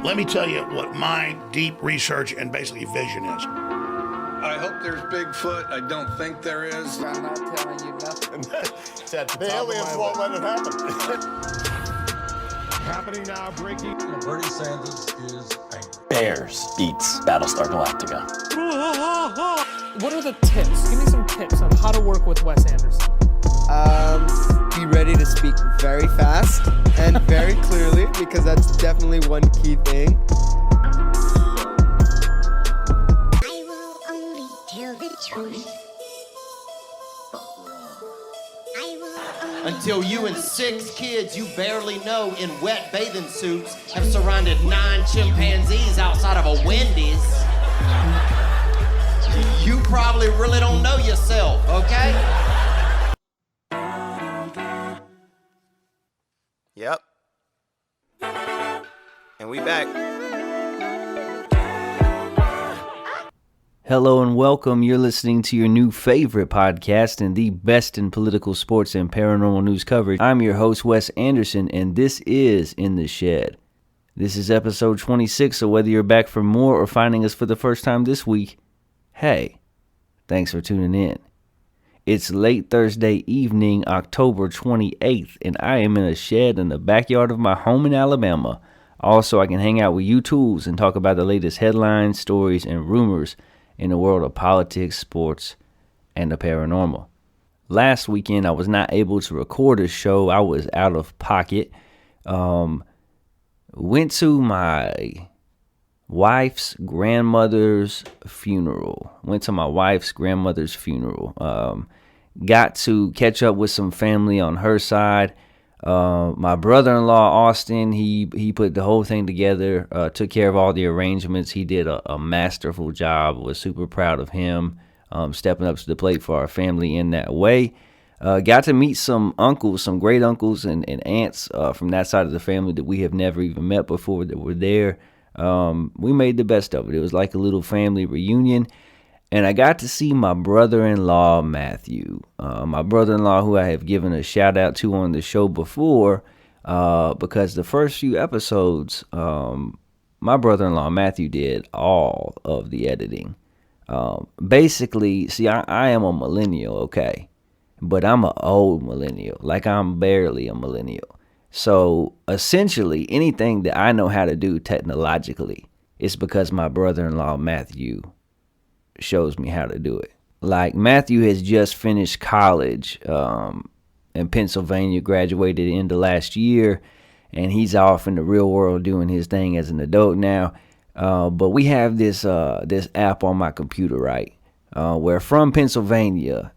Let me tell you what my deep research and basically vision is. I hope there's Bigfoot. I don't think there is. I'm not telling you nothing. The aliens won't let it happen. Happening now, breaking. Bernie Sanders is angry. Bears beats Battlestar Galactica. What are the tips? Give me some tips on how to work with Wes Anderson. Be ready to speak very fast and very clearly, because that's definitely one key thing. I will only tell the truth. I will only Until you and 6 kids you barely know in wet bathing suits have surrounded 9 chimpanzees outside of a Wendy's. You probably really don't know yourself, okay? Yep. And we back. Hello and welcome. You're listening to your new favorite podcast and the best in political, sports, and paranormal news coverage. I'm your host, Wes Anderson, and this is In the Shed. This is episode 26, so whether you're back for more or finding us for the first time this week, hey, thanks for tuning in. It's late Thursday evening, October 28th, and I am in a shed in the backyard of my home in Alabama. Also, I can hang out with you tools and talk about the latest headlines, stories, and rumors in the world of politics, sports, and the paranormal. Last weekend, I was not able to record a show. I was out of pocket. Went to my wife's grandmother's funeral. Got to catch up with some family on her side. My brother-in-law, Austin, he put the whole thing together, took care of all the arrangements. He did a masterful job. Was super proud of him, stepping up to the plate for our family in that way. Got to meet some uncles, some great uncles and aunts from that side of the family that we have never even met before that were there. We made the best of it. It was like a little family reunion. And I got to see my brother-in-law, Matthew. My brother-in-law, who I have given a shout-out to on the show before, because the first few episodes, my brother-in-law, Matthew, did all of the editing. Basically, see, I am a millennial, okay? But I'm an old millennial. Like, I'm barely a millennial. So, essentially, anything that I know how to do technologically is because my brother-in-law, Matthew, shows me how to do it. Like, Matthew has just finished college in Pennsylvania, graduated in the last year, and he's off in the real world doing his thing as an adult now. But we have this app on my computer, right? Where from Pennsylvania,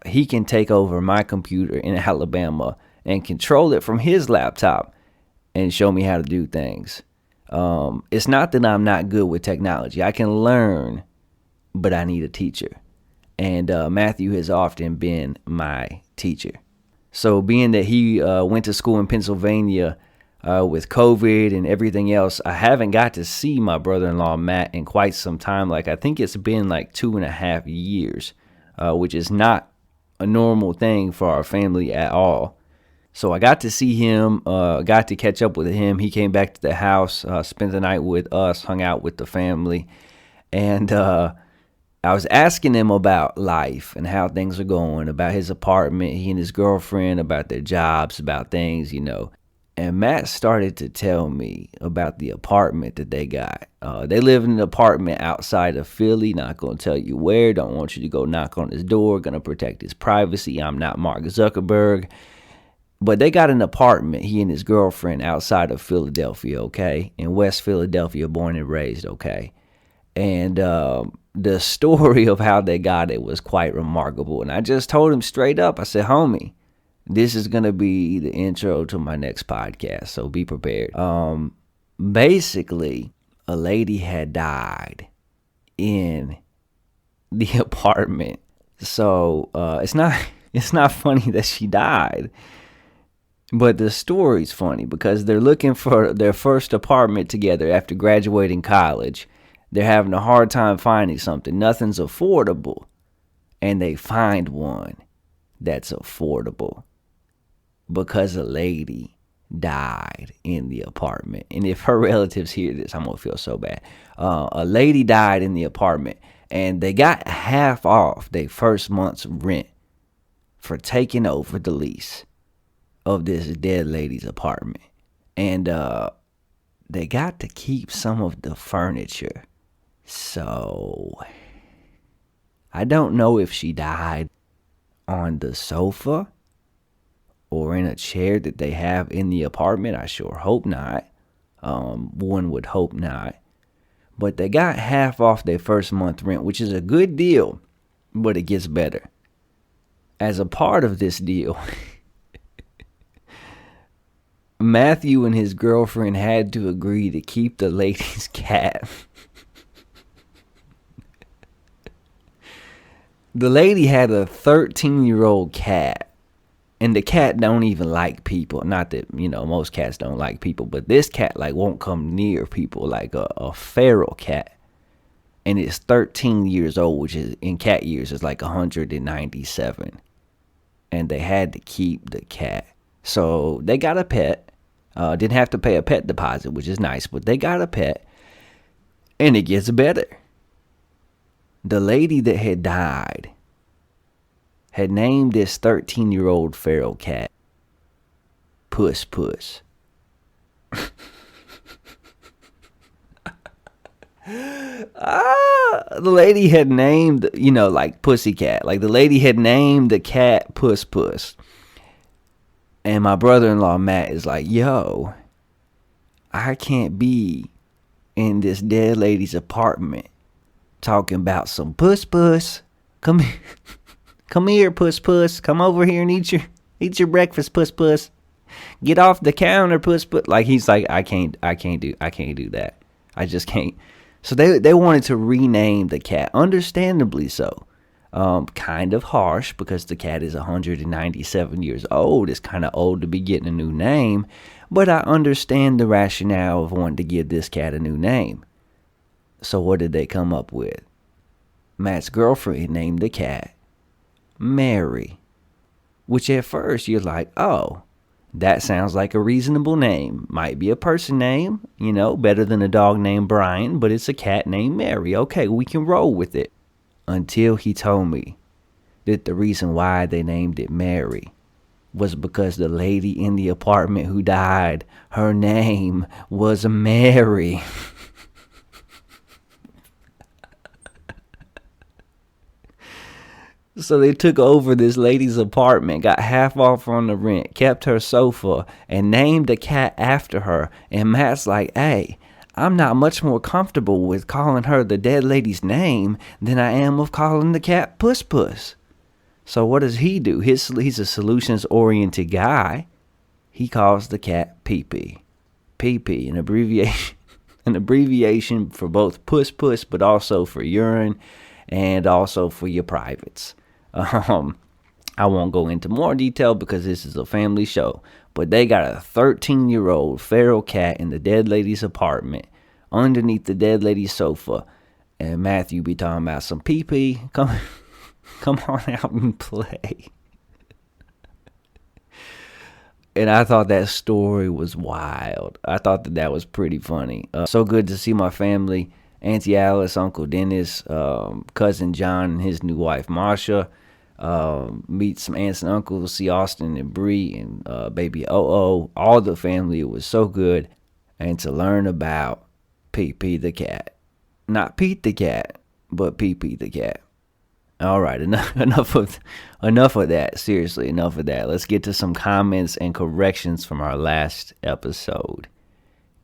he can take over my computer in Alabama and control it from his laptop and show me how to do things. It's not that I'm not good with technology. I can learn, but I need a teacher. And Matthew has often been my teacher. So being that he went to school in Pennsylvania with COVID and everything else, I haven't got to see my brother-in-law, Matt, in quite some time. Like, I think it's been like 2.5 years, which is not a normal thing for our family at all. So I got to see him, got to catch up with him. He came back to the house, spent the night with us, hung out with the family. And I was asking him about life and how things are going, about his apartment, he and his girlfriend, about their jobs, about things, you know. And Matt started to tell me about the apartment that they got. They live in an apartment outside of Philly. Not going to tell you where. Don't want you to go knock on his door. Going to protect his privacy. I'm not Mark Zuckerberg. But they got an apartment, he and his girlfriend, outside of Philadelphia, okay? In West Philadelphia, born and raised, okay? And the story of how they got it was quite remarkable. And I just told him straight up, I said, homie, this is going to be the intro to my next podcast, so be prepared. Basically, a lady had died in the apartment. So it's not funny that she died. But the story's funny because they're looking for their first apartment together after graduating college. They're having a hard time finding something. Nothing's affordable. And they find one that's affordable because a lady died in the apartment. And if her relatives hear this, I'm going to feel so bad. A lady died in the apartment, and they got half off their first month's rent for taking over the lease of this dead lady's apartment. And they got to keep some of the furniture. So I don't know if she died on the sofa or in a chair that they have in the apartment. I sure hope not. One would hope not. But they got half off their first month rent, which is a good deal, but it gets better. As a part of this deal, Matthew and his girlfriend had to agree to keep the lady's cat. The lady had a 13-year-old cat, and the cat don't even like people. Not that, most cats don't like people, but this cat, won't come near people, like a feral cat. And it's 13 years old, which is, in cat years, is like 197. And they had to keep the cat. So they got a pet. Didn't have to pay a pet deposit, which is nice, but they got a pet. And it gets better. The lady that had died had named this 13-year-old feral cat Puss Puss. The lady had named, like Pussycat. Like the lady had named the cat Puss Puss. And my brother-in-law Matt is like, yo, I can't be in this dead lady's apartment talking about some Puss Puss. Come here. Come here, Puss Puss. Come over here and eat your breakfast, Puss Puss. Get off the counter, Puss Puss. Like he's like, I can't do that. I just can't. So they wanted to rename the cat, understandably so. Kind of harsh because the cat is 197 years old. It's kind of old to be getting a new name, but I understand the rationale of wanting to give this cat a new name. So what did they come up with? Matt's girlfriend named the cat Mary, which at first you're like, oh, that sounds like a reasonable name. Might be a person name, better than a dog named Brian, but it's a cat named Mary. Okay, we can roll with it. Until he told me that the reason why they named it Mary was because the lady in the apartment who died, her name was Mary. So they took over this lady's apartment, got half off on the rent, kept her sofa, and named the cat after her. And Matt's like, hey, I'm not much more comfortable with calling her the dead lady's name than I am with calling the cat Puss Puss. So what does he do? He's a solutions-oriented guy. He calls the cat Pee-Pee. Pee-Pee, an abbreviation for both Puss Puss, but also for urine and also for your privates. I won't go into more detail because this is a family show, but they got a 13-year-old feral cat in the dead lady's apartment underneath the dead lady's sofa, and Matthew be talking about some pee-pee. Come on out and play. And I thought that story was wild. I thought that was pretty funny. So good to see my family, Auntie Alice, Uncle Dennis, Cousin John and his new wife Marsha. Meet some aunts and uncles, see Austin and Bree and baby Oh-Oh, all the family. It was so good. And to learn about Pee-Pee the cat. Not Pete the cat, but Pee-Pee the cat. All right, enough of that. Seriously, enough of that. Let's get to some comments and corrections from our last episode.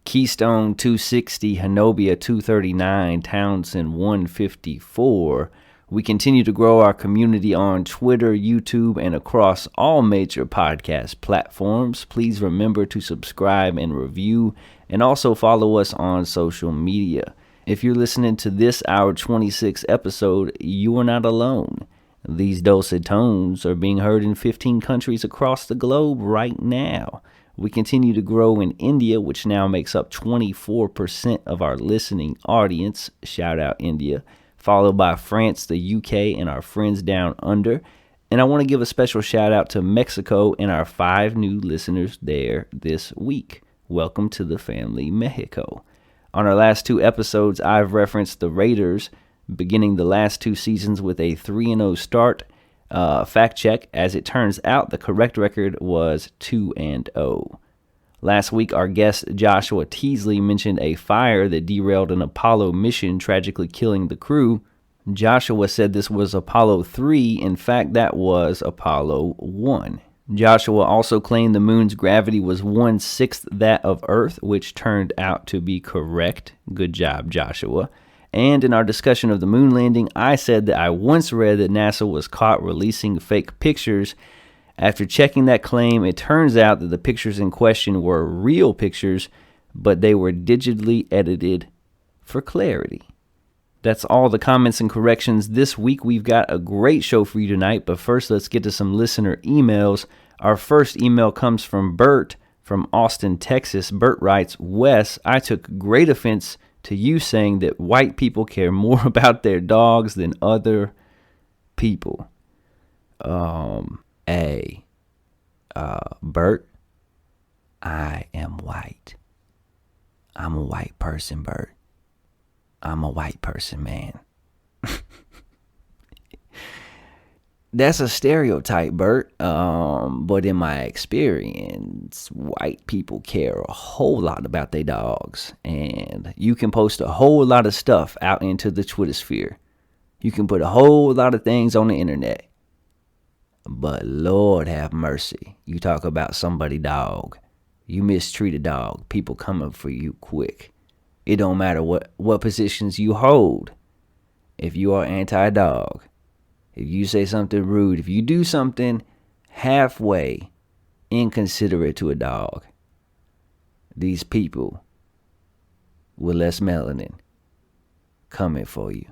Keystone 260, Hanobia 239, Townsend 154. We continue to grow our community on Twitter, YouTube, and across all major podcast platforms. Please remember to subscribe and review, and also follow us on social media. If you're listening to this, our 26th episode, you are not alone. These dulcet tones are being heard in 15 countries across the globe right now. We continue to grow in India, which now makes up 24% of our listening audience. Shout out India. Followed by France, the UK, and our friends down under. And I want to give a special shout out to Mexico and our 5 new listeners there this week. Welcome to the family, Mexico. On our last 2 episodes, I've referenced the Raiders beginning the last 2 seasons with a 3-0 start. Fact check, as it turns out, the correct record was 2-0. Last week, our guest Joshua Teasley mentioned a fire that derailed an Apollo mission, tragically killing the crew. Joshua said this was Apollo 3. In fact, that was Apollo 1. Joshua also claimed the moon's gravity was 1/6 that of Earth, which turned out to be correct. Good job, Joshua. And in our discussion of the moon landing, I said that I once read that NASA was caught releasing fake pictures. After checking that claim, it turns out that the pictures in question were real pictures, but they were digitally edited for clarity. That's all the comments and corrections this week. We've got a great show for you tonight, but first let's get to some listener emails. Our first email comes from Bert from Austin, Texas. Bert writes, Wes, I took great offense to you saying that white people care more about their dogs than other people. Bert, I am white. I'm a white person, Bert. I'm a white person, man. That's a stereotype, Bert. But in my experience, white people care a whole lot about their dogs. And you can post a whole lot of stuff out into the Twitter sphere. You can put a whole lot of things on the internet. But Lord have mercy, you talk about somebody's dog. You mistreat a dog, people coming for you quick. It don't matter what positions you hold. If you are anti-dog, if you say something rude, if you do something halfway inconsiderate to a dog, these people with less melanin coming for you.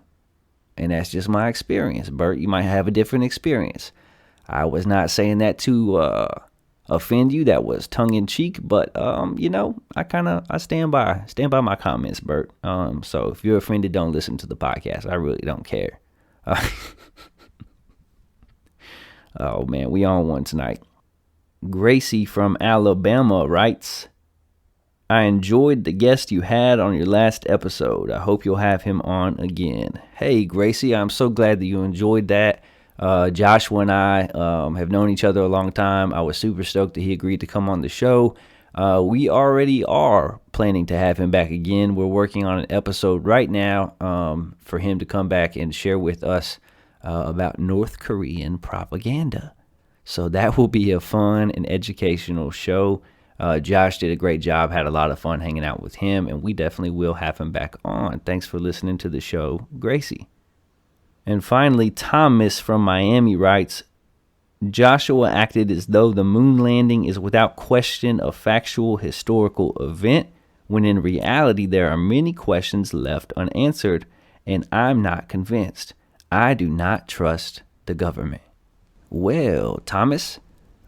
And that's just my experience, Bert. You might have a different experience. I was not saying that to offend you. That was tongue in cheek, but I stand by my comments, Bert. So if you're offended, don't listen to the podcast. I really don't care. Oh man, we on one tonight. Gracie from Alabama writes, I enjoyed the guest you had on your last episode. I hope you'll have him on again. Hey Gracie, I'm so glad that you enjoyed that. Joshua and I have known each other a long time. I was super stoked that he agreed to come on the show. We already are planning to have him back again. We're working on an episode right now for him to come back and share with us about North Korean propaganda. So that will be a fun and educational show. Josh did a great job, had a lot of fun hanging out with him, and we definitely will have him back on. Thanks for listening to the show, Gracie. And finally, Thomas from Miami writes, Joshua acted as though the moon landing is without question a factual historical event, when in reality there are many questions left unanswered, and I'm not convinced. I do not trust the government. Well, Thomas,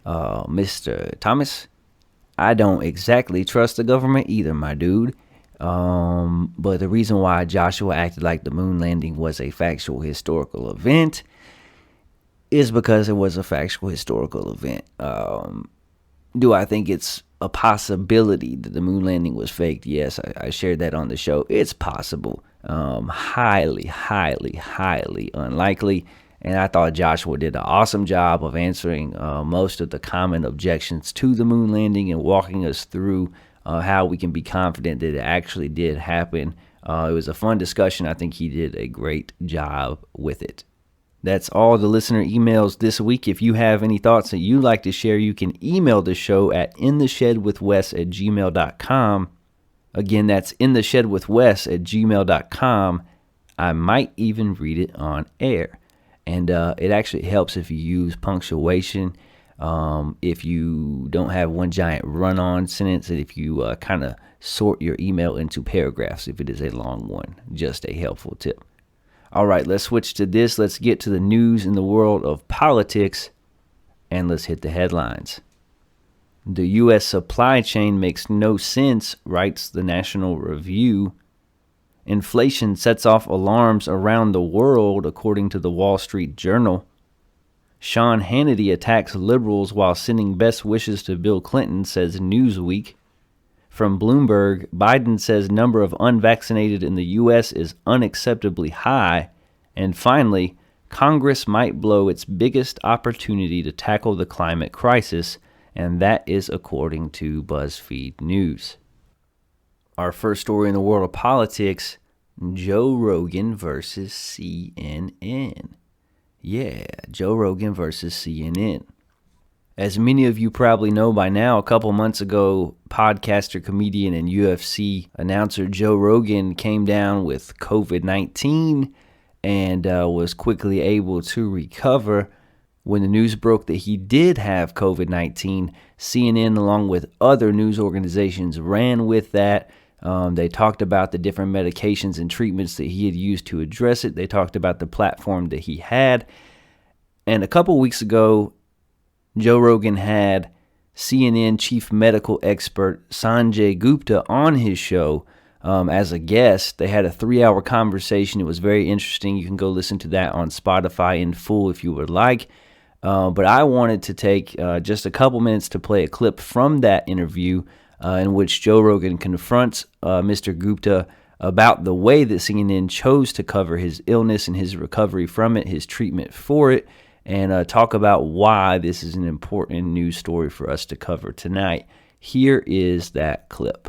Mr. Thomas, I don't exactly trust the government either, my dude. But the reason why Joshua acted like the moon landing was a factual historical event is because it was a factual historical event. Do I think it's a possibility that the moon landing was faked? Yes, I shared that on the show. It's possible. Highly, highly, highly unlikely. And I thought Joshua did an awesome job of answering most of the common objections to the moon landing and walking us through how we can be confident that it actually did happen. It was a fun discussion. I think he did a great job with it. That's all the listener emails this week. If you have any thoughts that you'd like to share, you can email the show at intheshedwithwes@gmail.com. Again, that's intheshedwithwes@gmail.com. I might even read it on air. And it actually helps if you use punctuation. If you don't have one giant run-on sentence, and if you kind of sort your email into paragraphs if it is a long one. Just a helpful tip. All right, let's switch to this. Let's get to the news in the world of politics, and let's hit the headlines. The U.S. supply chain makes no sense, writes the National Review. Inflation sets off alarms around the world, according to the Wall Street Journal. Sean Hannity attacks liberals while sending best wishes to Bill Clinton, says Newsweek. From Bloomberg, Biden says number of unvaccinated in the U.S. is unacceptably high. And finally, Congress might blow its biggest opportunity to tackle the climate crisis, and that is according to BuzzFeed News. Our first story in the world of politics, Joe Rogan versus CNN. Yeah, Joe Rogan versus CNN. As many of you probably know by now, a couple months ago, podcaster, comedian, and UFC announcer Joe Rogan came down with COVID-19 and was quickly able to recover. When the news broke that he did have COVID-19, CNN, along with other news organizations, ran with that. They talked about the different medications and treatments that he had used to address it. They talked about the platform that he had. And a couple weeks ago, Joe Rogan had CNN chief medical expert Sanjay Gupta on his show as a guest. They had a 3-hour conversation. It was very interesting. You can go listen to that on Spotify in full if you would like. But I wanted to take just a couple minutes to play a clip from that interview in which Joe Rogan confronts Mr. Gupta about the way that CNN chose to cover his illness and his recovery from it, his treatment for it, and talk about why this is an important news story for us to cover tonight. Here is that clip.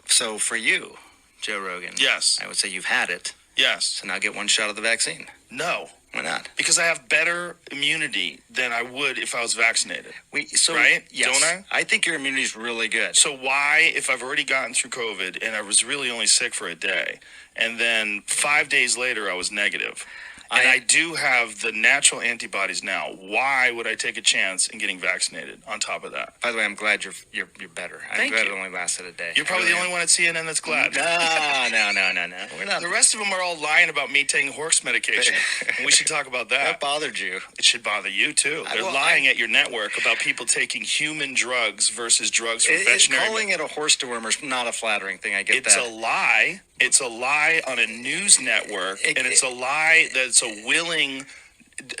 So for you, Joe Rogan, yes, I would say you've had it. Yes. So now get one shot of the vaccine. No. Why not? Because I have better immunity than I would if I was vaccinated. So, right? Yes. Don't I? I think your immunity is really good. So why, if I've already gotten through COVID and I was really only sick for a day, and then 5 days later I was negative, and I do have the natural antibodies now, why would I take a chance in getting vaccinated on top of that? By the way, I'm glad you're better. I'm glad it only lasted a day. You're probably the only one at CNN that's glad. No. We're not. The rest of them are all lying about me taking horse medication. We should talk about that. That bothered you. It should bother you, too. They're lying at your network about people taking human drugs versus drugs for veterinary. Calling it a horse dewormer is not a flattering thing. I get that. It's a lie. It's a lie on a news network, and it's a lie that's a willing.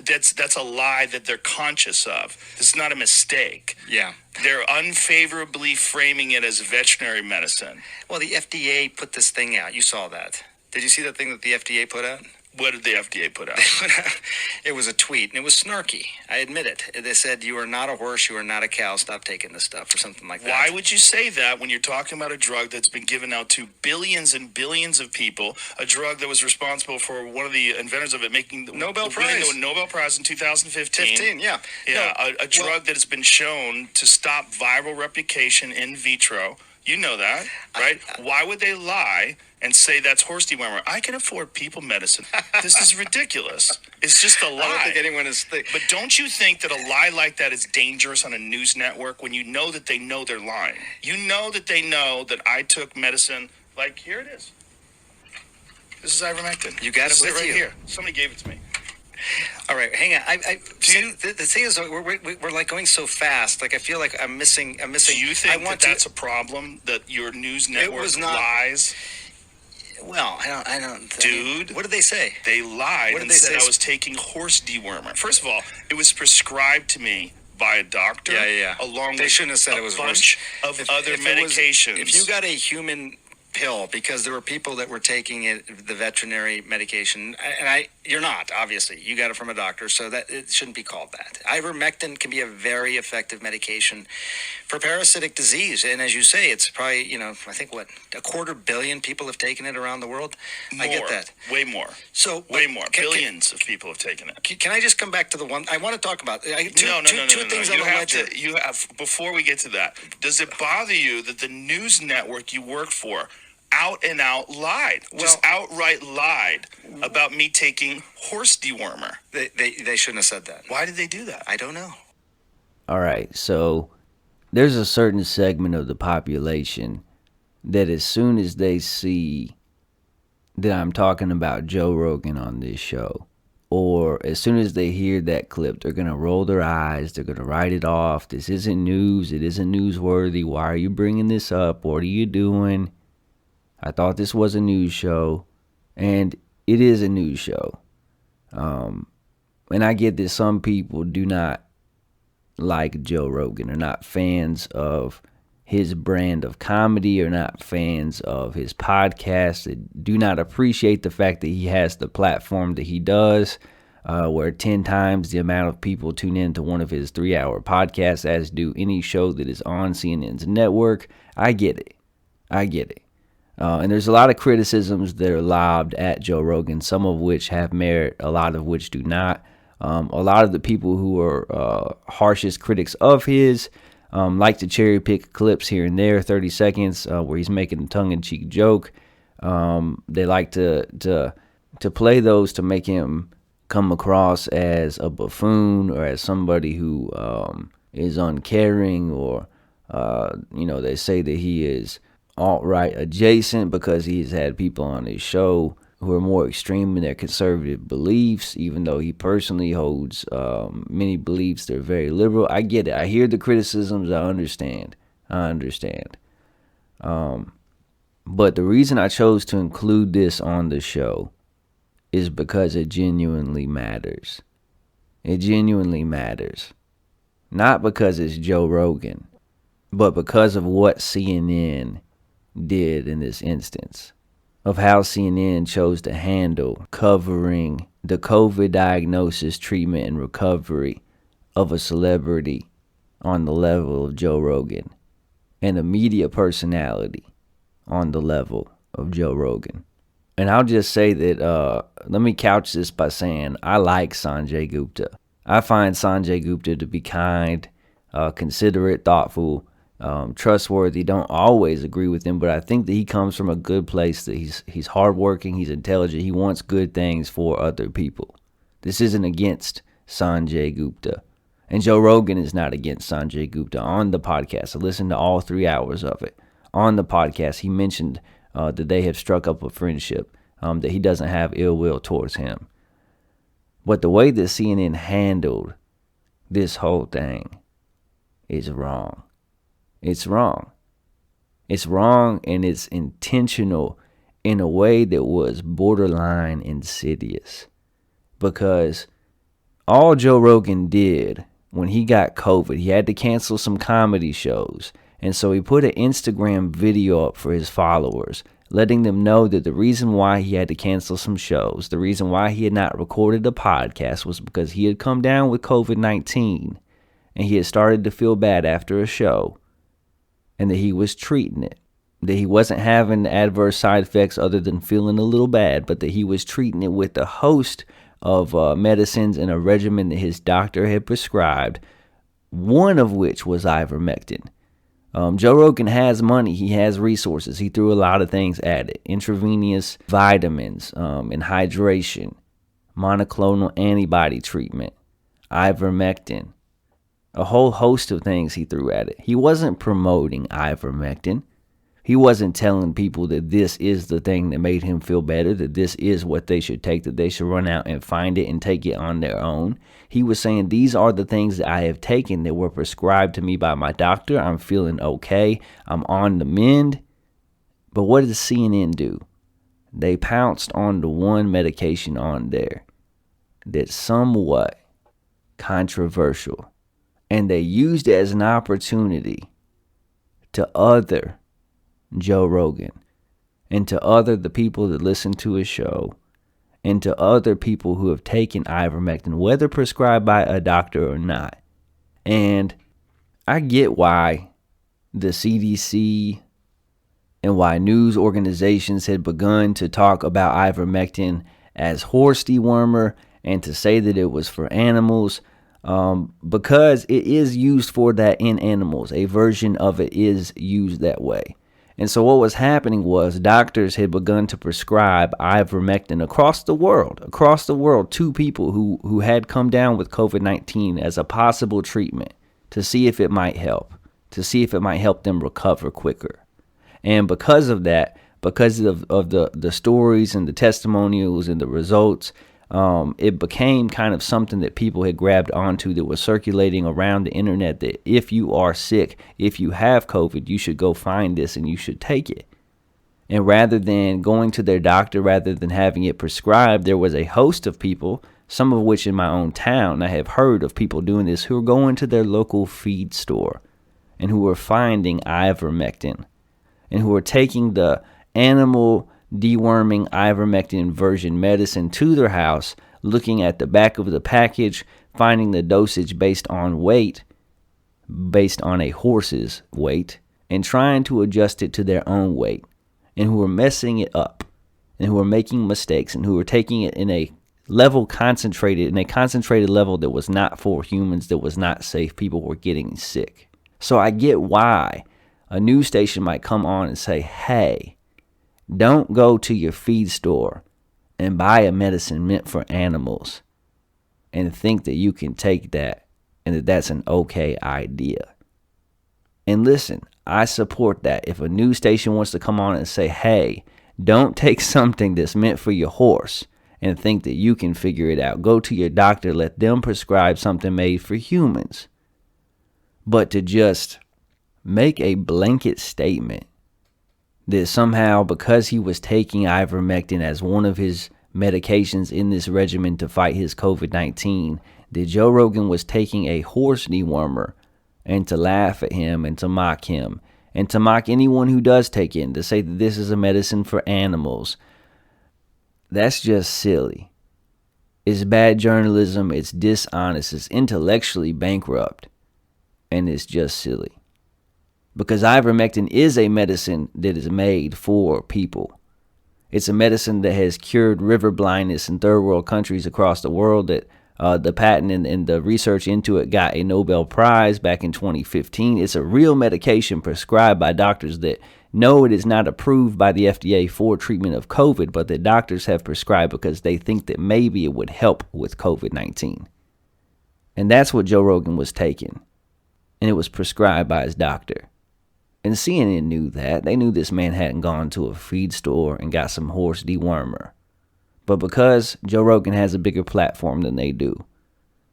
That's a lie that they're conscious of. It's not a mistake. Yeah. They're unfavorably framing it as veterinary medicine. Well, the FDA put this thing out. You saw that. Did you see the thing that the FDA put out? What did the FDA put out? It was a tweet, and it was snarky. I admit it. They said, you are not a horse, you are not a cow, stop taking this stuff, or something like that. Why would you say that when you're talking about a drug that's been given out to billions and billions of people, a drug that was responsible for one of the inventors of it making the Nobel Prize. The Nobel Prize in 2015. Yeah. Yeah, a drug that has been shown to stop viral replication in vitro. You know that, right? Why would they lie and say that's horse dewormer? I can afford people medicine. This is ridiculous. It's just a lie. I don't think anyone is. But don't you think that a lie like that is dangerous on a news network when you know that they know they're lying? You know that they know that I took medicine. Like, here it is. This is ivermectin. You got it with right you. here. Somebody gave it to me. All right, hang on. The thing is, we're like going so fast. Like I feel like I'm missing. Do you think that's a problem that your news network lies? Well, I don't. Dude, what did they say? They lied and said I was taking horse dewormer. First of all, it was prescribed to me by a doctor. Yeah. Along they with shouldn't have said it was a bunch of other medications. If you got a human pill, because there were people that were taking it, the veterinary medication, and you're not, obviously. You got it from a doctor, so that it shouldn't be called that. Ivermectin can be a very effective medication for parasitic disease, and as you say, it's probably, I think, 250 million people have taken it around the world? More, I get that. Way more. So way more. Billions of people have taken it. Can I just come back to the one I want to talk about? Two things on the ledger. You have, before we get to that, does it bother you that the news network you work for out and out lied, just outright lied about me taking horse dewormer? They shouldn't have said that. Why did they do that? I don't know. All right, so there's a certain segment of the population that as soon as they see that I'm talking about Joe Rogan on this show, or as soon as they hear that clip, they're going to roll their eyes, they're going to write it off. This isn't news, it isn't newsworthy. Why are you bringing this up? What are you doing? I thought this was a news show, and it is a news show. And I get that some people do not like Joe Rogan, are not fans of his brand of comedy, or not fans of his podcast, that do not appreciate the fact that he has the platform that he does, where 10 times the amount of people tune in to one of his 3-hour podcasts as do any show that is on CNN's network. I get it. And there's a lot of criticisms that are lobbed at Joe Rogan, some of which have merit, a lot of which do not. A lot of the people who are harshest critics of his like to cherry pick clips here and there, 30 seconds, where he's making a tongue-in-cheek joke. They like to play those to make him come across as a buffoon, or as somebody who is uncaring, or they say that he is alt-right adjacent because he's had people on his show who are more extreme in their conservative beliefs, even though he personally holds many beliefs that are very liberal. I get it. I hear the criticisms. I understand. But the reason I chose to include this on the show is because it genuinely matters. It genuinely matters. Not because it's Joe Rogan, but because of what CNN did in this instance, of how CNN chose to handle covering the COVID diagnosis, treatment, and recovery of a celebrity on the level of Joe Rogan, and a media personality on the level of Joe Rogan. And I'll just say that, let me couch this by saying I like Sanjay Gupta. I find Sanjay Gupta to be kind, considerate, thoughtful, trustworthy. Don't always agree with him, but I think that he comes from a good place, that he's hardworking, he's intelligent, he wants good things for other people. This isn't against Sanjay Gupta. And Joe Rogan is not against Sanjay Gupta. On the podcast, I listened to all 3 hours of it. On the podcast, he mentioned that they have struck up a friendship, that he doesn't have ill will towards him. But the way that CNN handled this whole thing is wrong. It's wrong. It's wrong, and it's intentional in a way that was borderline insidious. Because all Joe Rogan did when he got COVID, he had to cancel some comedy shows. And so he put an Instagram video up for his followers, letting them know that the reason why he had to cancel some shows, the reason why he had not recorded a podcast, was because he had come down with COVID-19 and he had started to feel bad after a show, and that he was treating it, that he wasn't having adverse side effects other than feeling a little bad, but that he was treating it with a host of medicines and a regimen that his doctor had prescribed, one of which was ivermectin. Joe Rogan has money. He has resources. He threw a lot of things at it. Intravenous vitamins and hydration, monoclonal antibody treatment, ivermectin, a whole host of things he threw at it. He wasn't promoting ivermectin. He wasn't telling people that this is the thing that made him feel better, that this is what they should take, that they should run out and find it and take it on their own. He was saying, these are the things that I have taken that were prescribed to me by my doctor. I'm feeling okay. I'm on the mend. But what does CNN do? They pounced on the one medication on there that's somewhat controversial. And they used it as an opportunity to other Joe Rogan, and to other the people that listen to his show, and to other people who have taken ivermectin, whether prescribed by a doctor or not. And I get why the CDC and why news organizations had begun to talk about ivermectin as horse dewormer and to say that it was for animals, because it is used for that in animals. A version of it is used that way. And so what was happening was doctors had begun to prescribe ivermectin across the world, to people who had come down with COVID-19 as a possible treatment to see if it might help them recover quicker. And because of that, because of the stories and the testimonials and the results, it became kind of something that people had grabbed onto, that was circulating around the internet, that if you are sick, if you have COVID, you should go find this and you should take it. And rather than going to their doctor, rather than having it prescribed, there was a host of people, some of which in my own town. I have heard of people doing this who are going to their local feed store and who are finding ivermectin and who are taking the animal deworming ivermectin version medicine to their house, looking at the back of the package, finding the dosage based on weight, based on a horse's weight, and trying to adjust it to their own weight, and who are messing it up, and who are making mistakes, and who are taking it in a concentrated level that was not for humans, that was not safe. People were getting sick. So I get why a news station might come on and say, hey, don't go to your feed store and buy a medicine meant for animals and think that you can take that and that that's an okay idea. And listen, I support that. If a news station wants to come on and say, hey, don't take something that's meant for your horse and think that you can figure it out. Go to your doctor, let them prescribe something made for humans. But to just make a blanket statement that somehow because he was taking ivermectin as one of his medications in this regimen to fight his COVID-19, that Joe Rogan was taking a horse dewormer, and to laugh at him and to mock him and to mock anyone who does take it and to say that this is a medicine for animals. That's just silly. It's bad journalism. It's dishonest. It's intellectually bankrupt. And it's just silly. Because ivermectin is a medicine that is made for people. It's a medicine that has cured river blindness in third world countries across the world, that the patent and the research into it got a Nobel Prize back in 2015. It's a real medication prescribed by doctors that know it is not approved by the FDA for treatment of COVID, but that doctors have prescribed because they think that maybe it would help with COVID-19. And that's what Joe Rogan was taking. And it was prescribed by his doctor. And CNN knew that. They knew this man hadn't gone to a feed store and got some horse dewormer. But because Joe Rogan has a bigger platform than they do,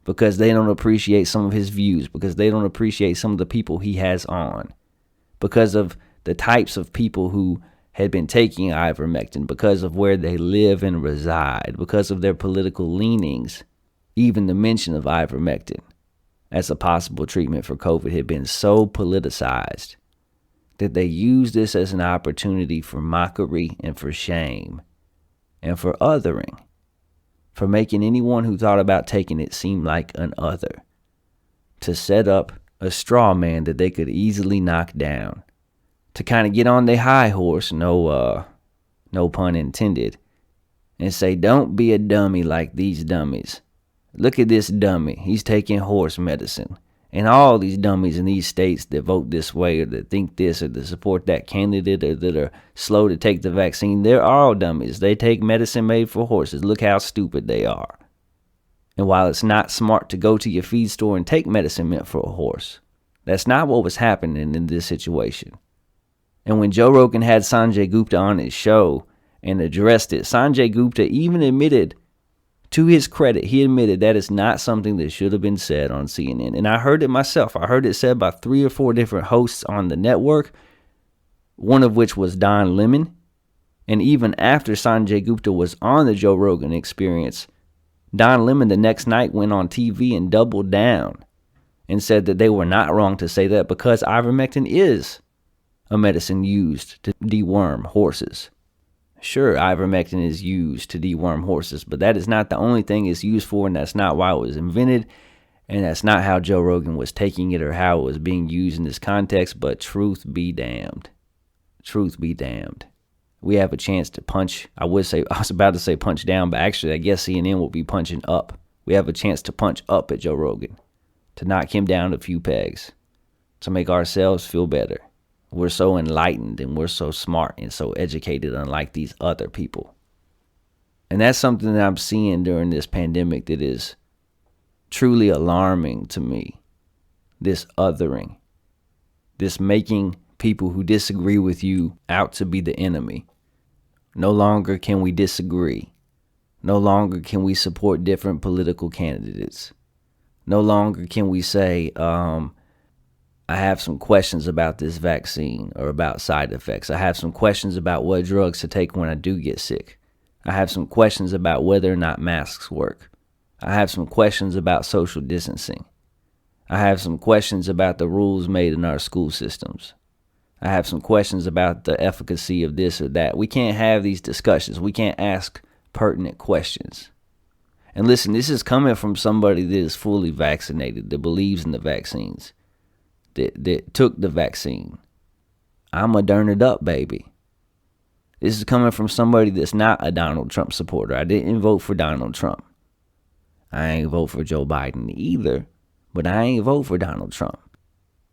because they don't appreciate some of his views, because they don't appreciate some of the people he has on, because of the types of people who had been taking ivermectin, because of where they live and reside, because of their political leanings, even the mention of ivermectin as a possible treatment for COVID had been so politicized that they used this as an opportunity for mockery and for shame and for othering, for making anyone who thought about taking it seem like an other, to set up a straw man that they could easily knock down, to kind of get on their high horse, no pun intended, and say, don't be a dummy like these dummies. Look at this dummy. He's taking horse medicine. And all these dummies in these states that vote this way or that think this or that support that candidate or that are slow to take the vaccine, they're all dummies. They take medicine made for horses. Look how stupid they are. And while it's not smart to go to your feed store and take medicine meant for a horse, that's not what was happening in this situation. And when Joe Rogan had Sanjay Gupta on his show and addressed it, Sanjay Gupta even admitted, to his credit, he admitted that is not something that should have been said on CNN. And I heard it myself. I heard it said by 3 or 4 different hosts on the network, one of which was Don Lemon. And even after Sanjay Gupta was on the Joe Rogan Experience, Don Lemon the next night went on TV and doubled down and said that they were not wrong to say that because ivermectin is a medicine used to deworm horses. Sure, ivermectin is used to deworm horses, but that is not the only thing it's used for, and that's not why it was invented, and that's not how Joe Rogan was taking it or how it was being used in this context, but truth be damned. Truth be damned. We have a chance to punch, I was about to say punch down, but actually I guess CNN will be punching up. We have a chance to punch up at Joe Rogan, to knock him down a few pegs, to make ourselves feel better. We're so enlightened and we're so smart and so educated, unlike these other people. And that's something that I'm seeing during this pandemic that is truly alarming to me. This othering. This making people who disagree with you out to be the enemy. No longer can we disagree. No longer can we support different political candidates. No longer can we say, I have some questions about this vaccine or about side effects. I have some questions about what drugs to take when I do get sick. I have some questions about whether or not masks work. I have some questions about social distancing. I have some questions about the rules made in our school systems. I have some questions about the efficacy of this or that. We can't have these discussions. We can't ask pertinent questions. And listen, this is coming from somebody that is fully vaccinated, that believes in the vaccines, that took the vaccine. I'm Modernaed up, baby. This is coming from somebody that's not a Donald Trump supporter. I didn't vote for Donald Trump. I ain't vote for Joe Biden either, but I ain't vote for Donald Trump.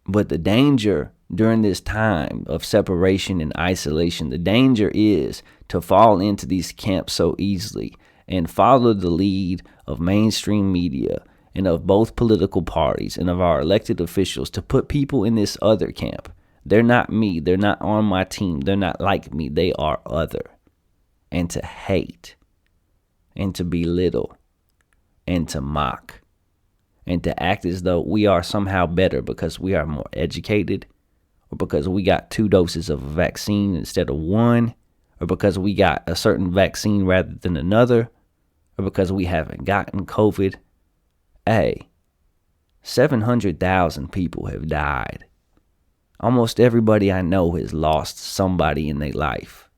But the danger during this time of separation and isolation, the danger is to fall into these camps so easily and follow the lead of mainstream media and of both political parties and of our elected officials to put people in this other camp. They're not me. They're not on my team. They're not like me. They are other. And to hate and to belittle and to mock and to act as though we are somehow better because we are more educated, or because we got 2 doses of a vaccine instead of 1, or because we got a certain vaccine rather than another, or because we haven't gotten COVID. Hey, 700,000 people have died. Almost everybody I know has lost somebody in their life.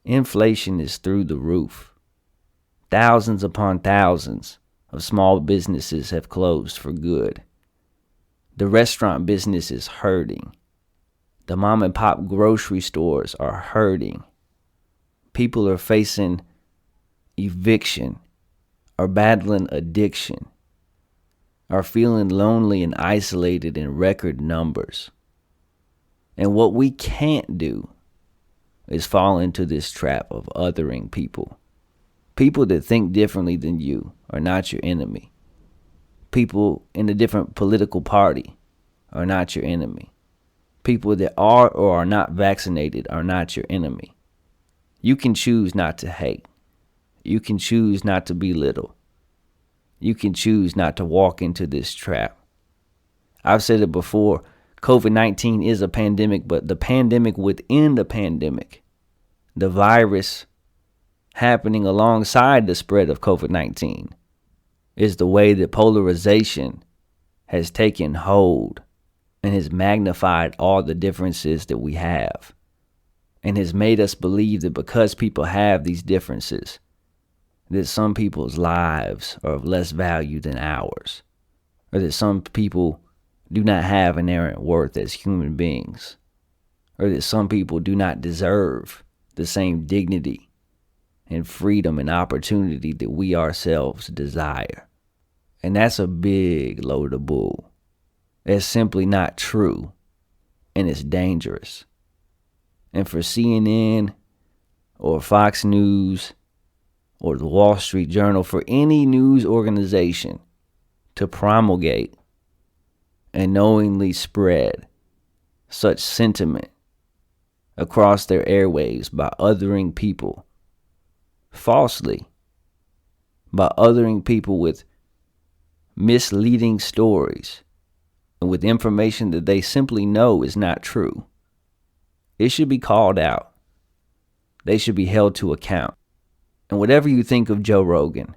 Inflation is through the roof. Thousands upon thousands of small businesses have closed for good. The restaurant business is hurting. The mom and pop grocery stores are hurting. People are facing eviction, are battling addiction, are feeling lonely and isolated in record numbers. And what we can't do is fall into this trap of othering people. People that think differently than you are not your enemy. People in a different political party are not your enemy. People that are or are not vaccinated are not your enemy. You can choose not to hate. You can choose not to belittle. You can choose not to walk into this trap. I've said it before, COVID-19 is a pandemic, but the pandemic within the pandemic, the virus happening alongside the spread of COVID-19, is the way that polarization has taken hold and has magnified all the differences that we have, and has made us believe that because people have these differences, that some people's lives are of less value than ours, or that some people do not have inherent worth as human beings, or that some people do not deserve the same dignity and freedom and opportunity that we ourselves desire. And that's a big load of bull. It's simply not true, and it's dangerous. And for CNN or Fox News or the Wall Street Journal, for any news organization to promulgate and knowingly spread such sentiment across their airwaves by othering people falsely, by othering people with misleading stories and with information that they simply know is not true, it should be called out. They should be held to account. And whatever you think of Joe Rogan,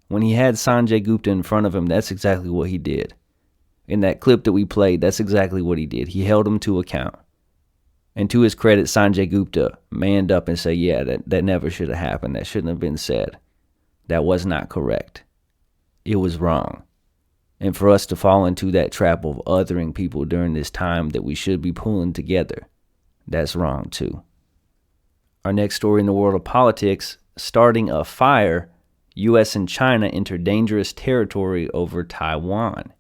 when he had Sanjay Gupta in front of him, that's exactly what he did. In that clip that we played, that's exactly what he did. He held him to account. And to his credit, Sanjay Gupta manned up and said, yeah, that never should have happened. That shouldn't have been said. That was not correct. It was wrong. And for us to fall into that trap of othering people during this time that we should be pulling together, that's wrong too. Our next story in the world of politics, starting a fire, U.S. and China enter dangerous territory over Taiwan.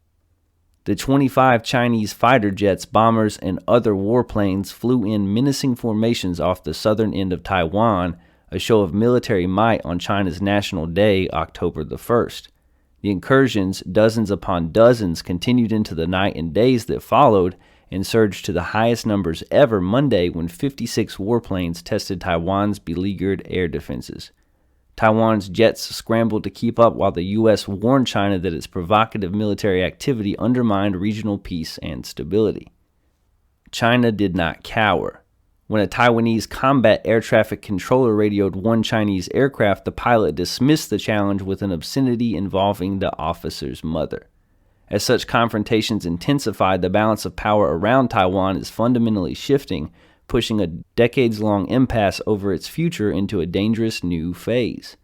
The 25 Chinese fighter jets, bombers, and other warplanes flew in menacing formations off the southern end of Taiwan, a show of military might on China's National Day, October the 1st. The incursions, dozens upon dozens, continued into the night and days that followed and surged to the highest numbers ever Monday when 56 warplanes tested Taiwan's beleaguered air defenses. Taiwan's jets scrambled to keep up while the U.S. warned China that its provocative military activity undermined regional peace and stability. China did not cower When a Taiwanese combat air traffic controller radioed one Chinese aircraft, the pilot dismissed the challenge with an obscenity involving the officer's mother. As such confrontations intensified, the balance of power around Taiwan is fundamentally shifting, pushing a decades-long impasse over its future into a dangerous new phase.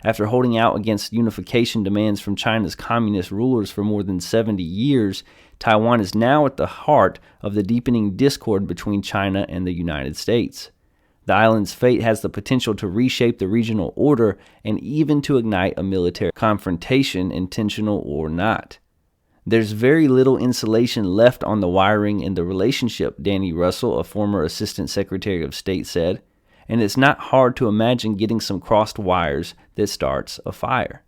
After holding out against unification demands from China's communist rulers for more than 70 years, Taiwan is now at the heart of the deepening discord between China and the United States. The island's fate has the potential to reshape the regional order and even to ignite a military confrontation, intentional or not. There's very little insulation left on the wiring in the relationship, Danny Russell, a former Assistant Secretary of State, said, and it's not hard to imagine getting some crossed wires that starts a fire.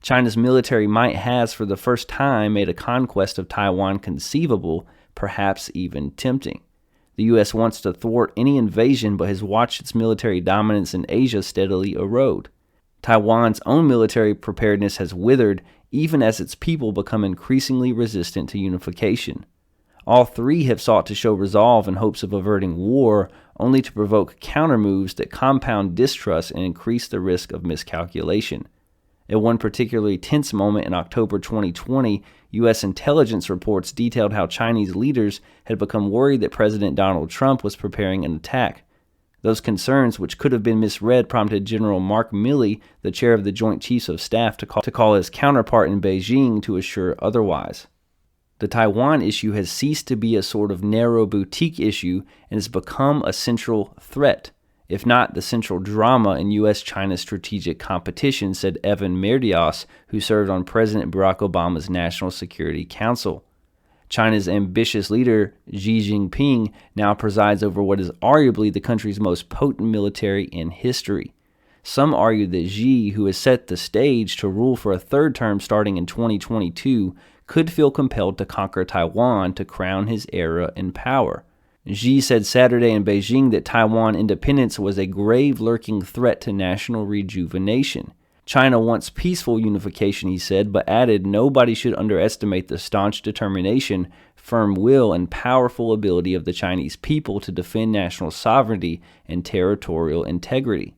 China's military might has, for the first time, made a conquest of Taiwan conceivable, perhaps even tempting. The U.S. wants to thwart any invasion, but has watched its military dominance in Asia steadily erode. Taiwan's own military preparedness has withered, even as its people become increasingly resistant to unification. All three have sought to show resolve in hopes of averting war, only to provoke countermoves that compound distrust and increase the risk of miscalculation. At one particularly tense moment in October 2020, U.S. intelligence reports detailed how Chinese leaders had become worried that President Donald Trump was preparing an attack. Those concerns, which could have been misread, prompted General Mark Milley, the chair of the Joint Chiefs of Staff, to call his counterpart in Beijing to assure otherwise. The Taiwan issue has ceased to be a sort of narrow boutique issue and has become a central threat, if not the central drama in U.S.-China strategic competition, said Evan Merdios, who served on President Barack Obama's National Security Council. China's ambitious leader, Xi Jinping, now presides over what is arguably the country's most potent military in history. Some argue that Xi, who has set the stage to rule for a third term starting in 2022, could feel compelled to conquer Taiwan to crown his era in power. Xi said Saturday in Beijing that Taiwan independence was a grave lurking threat to national rejuvenation. China wants peaceful unification, he said, but added nobody should underestimate the staunch determination, firm will, and powerful ability of the Chinese people to defend national sovereignty and territorial integrity.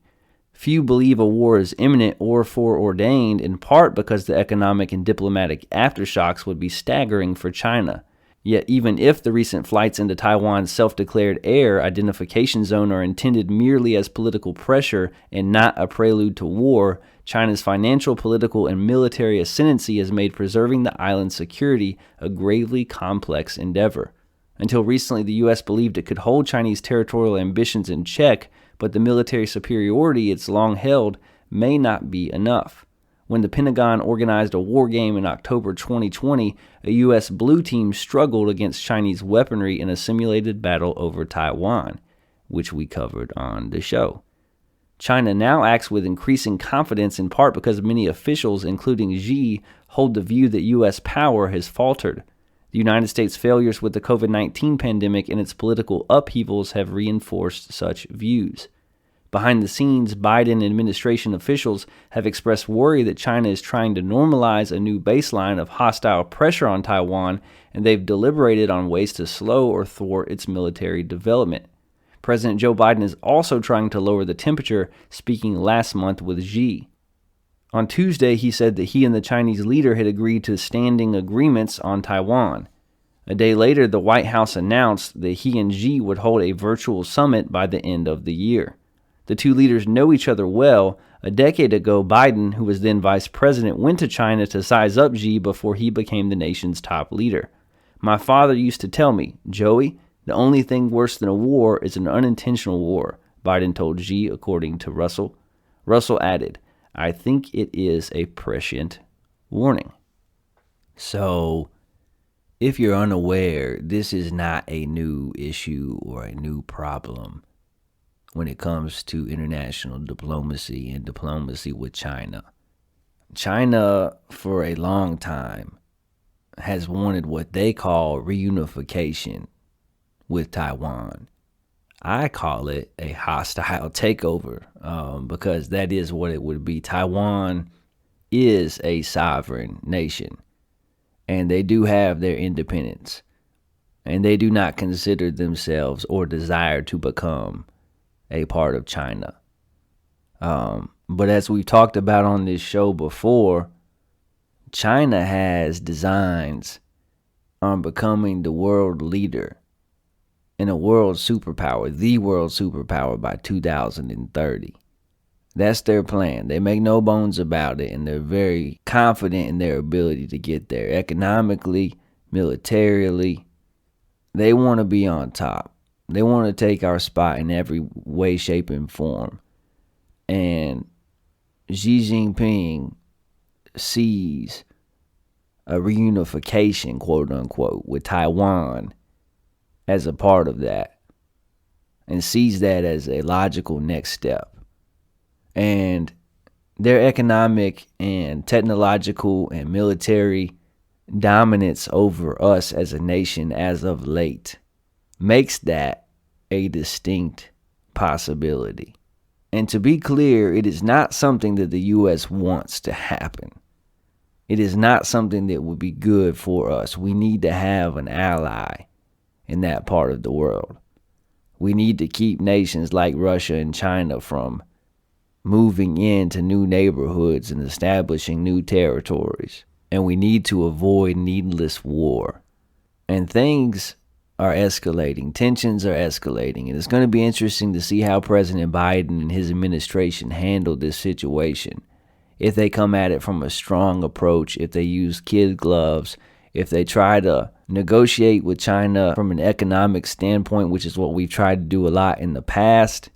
Few believe a war is imminent or foreordained, in part because the economic and diplomatic aftershocks would be staggering for China. Yet even if the recent flights into Taiwan's self-declared air identification zone are intended merely as political pressure and not a prelude to war, China's financial, political, and military ascendancy has made preserving the island's security a gravely complex endeavor. Until recently, the U.S. believed it could hold Chinese territorial ambitions in check, but the military superiority it's long held may not be enough. When the Pentagon organized a war game in October 2020, a U.S. blue team struggled against Chinese weaponry in a simulated battle over Taiwan, which we covered on the show. China now acts with increasing confidence, in part because many officials, including Xi, hold the view that U.S. power has faltered. The United States' failures with the COVID-19 pandemic and its political upheavals have reinforced such views. Behind the scenes, Biden administration officials have expressed worry that China is trying to normalize a new baseline of hostile pressure on Taiwan, and they've deliberated on ways to slow or thwart its military development. President Joe Biden is also trying to lower the temperature, speaking last month with Xi. On Tuesday, he said that he and the Chinese leader had agreed to standing agreements on Taiwan. A day later, the White House announced that he and Xi would hold a virtual summit by the end of the year. The two leaders know each other well. A decade ago, Biden, who was then vice president, went to China to size up Xi before he became the nation's top leader. My father used to tell me, Joey, the only thing worse than a war is an unintentional war, Biden told Xi, according to Russell. Russell added, I think it is a prescient warning. So, if you're unaware, this is not a new issue or a new problem when it comes to international diplomacy and diplomacy with China. China, for a long time, has wanted what they call reunification with Taiwan. I call it a hostile takeover because that is what it would be. Taiwan is a sovereign nation, and they do have their independence. and they do not consider themselves or desire to become a part of China. But as we've talked about on this show before, China has designs on becoming the world leader and a world superpower, the world superpower by 2030. That's their plan. They make no bones about it, and they're very confident in their ability to get there. Economically, militarily, they want to be on top. They want to take our spot in every way, shape, and form. And Xi Jinping sees a reunification, quote unquote, with Taiwan as a part of that, and sees that as a logical next step. And their economic and technological and military dominance over us as a nation as of late makes that a distinct possibility. And to be clear, it is not something that the U.S. wants to happen. It is not something that would be good for us. We need to have an ally in that part of the world. We need to keep nations like Russia and China from moving into new neighborhoods and establishing new territories. And we need to avoid needless war. And things are escalating. Tensions are escalating. And it's going to be interesting to see how President Biden and his administration handle this situation. If they come at it from a strong approach, if they use kid gloves, if they try to negotiate with China from an economic standpoint, which is what we've tried to do a lot in the past.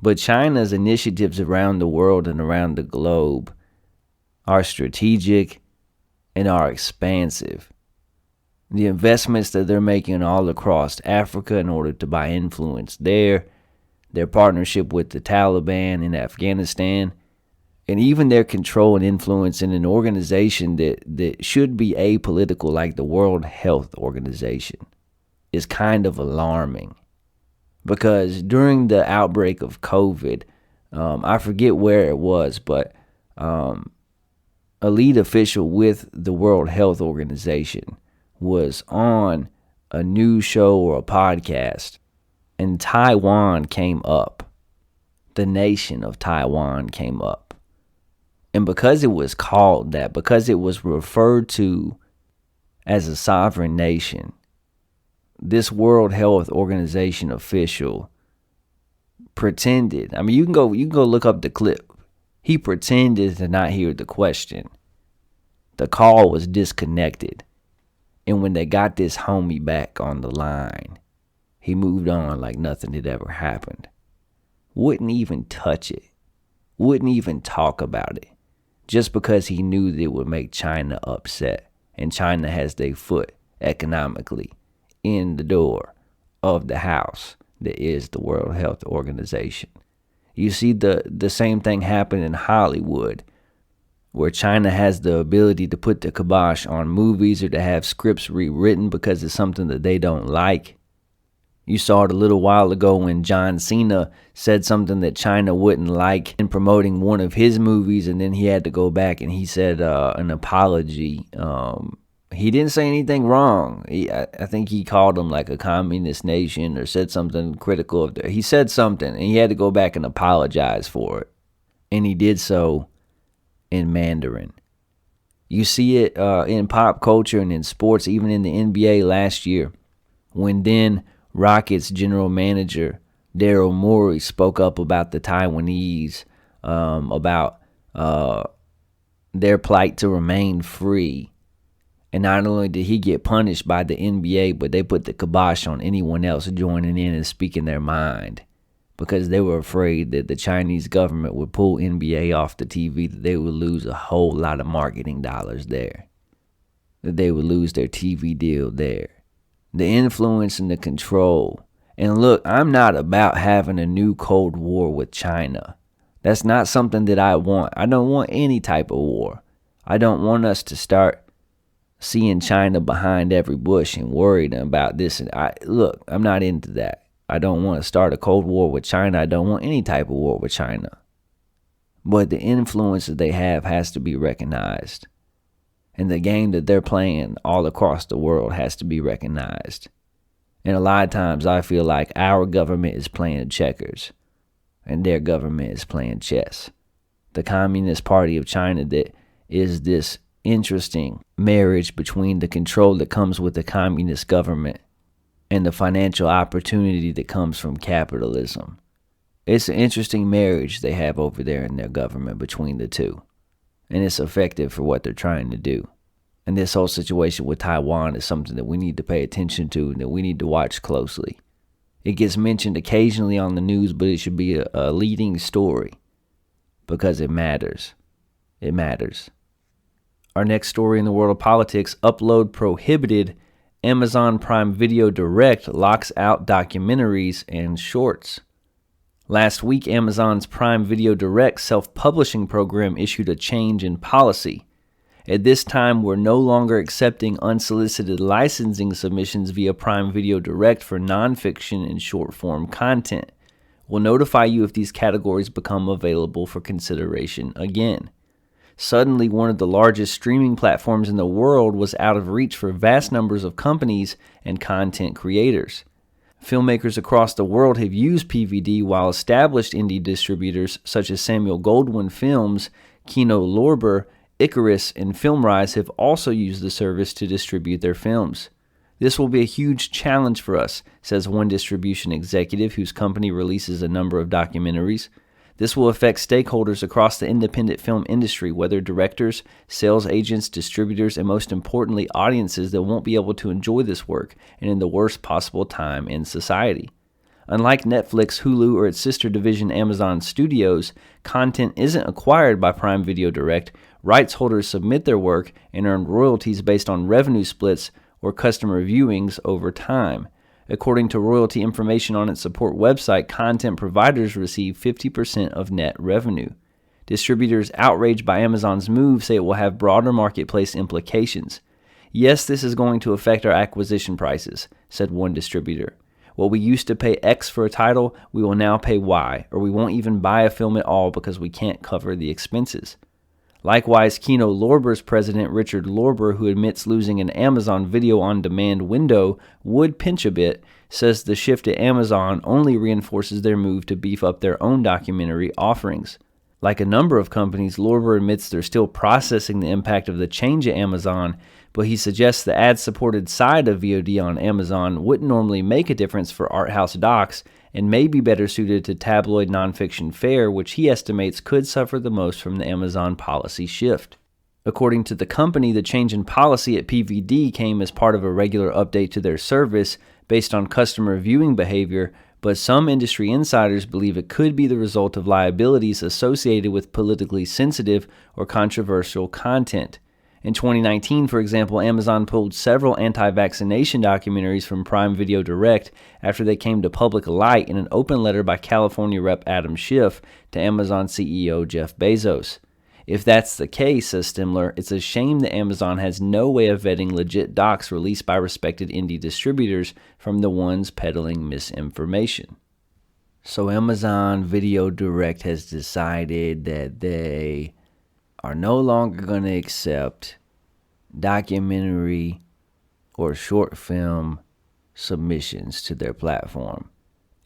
But China's initiatives around the world and around the globe are strategic and are expansive. The investments that they're making all across Africa in order to buy influence there, their partnership with the Taliban in Afghanistan, and even their control and influence in an organization that should be apolitical like the World Health Organization is kind of alarming. Because during the outbreak of COVID, I forget where it was, but a lead official with the World Health Organization was on a news show or a podcast, and Taiwan came up. The nation of Taiwan came up. And because it was called that, because it was referred to as a sovereign nation, this World Health Organization official pretended. I mean, you can go look up the clip. He pretended to not hear the question. The call was disconnected. And when they got this homie back on the line, he moved on like nothing had ever happened. Wouldn't even touch it. Wouldn't even talk about it. Just because he knew that it would make China upset. And China has their foot economically in the door of the house that is the World Health Organization. You see the same thing happen in Hollywood, where China has the ability to put the kibosh on movies or to have scripts rewritten because it's something that they don't like. You saw it a little while ago when John Cena said something that China wouldn't like in promoting one of his movies, and then he had to go back and he said an apology. He didn't say anything wrong. I think he called them like a communist nation or said something critical of he said something, and he had to go back and apologize for it. And he did so in Mandarin. You see it in pop culture and in sports, even in the NBA last year, when then Rockets general manager Daryl Morey spoke up about the Taiwanese, about their plight to remain free. And not only did he get punished by the NBA, but they put the kibosh on anyone else joining in and speaking their mind, because they were afraid that the Chinese government would pull NBA off the TV, that they would lose a whole lot of marketing dollars there, that they would lose their TV deal there. The influence and the control. And look, I'm not about having a new Cold War with China. That's not something that I want. I don't want any type of war. I don't want us to start seeing China behind every bush and worried about this. And look, I'm not into that. I don't want to start a Cold War with China. I don't want any type of war with China. But the influence that they have has to be recognized. And the game that they're playing all across the world has to be recognized. And a lot of times I feel like our government is playing checkers and their government is playing chess. The Communist Party of China that is this interesting marriage between the control that comes with the communist government and the financial opportunity that comes from capitalism. It's an interesting marriage they have over there in their government between the two. And it's effective for what they're trying to do. And this whole situation with Taiwan is something that we need to pay attention to and that we need to watch closely. It gets mentioned occasionally on the news, but it should be a leading story because it matters. It matters. Our next story in the world of politics, upload prohibited. Amazon Prime Video Direct locks out documentaries and shorts. Last week, Amazon's Prime Video Direct self-publishing program issued a change in policy. At this time, we're no longer accepting unsolicited licensing submissions via Prime Video Direct for nonfiction and short-form content. We'll notify you if these categories become available for consideration again. Suddenly, one of the largest streaming platforms in the world was out of reach for vast numbers of companies and content creators. Filmmakers across the world have used PVD, while established indie distributors such as Samuel Goldwyn Films, Kino Lorber, Icarus, and FilmRise have also used the service to distribute their films. This will be a huge challenge for us, says one distribution executive whose company releases a number of documentaries. This will affect stakeholders across the independent film industry, whether directors, sales agents, distributors, and most importantly, audiences that won't be able to enjoy this work and in the worst possible time in society. Unlike Netflix, Hulu, or its sister division Amazon Studios, content isn't acquired by Prime Video Direct. Rights holders submit their work and earn royalties based on revenue splits or customer viewings over time. According to royalty information on its support website, content providers receive 50% of net revenue. Distributors outraged by Amazon's move say it will have broader marketplace implications. Yes, this is going to affect our acquisition prices, said one distributor. What we used to pay X for a title, we will now pay Y, or we won't even buy a film at all because we can't cover the expenses. Likewise, Kino Lorber's president, Richard Lorber, who admits losing an Amazon video on demand window would pinch a bit, says the shift at Amazon only reinforces their move to beef up their own documentary offerings. Like a number of companies, Lorber admits they're still processing the impact of the change at Amazon, but he suggests the ad-supported side of VOD on Amazon wouldn't normally make a difference for art house docs and may be better suited to tabloid nonfiction fare, which he estimates could suffer the most from the Amazon policy shift. According to the company, the change in policy at PVD came as part of a regular update to their service based on customer viewing behavior, but some industry insiders believe it could be the result of liabilities associated with politically sensitive or controversial content. In 2019, for example, Amazon pulled several anti-vaccination documentaries from Prime Video Direct after they came to public light in an open letter by California Rep. Adam Schiff to Amazon CEO Jeff Bezos. If that's the case, says Stimler, it's a shame that Amazon has no way of vetting legit docs released by respected indie distributors from the ones peddling misinformation. So Amazon Video Direct has decided that they are no longer going to accept documentary or short film submissions to their platform.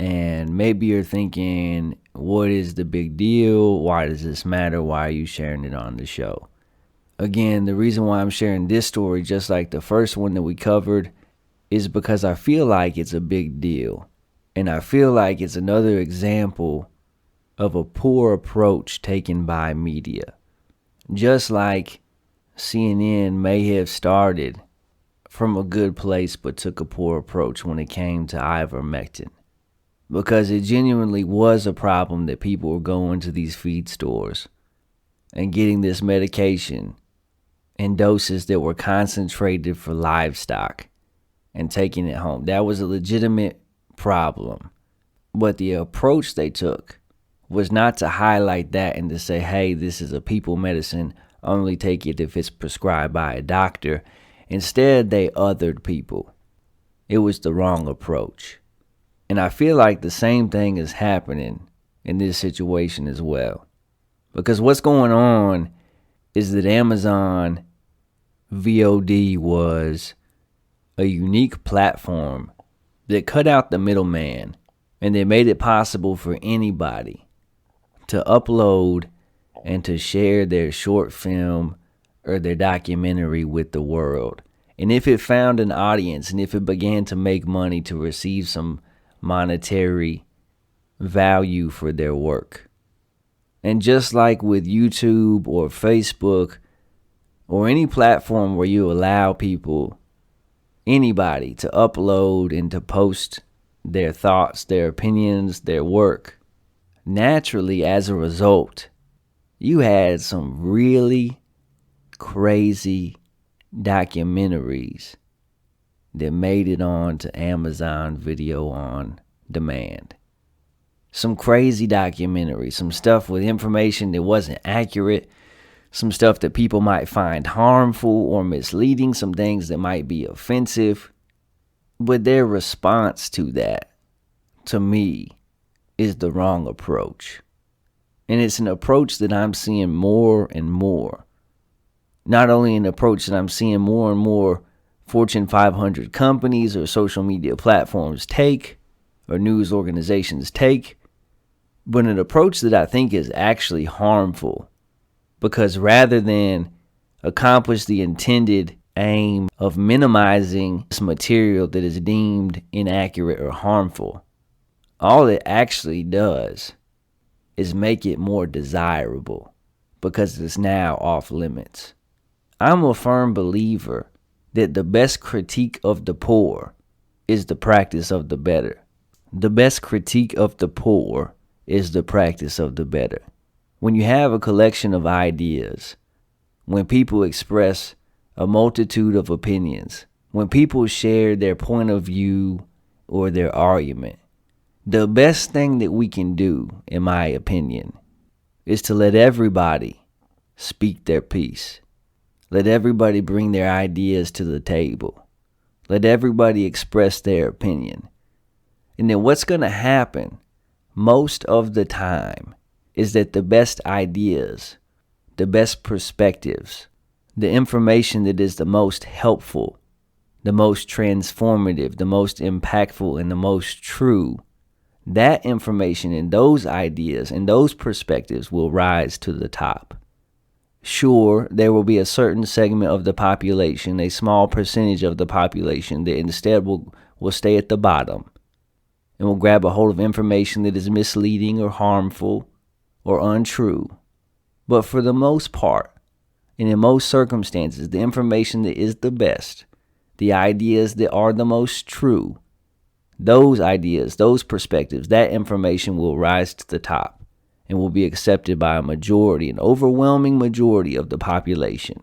And maybe you're thinking, what is the big deal? Why does this matter? Why are you sharing it on the show? Again, the reason why I'm sharing this story, just like the first one that we covered, is because I feel like it's a big deal. And I feel like it's another example of a poor approach taken by media. Just like CNN may have started from a good place but took a poor approach when it came to ivermectin. Because it genuinely was a problem that people were going to these feed stores and getting this medication in doses that were concentrated for livestock and taking it home. That was a legitimate problem. But the approach they took was not to highlight that and to say, hey, this is a people medicine, only take it if it's prescribed by a doctor. Instead, they othered people. It was the wrong approach. And I feel like the same thing is happening in this situation as well. Because what's going on is that Amazon VOD was a unique platform that cut out the middleman and that made it possible for anybody to upload and to share their short film or their documentary with the world. And if it found an audience and if it began to make money, to receive some monetary value for their work. And just like with YouTube or Facebook or any platform where you allow people, anybody, to upload and to post their thoughts, their opinions, their work, naturally, as a result, you had some really crazy documentaries that made it on to Amazon Video on Demand. Some crazy documentaries, some stuff with information that wasn't accurate, some stuff that people might find harmful or misleading, some things that might be offensive. But their response to that, to me, is the wrong approach. And it's an approach that I'm seeing more and more. Not only an approach that I'm seeing more and more Fortune 500 companies or social media platforms take, or news organizations take, but an approach that I think is actually harmful. Because rather than accomplish the intended aim of minimizing this material that is deemed inaccurate or harmful, all it actually does is make it more desirable because it's now off limits. I'm a firm believer that the best critique of the poor is the practice of the better. The best critique of the poor is the practice of the better. When you have a collection of ideas, when people express a multitude of opinions, when people share their point of view or their argument, the best thing that we can do, in my opinion, is to let everybody speak their piece. Let everybody bring their ideas to the table. Let everybody express their opinion. And then what's going to happen most of the time is that the best ideas, the best perspectives, the information that is the most helpful, the most transformative, the most impactful, and the most true, that information and those ideas and those perspectives will rise to the top. Sure, there will be a certain segment of the population, a small percentage of the population, that instead will stay at the bottom and will grab a hold of information that is misleading or harmful or untrue. But for the most part, and in most circumstances, the information that is the best, the ideas that are the most true, those ideas, those perspectives, that information will rise to the top and will be accepted by a majority, an overwhelming majority of the population.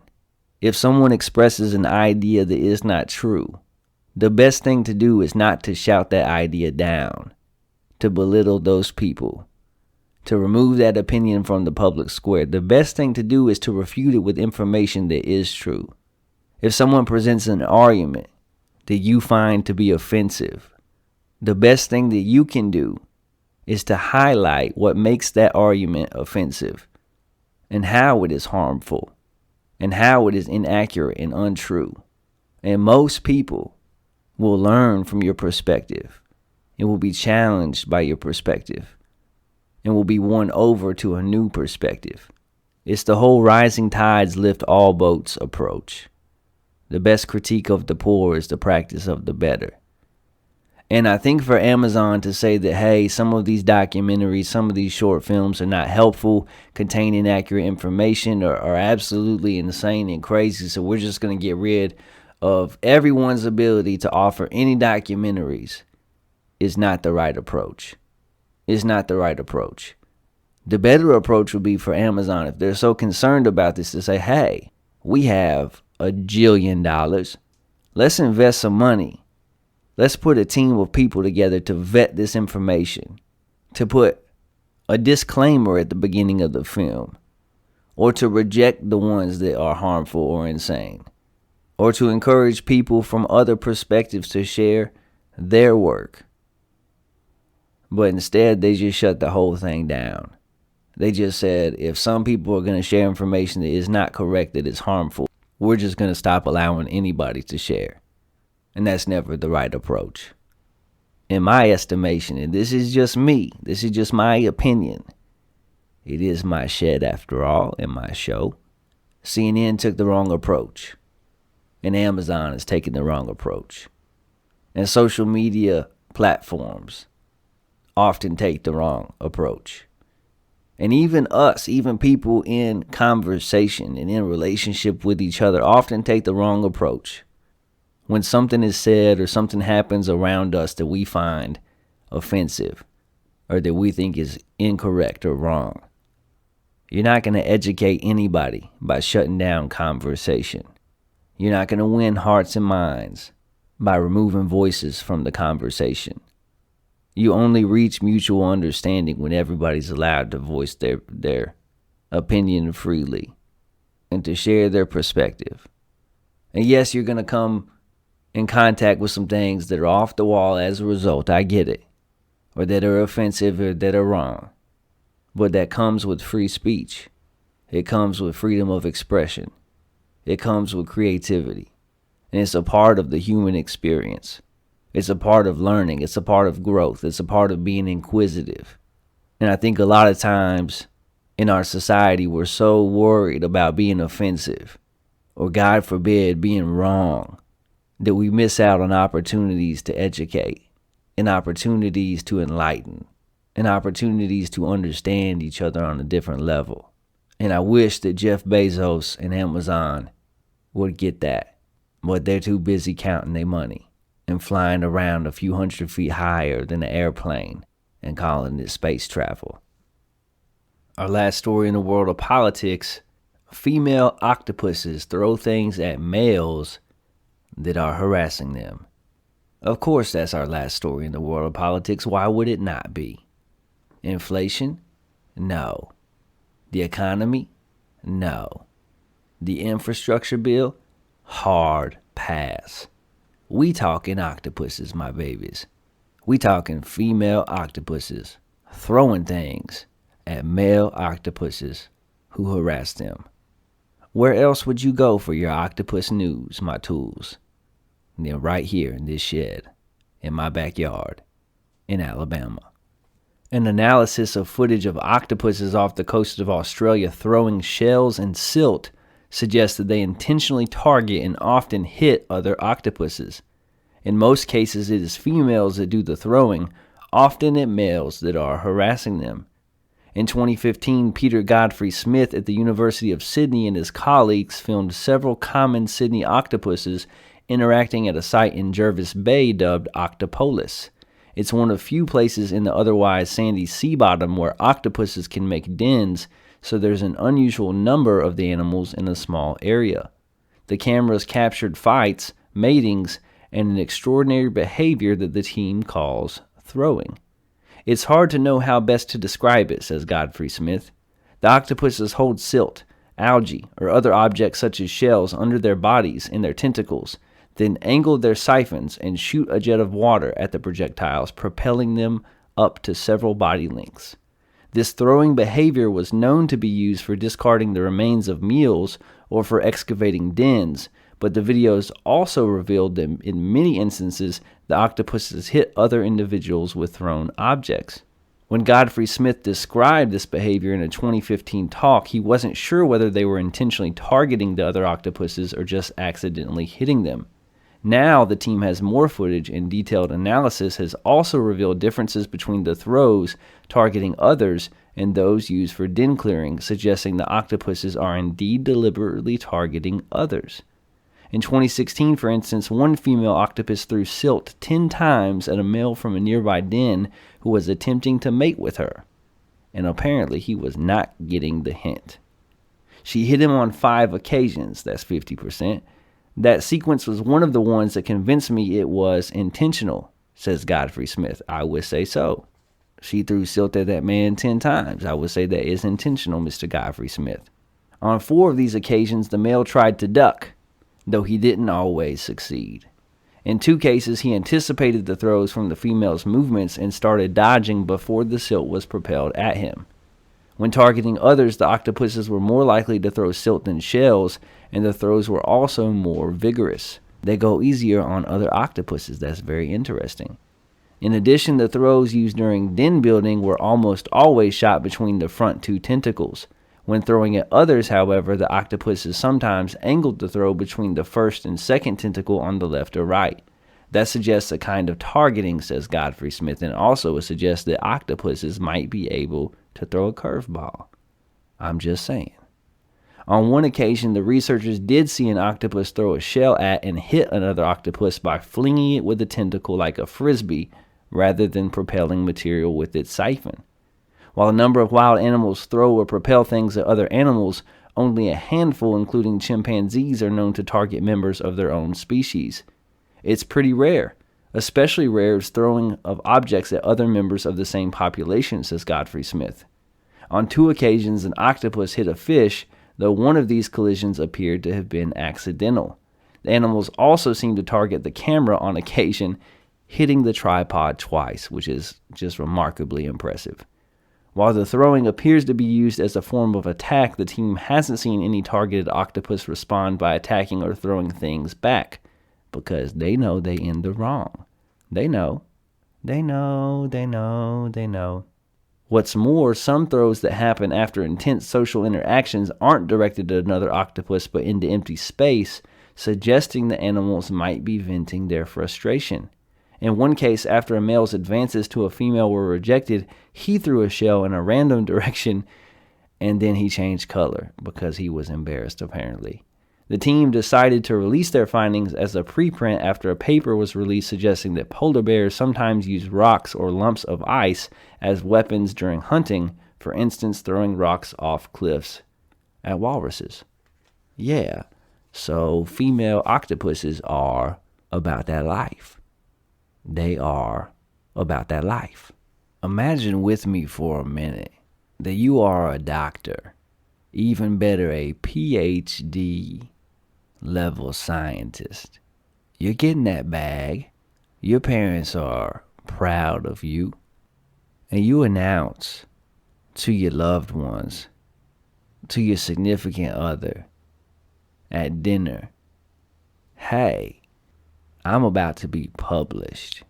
If someone expresses an idea that is not true, the best thing to do is not to shout that idea down, to belittle those people, to remove that opinion from the public square. The best thing to do is to refute it with information that is true. If someone presents an argument that you find to be offensive, the best thing that you can do is to highlight what makes that argument offensive and how it is harmful and how it is inaccurate and untrue. And most people will learn from your perspective and will be challenged by your perspective and will be won over to a new perspective. It's the whole rising tides lift all boats approach. The best critique of the poor is the practice of the better. And I think for Amazon to say that, hey, some of these documentaries, some of these short films are not helpful, contain inaccurate information, or are absolutely insane and crazy, so we're just going to get rid of everyone's ability to offer any documentaries, is not the right approach. It's not the right approach. The better approach would be for Amazon, if they're so concerned about this, to say, hey, we have $1 jillion. Let's invest some money. Let's put a team of people together to vet this information, to put a disclaimer at the beginning of the film, or to reject the ones that are harmful or insane, or to encourage people from other perspectives to share their work. But instead, they just shut the whole thing down. They just said if some people are going to share information that is not correct, that is harmful, we're just going to stop allowing anybody to share. And that's never the right approach. In my estimation, and this is just me, this is just my opinion, it is my shed after all and my show. CNN took the wrong approach. And Amazon is taking the wrong approach. And social media platforms often take the wrong approach. And even us, even people in conversation and in relationship with each other often take the wrong approach. When something is said or something happens around us that we find offensive or that we think is incorrect or wrong, you're not going to educate anybody by shutting down conversation. You're not going to win hearts and minds by removing voices from the conversation. You only reach mutual understanding when everybody's allowed to voice their opinion freely and to share their perspective. And yes, you're going to come in contact with some things that are off the wall as a result. I get it. Or that are offensive or that are wrong. But that comes with free speech. It comes with freedom of expression. It comes with creativity. And it's a part of the human experience. It's a part of learning. It's a part of growth. It's a part of being inquisitive. And I think a lot of times in our society, we're so worried about being offensive or, God forbid, being wrong that we miss out on opportunities to educate and opportunities to enlighten and opportunities to understand each other on a different level. And I wish that Jeff Bezos and Amazon would get that, but they're too busy counting their money and flying around a few hundred feet higher than an airplane and calling it space travel. Our last story in the world of politics: female octopuses throw things at males that are harassing them. Of course, that's our last story in the world of politics. Why would it not be? Inflation? No. The economy? No. The infrastructure bill? Hard pass. We talking octopuses, my babies. We talking female octopuses throwing things at male octopuses who harass them. Where else would you go for your octopus news, my tools? And then right here in this shed, in my backyard, in Alabama. An analysis of footage of octopuses off the coast of Australia throwing shells and silt suggests that they intentionally target and often hit other octopuses. In most cases, it is females that do the throwing, often at males that are harassing them. In 2015, Peter Godfrey Smith at the University of Sydney and his colleagues filmed several common Sydney octopuses interacting at a site in Jervis Bay dubbed Octopolis. It's one of few places in the otherwise sandy sea bottom where octopuses can make dens, so there's an unusual number of the animals in a small area. The cameras captured fights, matings, and an extraordinary behavior that the team calls throwing. It's hard to know how best to describe it, says Godfrey Smith. The octopuses hold silt, algae, or other objects such as shells under their bodies and their tentacles, then angle their siphons and shoot a jet of water at the projectiles, propelling them up to several body lengths. This throwing behavior was known to be used for discarding the remains of meals or for excavating dens, but the videos also revealed that in many instances, the octopuses hit other individuals with thrown objects. When Godfrey Smith described this behavior in a 2015 talk, he wasn't sure whether they were intentionally targeting the other octopuses or just accidentally hitting them. Now the team has more footage, and detailed analysis has also revealed differences between the throws targeting others and those used for den clearing, suggesting the octopuses are indeed deliberately targeting others. In 2016, for instance, one female octopus threw silt 10 times at a male from a nearby den who was attempting to mate with her, and apparently he was not getting the hint. She hit him on 5 occasions, that's 50%. That sequence was one of the ones that convinced me it was intentional, says Godfrey Smith. I would say so. She threw silt at that man 10 times. I would say that is intentional, Mr. Godfrey Smith. On 4 of these occasions, the male tried to duck, though he didn't always succeed. In 2 cases, he anticipated the throws from the female's movements and started dodging before the silt was propelled at him. When targeting others, the octopuses were more likely to throw silt than shells, and the throws were also more vigorous. They go easier on other octopuses. That's very interesting. In addition, the throws used during den building were almost always shot between the front two tentacles. When throwing at others, however, the octopuses sometimes angled the throw between the first and second tentacle on the left or right. That suggests a kind of targeting, says Godfrey Smith, and also it suggests that octopuses might be able to throw a curveball. I'm just saying. On one occasion, the researchers did see an octopus throw a shell at and hit another octopus by flinging it with a tentacle like a frisbee rather than propelling material with its siphon. While a number of wild animals throw or propel things at other animals, only a handful, including chimpanzees, are known to target members of their own species. It's pretty rare. Especially rare is throwing of objects at other members of the same population, says Godfrey Smith. On 2 occasions, an octopus hit a fish, though one of these collisions appeared to have been accidental. The animals also seem to target the camera on occasion, hitting the tripod twice, which is just remarkably impressive. While the throwing appears to be used as a form of attack, the team hasn't seen any targeted octopus respond by attacking or throwing things back, because they know they in the wrong. They know. What's more, some throws that happen after intense social interactions aren't directed at another octopus but into empty space, suggesting the animals might be venting their frustration. In one case, after a male's advances to a female were rejected, he threw a shell in a random direction and then he changed color because he was embarrassed, apparently. The team decided to release their findings as a preprint after a paper was released suggesting that polar bears sometimes use rocks or lumps of ice as weapons during hunting, for instance, throwing rocks off cliffs at walruses. Yeah, so female octopuses are about that life. They are about that life. Imagine with me for a minute that you are a doctor, even better, a PhD level scientist. You're getting that bag. Your parents are proud of you. And you announce to your loved ones, to your significant other at dinner, hey, I'm about to be published.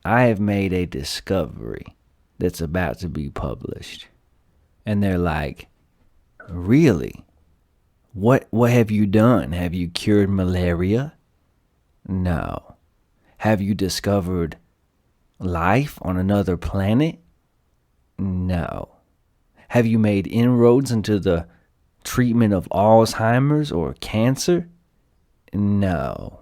I have made a discovery that's about to be published. And they're like, really? What have you done? Have you cured malaria? No. Have you discovered life on another planet? No. Have you made inroads into the treatment of Alzheimer's or cancer? No.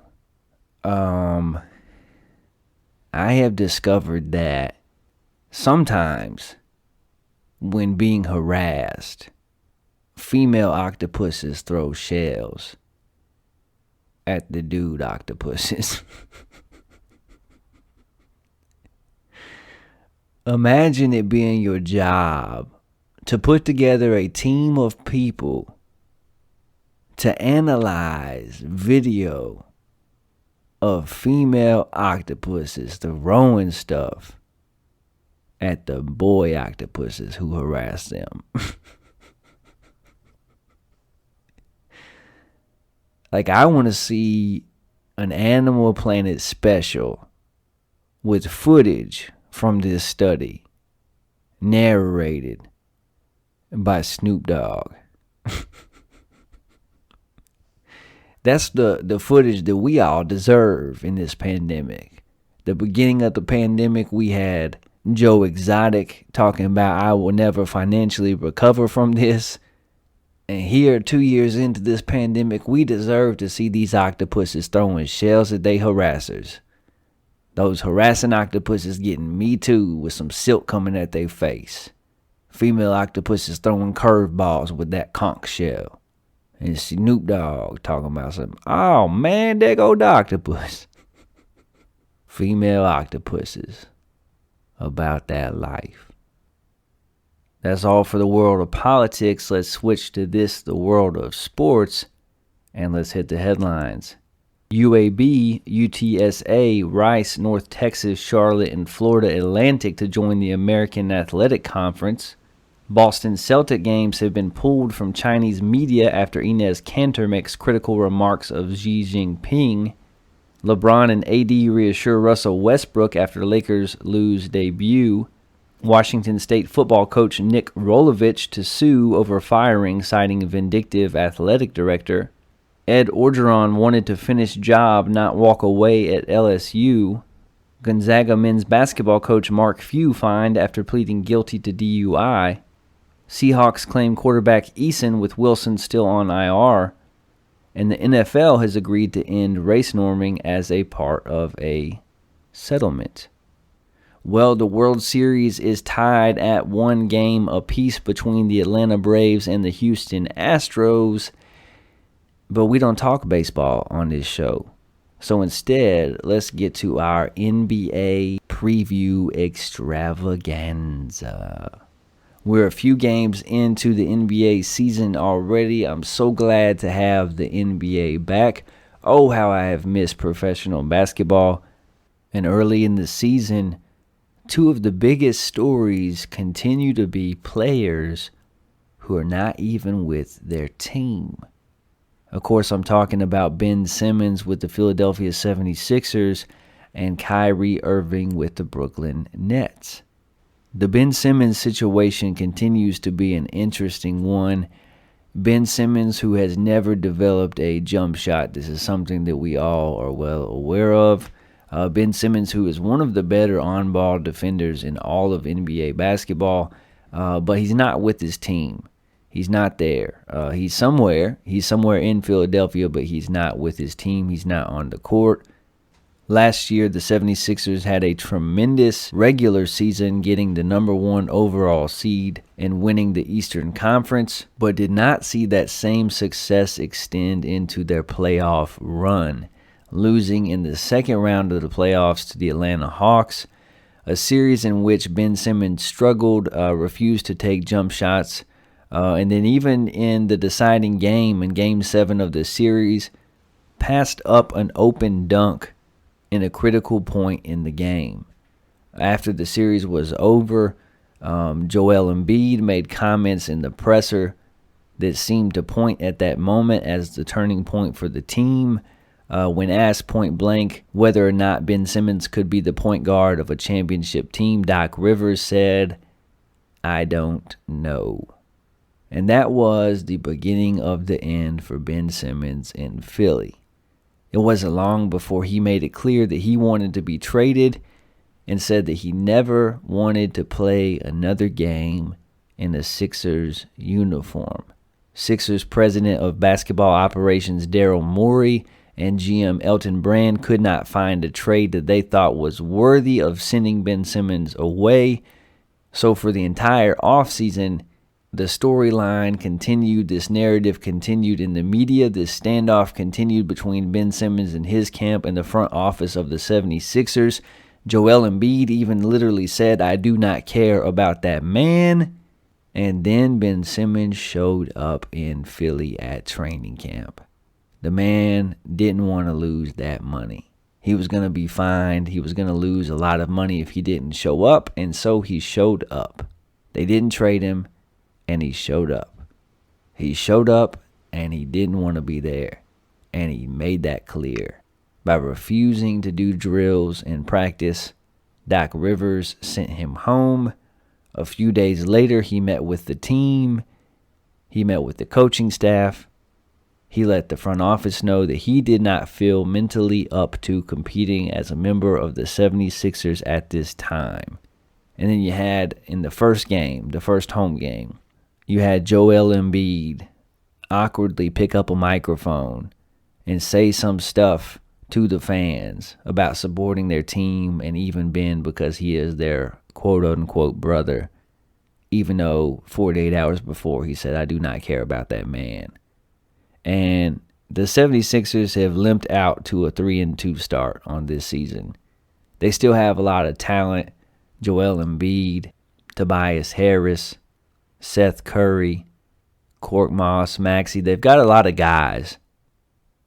I have discovered that sometimes when being harassed, female octopuses throw shells at the dude octopuses. Imagine it being your job to put together a team of people to analyze video of female octopuses throwing stuff at the boy octopuses who harass them. Like, I want to see an Animal Planet special with footage from this study narrated by Snoop Dogg. That's the footage that we all deserve in this pandemic. The beginning of the pandemic, we had Joe Exotic talking about, I will never financially recover from this. And here, 2 years into this pandemic, we deserve to see these octopuses throwing shells at they harassers. Those harassing octopuses getting me too with some silk coming at their face. Female octopuses throwing curveballs with that conch shell. And Snoop Dogg talking about something. Oh man, there go the octopus. Female octopuses about that life. That's all for the world of politics. Let's switch to the world of sports, and let's hit the headlines. UAB, UTSA, Rice, North Texas, Charlotte, and Florida Atlantic to join the American Athletic Conference. Boston Celtic games have been pulled from Chinese media after Inez Kanter makes critical remarks of Xi Jinping. LeBron and AD reassure Russell Westbrook after Lakers lose debut. Washington State football coach Nick Rolovich to sue over firing, citing vindictive athletic director. Ed Orgeron wanted to finish job, not walk away at LSU. Gonzaga men's basketball coach Mark Few fined after pleading guilty to DUI. Seahawks claim quarterback Eason with Wilson still on IR. And the NFL has agreed to end race norming as a part of a settlement. Well, the World Series is tied at 1 game apiece between the Atlanta Braves and the Houston Astros. But we don't talk baseball on this show. So instead, let's get to our NBA preview extravaganza. We're a few games into the NBA season already. I'm so glad to have the NBA back. Oh, how I have missed professional basketball. And early in the season, two of the biggest stories continue to be players who are not even with their team. Of course, I'm talking about Ben Simmons with the Philadelphia 76ers and Kyrie Irving with the Brooklyn Nets. The Ben Simmons situation continues to be an interesting one. Ben Simmons, who has never developed a jump shot. This is something that we all are well aware of. Ben Simmons, who is one of the better on-ball defenders in all of NBA basketball, but he's not with his team. He's not there. He's somewhere in Philadelphia, but he's not with his team. He's not on the court. Last year, the 76ers had a tremendous regular season, getting the number 1 overall seed and winning the Eastern Conference, but did not see that same success extend into their playoff run, losing in the second round of the playoffs to the Atlanta Hawks, a series in which Ben Simmons struggled, refused to take jump shots, and then even in the deciding game, in Game 7 of the series, passed up an open dunk in a critical point in the game. After the series was over, Joel Embiid made comments in the presser that seemed to point at that moment as the turning point for the team. When asked point blank whether or not Ben Simmons could be the point guard of a championship team, Doc Rivers said, "I don't know." And that was the beginning of the end for Ben Simmons in Philly. It wasn't long before he made it clear that he wanted to be traded and said that he never wanted to play another game in a Sixers uniform. Sixers president of basketball operations Daryl Morey and GM Elton Brand could not find a trade that they thought was worthy of sending Ben Simmons away. So for the entire offseason, the storyline continued, this narrative continued in the media, this standoff continued between Ben Simmons and his camp and the front office of the 76ers. Joel Embiid even literally said, "I do not care about that man." And then Ben Simmons showed up in Philly at training camp. The man didn't want to lose that money. He was going to be fined. He was going to lose a lot of money if he didn't show up, and so he showed up. They didn't trade him. And he showed up. He showed up, and he didn't want to be there. And he made that clear. By refusing to do drills and practice, Doc Rivers sent him home. A few days later, he met with the team. He met with the coaching staff. He let the front office know that he did not feel mentally up to competing as a member of the 76ers at this time. And then you had, in the first game, the first home game, you had Joel Embiid awkwardly pick up a microphone and say some stuff to the fans about supporting their team and even Ben because he is their quote-unquote brother, even though 48 hours before he said, "I do not care about that man." And the 76ers have limped out to a 3-2 start on this season. They still have a lot of talent. Joel Embiid, Tobias Harris, Seth Curry, Korkmaz, Maxey. They've got a lot of guys.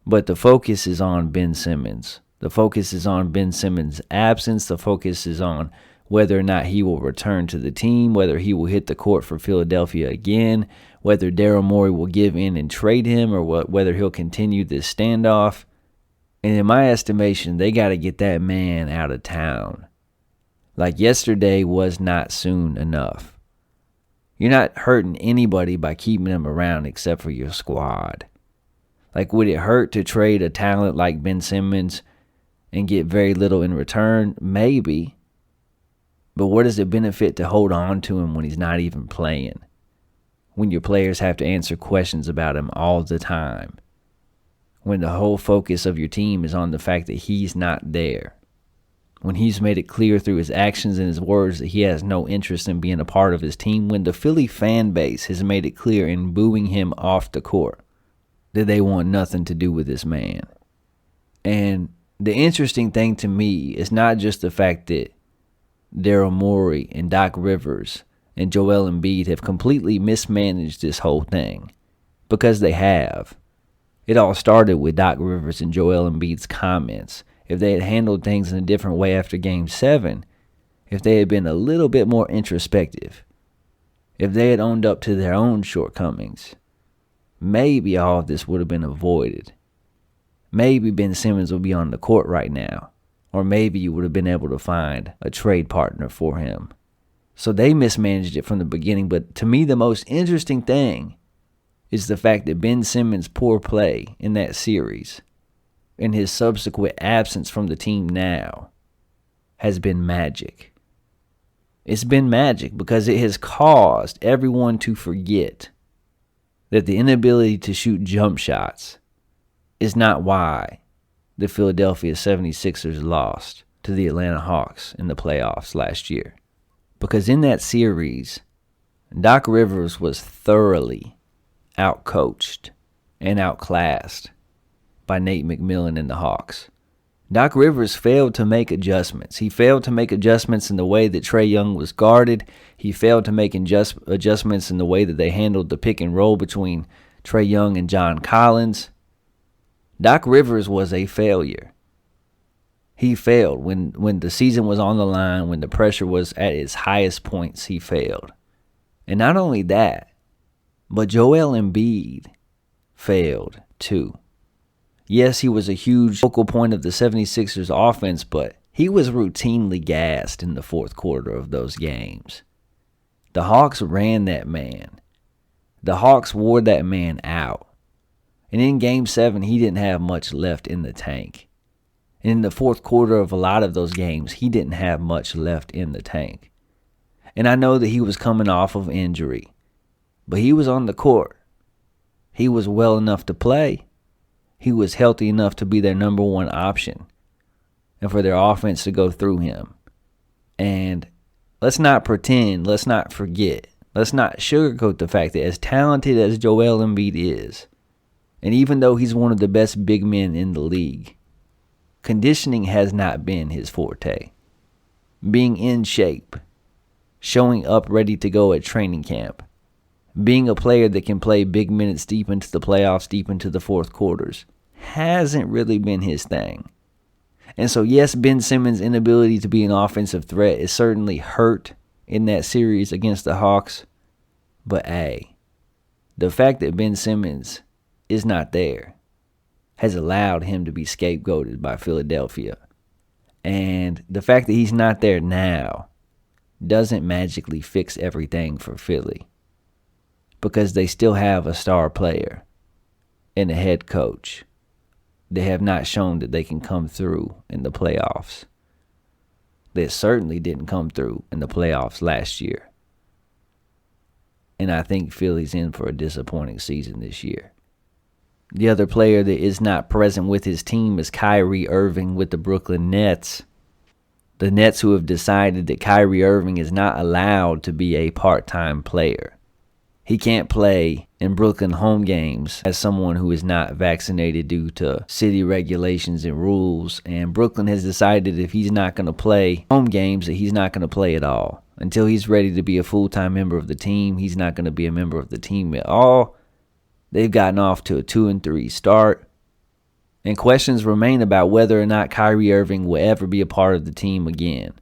But the focus is on Ben Simmons. The focus is on Ben Simmons' absence. The focus is on whether or not he will return to the team, whether he will hit the court for Philadelphia again, whether Daryl Morey will give in and trade him, or whether he'll continue this standoff. And in my estimation, they got to get that man out of town. Like, yesterday was not soon enough. You're not hurting anybody by keeping them around except for your squad. Like, would it hurt to trade a talent like Ben Simmons and get very little in return? Maybe. But what does it benefit to hold on to him when he's not even playing? When your players have to answer questions about him all the time? When the whole focus of your team is on the fact that he's not there? When he's made it clear through his actions and his words that he has no interest in being a part of his team? When the Philly fan base has made it clear in booing him off the court that they want nothing to do with this man? And the interesting thing to me is not just the fact that Daryl Morey and Doc Rivers and Joel Embiid have completely mismanaged this whole thing, because they have. It all started with Doc Rivers and Joel Embiid's comments. If they had handled things in a different way after Game 7, if they had been a little bit more introspective, if they had owned up to their own shortcomings, maybe all of this would have been avoided. Maybe Ben Simmons would be on the court right now. Or maybe you would have been able to find a trade partner for him. So they mismanaged it from the beginning. But to me, the most interesting thing is the fact that Ben Simmons' poor play in that series and his subsequent absence from the team now has been magic. It's been magic because it has caused everyone to forget that the inability to shoot jump shots is not why the Philadelphia 76ers lost to the Atlanta Hawks in the playoffs last year. Because in that series, Doc Rivers was thoroughly outcoached and outclassed by Nate McMillan and the Hawks. Doc Rivers failed to make adjustments. He failed to make adjustments in the way that Trae Young was guarded. He failed to make adjustments in the way that they handled the pick and roll between Trae Young and John Collins. Doc Rivers was a failure. He failed when the season was on the line, when the pressure was at its highest points, he failed. And not only that, but Joel Embiid failed too. Yes, he was a huge focal point of the 76ers offense, but he was routinely gassed in the fourth quarter of those games. The Hawks ran that man. The Hawks wore that man out. And in Game 7, he didn't have much left in the tank. And in the fourth quarter of a lot of those games, he didn't have much left in the tank. And I know that he was coming off of injury, but he was on the court. He was well enough to play. He was healthy enough to be their number one option and for their offense to go through him. And let's not pretend, let's not forget, let's not sugarcoat the fact that as talented as Joel Embiid is, and even though he's one of the best big men in the league, conditioning has not been his forte. Being in shape, showing up ready to go at training camp, being a player that can play big minutes deep into the playoffs, deep into the fourth quarters, hasn't really been his thing. And so, yes, Ben Simmons' inability to be an offensive threat is certainly hurt in that series against the Hawks. But, hey, the fact that Ben Simmons is not there has allowed him to be scapegoated by Philadelphia. And the fact that he's not there now doesn't magically fix everything for Philly, because they still have a star player and a head coach. They have not shown that they can come through in the playoffs. They certainly didn't come through in the playoffs last year. And I think Philly's in for a disappointing season this year. The other player that is not present with his team is Kyrie Irving with the Brooklyn Nets. The Nets, who have decided that Kyrie Irving is not allowed to be a part-time player. He can't play in Brooklyn home games as someone who is not vaccinated due to city regulations and rules. And Brooklyn has decided if he's not going to play home games, that he's not going to play at all. Until he's ready to be a full-time member of the team, he's not going to be a member of the team at all. They've gotten off to a 2-3 start. And questions remain about whether or not Kyrie Irving will ever be a part of the team again.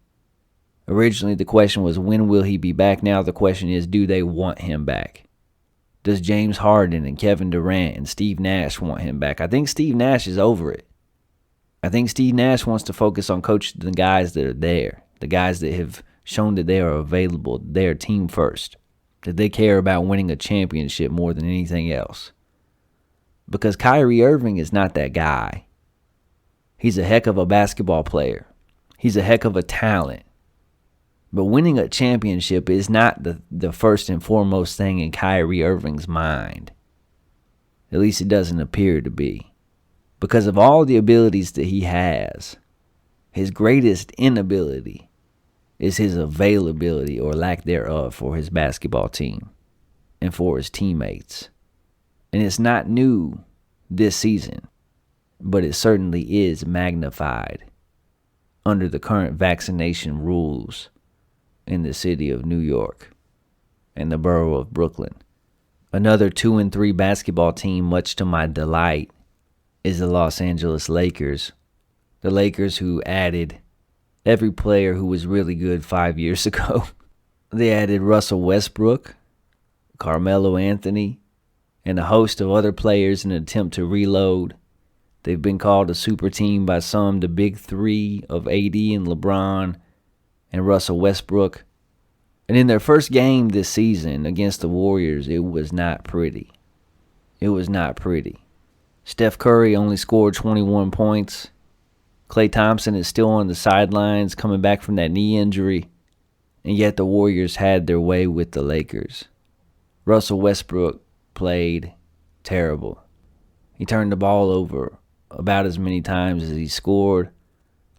Originally, the question was, when will he be back? Now the question is, do they want him back? Does James Harden and Kevin Durant and Steve Nash want him back? I think Steve Nash is over it. I think Steve Nash wants to focus on coaching the guys that are there, the guys that have shown that they are available, their team first, that they care about winning a championship more than anything else. Because Kyrie Irving is not that guy. He's a heck of a basketball player. He's a heck of a talent. But winning a championship is not the first and foremost thing in Kyrie Irving's mind. At least it doesn't appear to be. Because of all the abilities that he has, his greatest inability is his availability or lack thereof for his basketball team and for his teammates. And it's not new this season, but it certainly is magnified under the current vaccination rules in the city of New York and the borough of Brooklyn. Another 2-3 basketball team, much to my delight, is the Los Angeles Lakers. The Lakers who added every player who was really good 5 years ago. They added Russell Westbrook, Carmelo Anthony, and a host of other players in an attempt to reload. They've been called a super team by some, the big three of AD and LeBron and Russell Westbrook. And in their first game this season against the Warriors, it was not pretty. It was not pretty. Steph Curry only scored 21 points. Klay Thompson is still on the sidelines coming back from that knee injury. And yet the Warriors had their way with the Lakers. Russell Westbrook played terrible. He turned the ball over about as many times as he scored.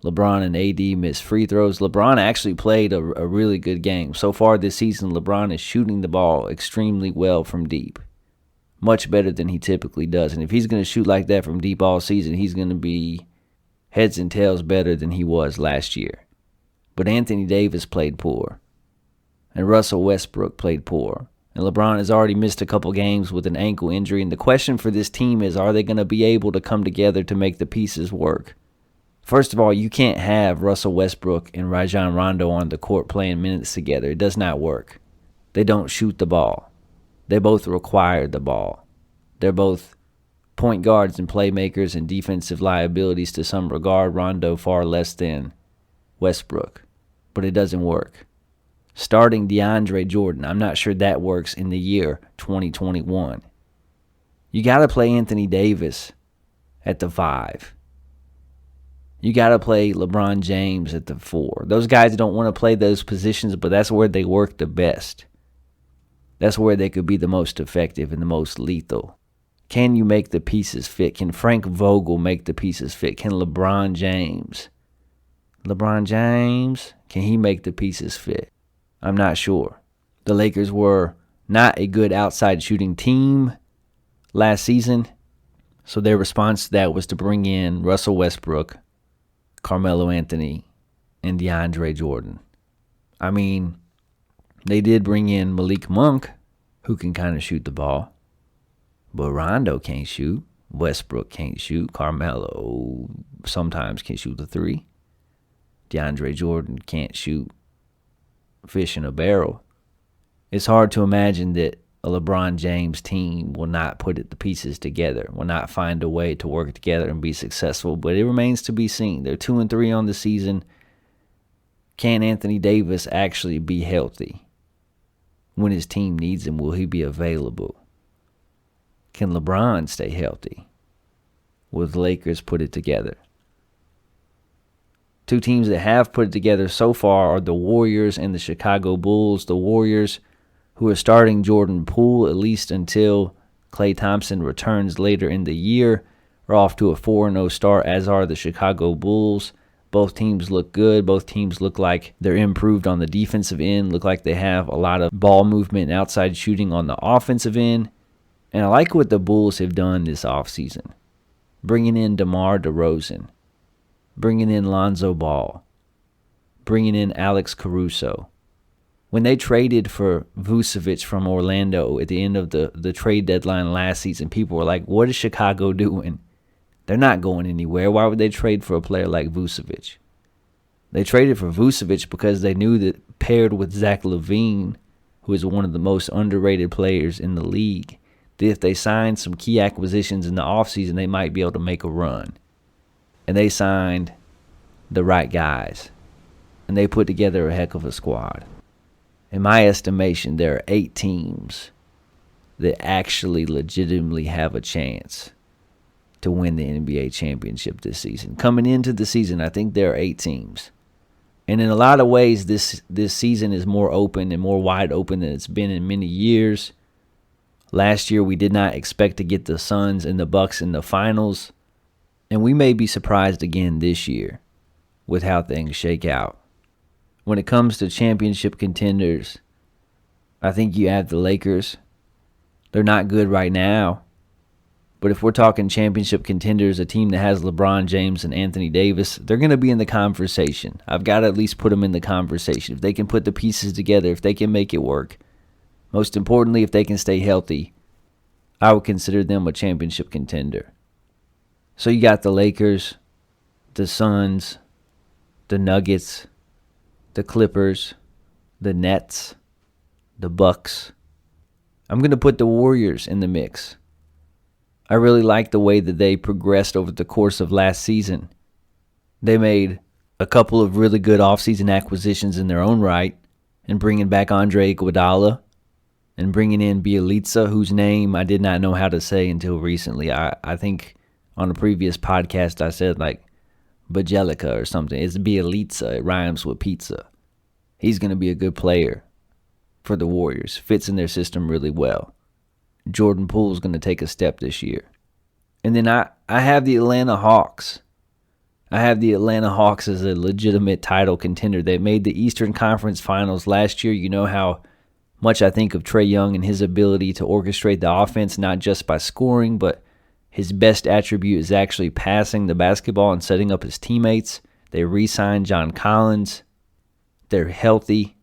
LeBron and AD missed free throws. LeBron actually played a really good game. So far this season, LeBron is shooting the ball extremely well from deep. Much better than he typically does. And if he's going to shoot like that from deep all season, he's going to be heads and tails better than he was last year. But Anthony Davis played poor. And Russell Westbrook played poor. And LeBron has already missed a couple games with an ankle injury. And the question for this team is, are they going to be able to come together to make the pieces work? First of all, you can't have Russell Westbrook and Rajon Rondo on the court playing minutes together. It does not work. They don't shoot the ball. They both require the ball. They're both point guards and playmakers and defensive liabilities to some regard. Rondo far less than Westbrook. But it doesn't work. Starting DeAndre Jordan, I'm not sure that works in the year 2021. You got to play Anthony Davis at the 5. You got to play LeBron James at the 4. Those guys don't want to play those positions, but that's where they work the best. That's where they could be the most effective and the most lethal. Can you make the pieces fit? Can Frank Vogel make the pieces fit? Can LeBron James, can he make the pieces fit? I'm not sure. The Lakers were not a good outside shooting team last season, so their response to that was to bring in Russell Westbrook, Carmelo Anthony, and DeAndre Jordan. I mean, they did bring in Malik Monk, who can kind of shoot the ball. But Rondo can't shoot. Westbrook can't shoot. Carmelo sometimes can shoot the 3. DeAndre Jordan can't shoot fish in a barrel. It's hard to imagine that a LeBron James team will not put the pieces together, will not find a way to work together and be successful, but it remains to be seen. They're 2-3 on the season. Can Anthony Davis actually be healthy? When his team needs him, will he be available? Can LeBron stay healthy? Will the Lakers put it together? Two teams that have put it together so far are the Warriors and the Chicago Bulls. The Warriors, who are starting Jordan Poole at least until Klay Thompson returns later in the year, are off to a 4-0 start, as are the Chicago Bulls. Both teams look good. Both teams look like they're improved on the defensive end, look like they have a lot of ball movement and outside shooting on the offensive end. And I like what the Bulls have done this offseason. Bringing in DeMar DeRozan, bringing in Lonzo Ball, bringing in Alex Caruso. When they traded for Vucevic from Orlando at the end of the trade deadline last season, people were like, what is Chicago doing? They're not going anywhere. Why would they trade for a player like Vucevic? They traded for Vucevic because they knew that paired with Zach LaVine, who is one of the most underrated players in the league, that if they signed some key acquisitions in the offseason, they might be able to make a run. And they signed the right guys. And they put together a heck of a squad. In my estimation, there are 8 teams that actually legitimately have a chance to win the NBA championship this season. Coming into the season, I think there are 8 teams. And in a lot of ways, this season is more open and more wide open than it's been in many years. Last year, we did not expect to get the Suns and the Bucks in the finals. And we may be surprised again this year with how things shake out. When it comes to championship contenders, I think you have the Lakers. They're not good right now. But if we're talking championship contenders, a team that has LeBron James and Anthony Davis, they're going to be in the conversation. I've got to at least put them in the conversation. If they can put the pieces together, if they can make it work. Most importantly, if they can stay healthy, I would consider them a championship contender. So you got the Lakers, the Suns, the Nuggets, the Clippers, the Nets, the Bucks. I'm going to put the Warriors in the mix. I really like the way that they progressed over the course of last season. They made a couple of really good offseason acquisitions in their own right, and bringing back Andre Iguodala and bringing in Bjelica, whose name I did not know how to say until recently. I think on a previous podcast I said like Bjelica or something. It's Bjelica. It rhymes with pizza. He's going to be a good player for the Warriors. Fits in their system really well. Jordan Poole's going to take a step this year. And then I have the Atlanta Hawks. I have the Atlanta Hawks as a legitimate title contender. They made the Eastern Conference Finals last year. You know how much I think of Trae Young and his ability to orchestrate the offense, not just by scoring, but his best attribute is actually passing the basketball and setting up his teammates. They re-signed John Collins. They're healthy.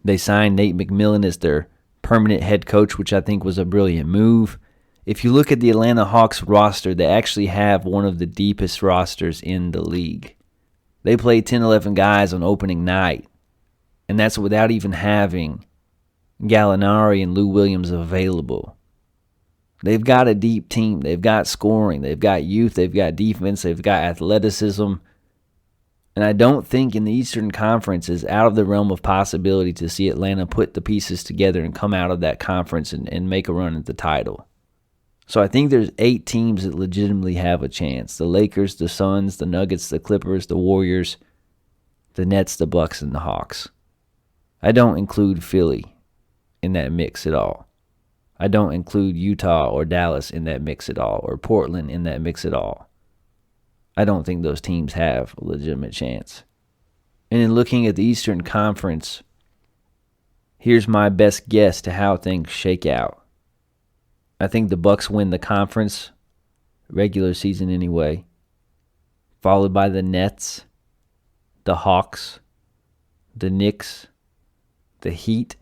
They signed Nate McMillan as their permanent head coach, which I think was a brilliant move. If you look at the Atlanta Hawks roster, they actually have one of the deepest rosters in the league. They played 10, 11 guys on opening night, and that's without even having Gallinari and Lou Williams available. They've got a deep team. They've got scoring. They've got youth. They've got defense. They've got athleticism. And I don't think in the Eastern Conference is out of the realm of possibility to see Atlanta put the pieces together and come out of that conference and make a run at the title. So I think there's 8 teams that legitimately have a chance. The Lakers, the Suns, the Nuggets, the Clippers, the Warriors, the Nets, the Bucks, and the Hawks. I don't include Philly in that mix at all. I don't include Utah or Dallas in that mix at all, or Portland in that mix at all. I don't think those teams have a legitimate chance. And in looking at the Eastern Conference, here's my best guess to how things shake out. I think the Bucks win the conference, regular season anyway, followed by the Nets, the Hawks, the Knicks, the Heat,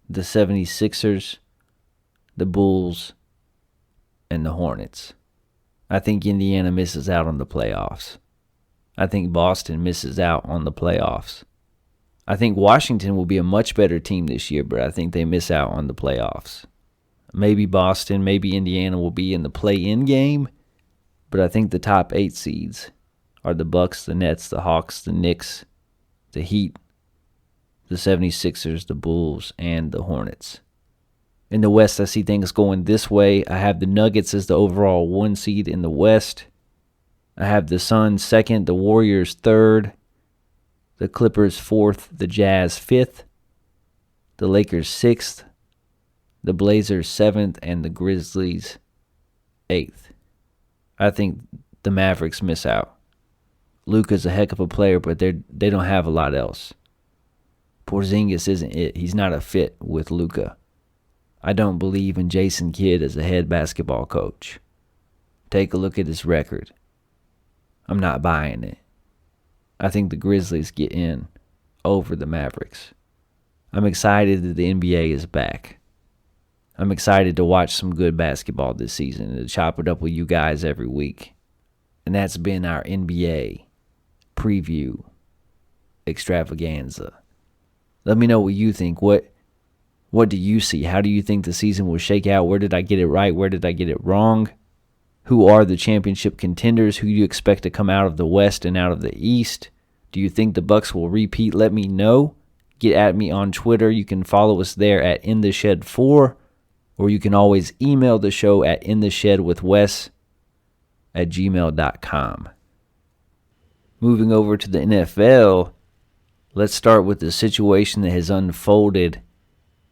the 76ers, the Bulls, and the Hornets. I think Indiana misses out on the playoffs. I think Boston misses out on the playoffs. I think Washington will be a much better team this year, but I think they miss out on the playoffs. Maybe Boston, maybe Indiana will be in the play-in game, but I think the top 8 seeds are the Bucks, the Nets, the Hawks, the Knicks, the Heat, the 76ers, the Bulls, and the Hornets. In the West, I see things going this way. I have the Nuggets as the overall 1 seed in the West. I have the Suns 2nd, the Warriors 3rd, the Clippers 4th, the Jazz 5th, the Lakers 6th, the Blazers 7th, and the Grizzlies 8th. I think the Mavericks miss out. Luka's a heck of a player, but they don't have a lot else. Porzingis isn't it. He's not a fit with Luka. I don't believe in Jason Kidd as a head basketball coach. Take a look at his record. I'm not buying it. I think the Grizzlies get in over the Mavericks. I'm excited that the NBA is back. I'm excited to watch some good basketball this season and to chop it up with you guys every week. And that's been our NBA preview Extravaganza. Let me know what you think. What do you see? How do you think the season will shake out? Where did I get it right? Where did I get it wrong? Who are the championship contenders? Who do you expect to come out of the West and out of the East? Do you think the Bucks will repeat? Let me know. Get at me on Twitter. You can follow us there at InTheShed4, or you can always email the show at intheshedwithwes@gmail.com. Moving over to the NFL, let's start with the situation that has unfolded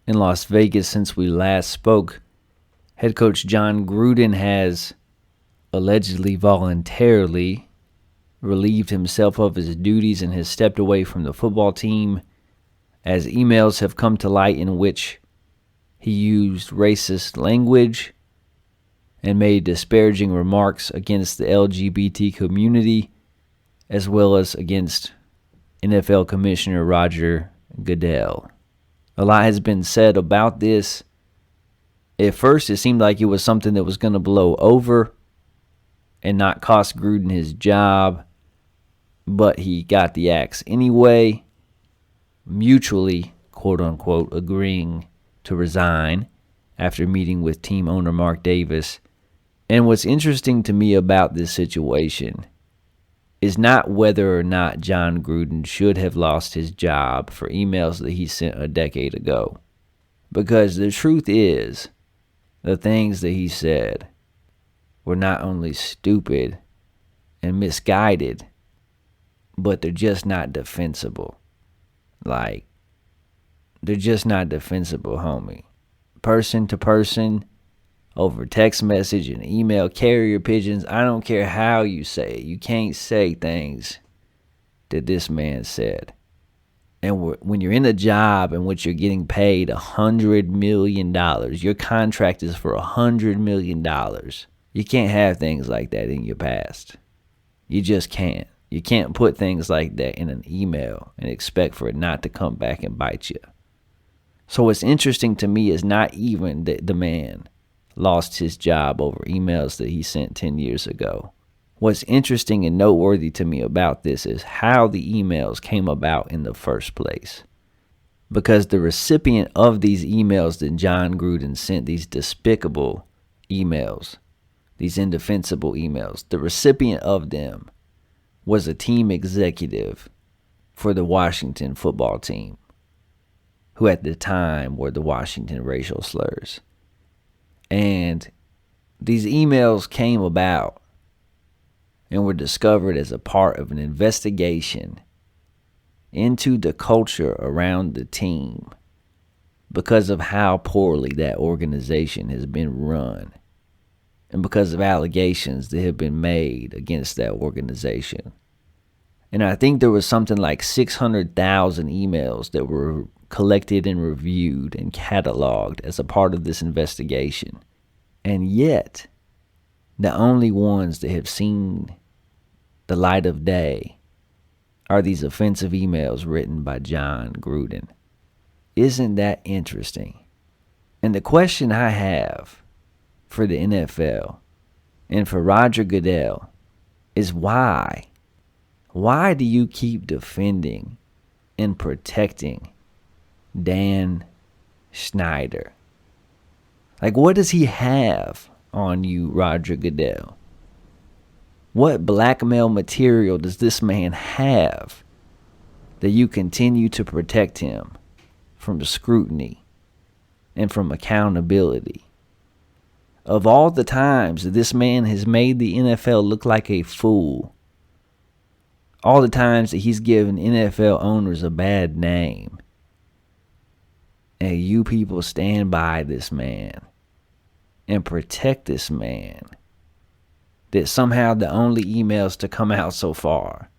in Las Vegas since we last spoke. Head coach John Gruden has allegedly voluntarily relieved himself of his duties and has stepped away from the football team, as emails have come to light in which he used racist language and made disparaging remarks against the LGBT community, as well as against NFL Commissioner Roger Goodell. A lot has been said about this. At first, it seemed like it was something that was going to blow over and not cost Gruden his job, but he got the axe anyway, mutually, quote-unquote, agreeing to resign after meeting with team owner Mark Davis. And what's interesting to me about this situation is not whether or not John Gruden should have lost his job for emails that he sent a decade ago. Because the truth is, the things that he said were not only stupid and misguided, but they're just not defensible. Like, they're just not defensible, homie. Person to person, over text message and email, carrier pigeons, I don't care how you say it. You can't say things that this man said. And when you're in a job in which you're getting paid $100 million, your contract is for $100 million, you can't have things like that in your past. You just can't. You can't put things like that in an email and expect for it not to come back and bite you. So what's interesting to me is not even that the man lost his job over emails that he sent 10 years ago. What's interesting and noteworthy to me about this is how the emails came about in the first place. Because the recipient of these emails that John Gruden sent, these despicable emails, these indefensible emails, the recipient of them was a team executive for the Washington football team, who at the time were the Washington racial slurs. And these emails came about and were discovered as a part of an investigation into the culture around the team because of how poorly that organization has been run and because of allegations that have been made against that organization. And I think there was something like 600,000 emails that were collected and reviewed and cataloged as a part of this investigation. And yet, the only ones that have seen the light of day are these offensive emails written by John Gruden. Isn't that interesting? And the question I have for the NFL and for Roger Goodell is why? Why do you keep defending and protecting Dan Snyder? Like, what does he have on you, Roger Goodell? What blackmail material does this man have that you continue to protect him from scrutiny and from accountability? Of all the times that this man has made the NFL look like a fool, all the times that he's given NFL owners a bad name, and you people stand by this man and protect this man, that somehow the only emails to come out so far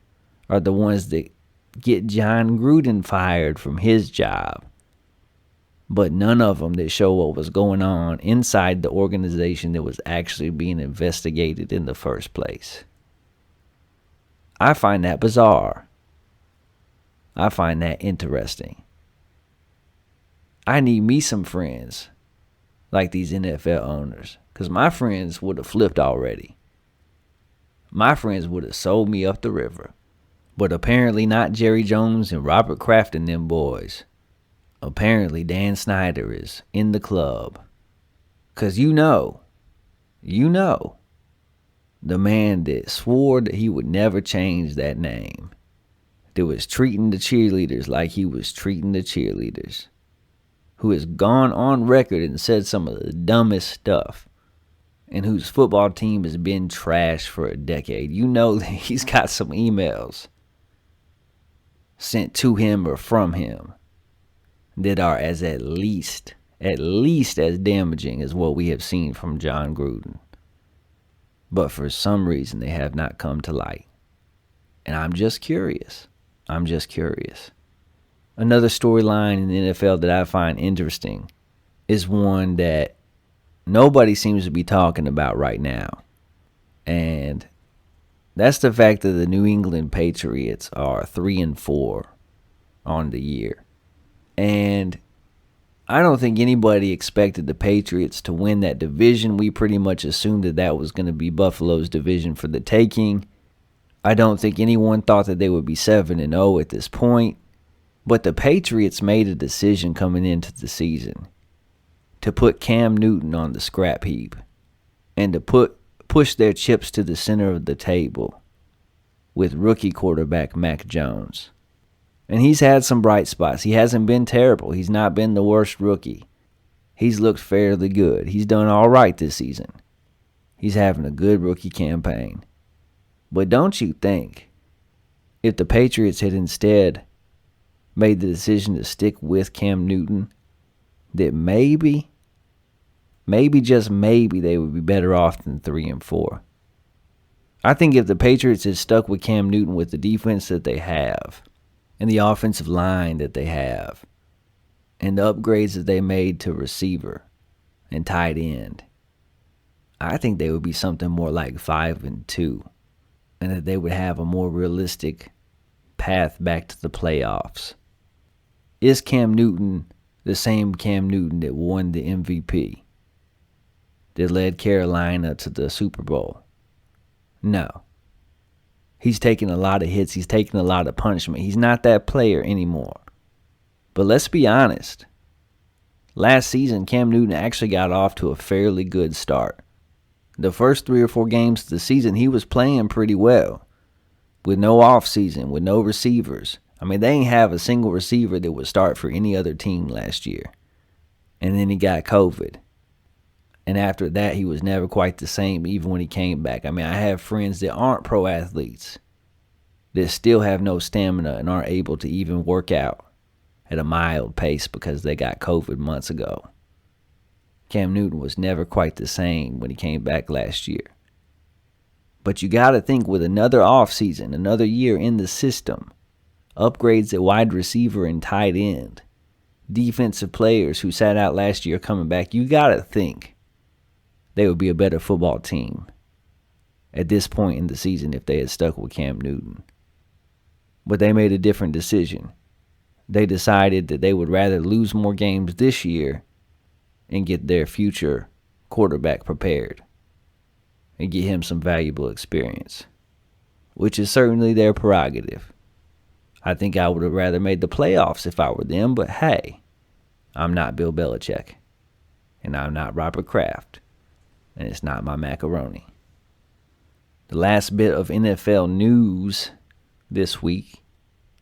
are the ones that get John Gruden fired from his job, but none of them that show what was going on inside the organization that was actually being investigated in the first place. I find that bizarre. I find that interesting. I need me some friends like these NFL owners, because my friends would have flipped already. My friends would have sold me up the river. But apparently not Jerry Jones and Robert Kraft and them boys. Apparently Dan Snyder is in the club. 'Cause you know, the man that swore that he would never change that name, that was treating the cheerleaders like he was treating the cheerleaders, who has gone on record and said some of the dumbest stuff, and whose football team has been trashed for a decade. You know that he's got some emails sent to him or from him that are as at least as damaging as what we have seen from John Gruden. But for some reason, they have not come to light. And I'm just curious. Another storyline in the NFL that I find interesting is one that nobody seems to be talking about right now. And that's the fact that the New England Patriots are 3-4 on the year. And I don't think anybody expected the Patriots to win that division. We pretty much assumed that that was going to be Buffalo's division for the taking. I don't think anyone thought that they would be 7-0 at this point. But the Patriots made a decision coming into the season to put Cam Newton on the scrap heap and to push their chips to the center of the table with rookie quarterback Mac Jones. And he's had some bright spots. He hasn't been terrible. He's not been the worst rookie. He's looked fairly good. He's done all right this season. He's having a good rookie campaign. But don't you think if the Patriots had instead made the decision to stick with Cam Newton, that maybe just maybe they would be better off than 3-4? I think if the Patriots had stuck with Cam Newton with the defense that they have, and the offensive line that they have, and the upgrades that they made to receiver and tight end, I think they would be something more like 5-2, and that they would have a more realistic path back to the playoffs. Is Cam Newton the same Cam Newton that won the MVP, that led Carolina to the Super Bowl? No. He's taking a lot of hits. He's taking a lot of punishment. He's not that player anymore. But let's be honest. Last season, Cam Newton actually got off to a fairly good start. The first 3 or 4 games of the season, he was playing pretty well. With no offseason, with no receivers. I mean, they ain't have a single receiver that would start for any other team last year. And then he got COVID. And after that, he was never quite the same even when he came back. I mean, I have friends that aren't pro athletes that still have no stamina and aren't able to even work out at a mild pace because they got COVID months ago. Cam Newton was never quite the same when he came back last year. But you got to think, with another offseason, another year in the system, upgrades at wide receiver and tight end, defensive players who sat out last year coming back, you got to think they would be a better football team at this point in the season if they had stuck with Cam Newton. But they made a different decision. They decided that they would rather lose more games this year and get their future quarterback prepared and get him some valuable experience, which is certainly their prerogative. I think I would have rather made the playoffs if I were them, but hey, I'm not Bill Belichick, and I'm not Robert Kraft, and it's not my macaroni. The last bit of NFL news this week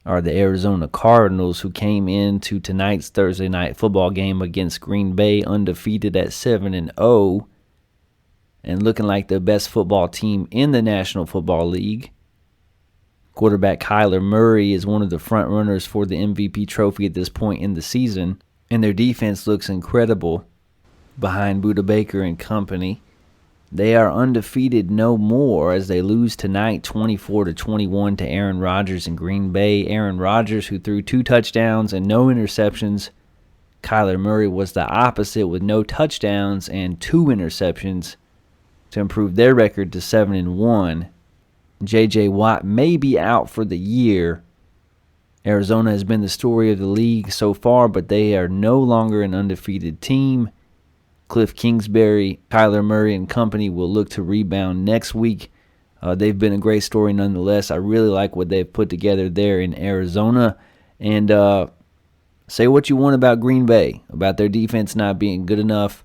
are the Arizona Cardinals, who came into tonight's Thursday night football game against Green Bay undefeated at 7-0 and looking like the best football team in the National Football League. Quarterback Kyler Murray is one of the front runners for the MVP trophy at this point in the season, and their defense looks incredible behind Budda Baker and company. They are undefeated no more as they lose tonight 24-21 to Aaron Rodgers in Green Bay. Aaron Rodgers, who threw 2 touchdowns and no interceptions. Kyler Murray was the opposite with no touchdowns and 2 interceptions to improve their record to 7-1. J.J. Watt may be out for the year. Arizona has been the story of the league so far, but they are no longer an undefeated team. Cliff Kingsbury, Kyler Murray, and company will look to rebound next week They've been a great story nonetheless. I really like what they've put together there in Arizona. And say what you want about Green Bay, about their defense not being good enough,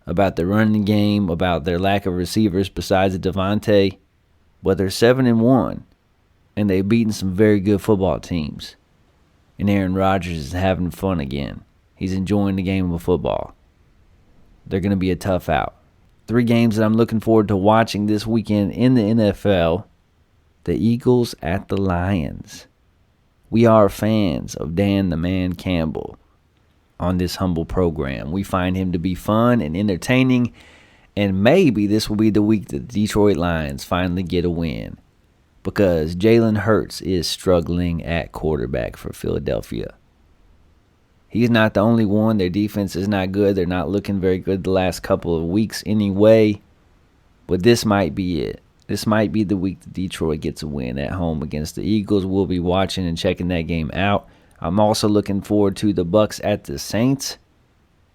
about their running game, about their lack of receivers besides Devontae, but they're 7-1, and they've beaten some very good football teams. And Aaron Rodgers is having fun again. He's enjoying the game of football. They're going to be a tough out. 3 games that I'm looking forward to watching this weekend in the NFL. The Eagles at the Lions. We are fans of Dan the Man Campbell on this humble program. We find him to be fun and entertaining, and maybe this will be the week that the Detroit Lions finally get a win, because Jalen Hurts is struggling at quarterback for Philadelphia. He's not the only one. Their defense is not good. They're not looking very good the last couple of weeks anyway. But this might be it. This might be the week that Detroit gets a win at home against the Eagles. We'll be watching and checking that game out. I'm also looking forward to the Bucs at the Saints.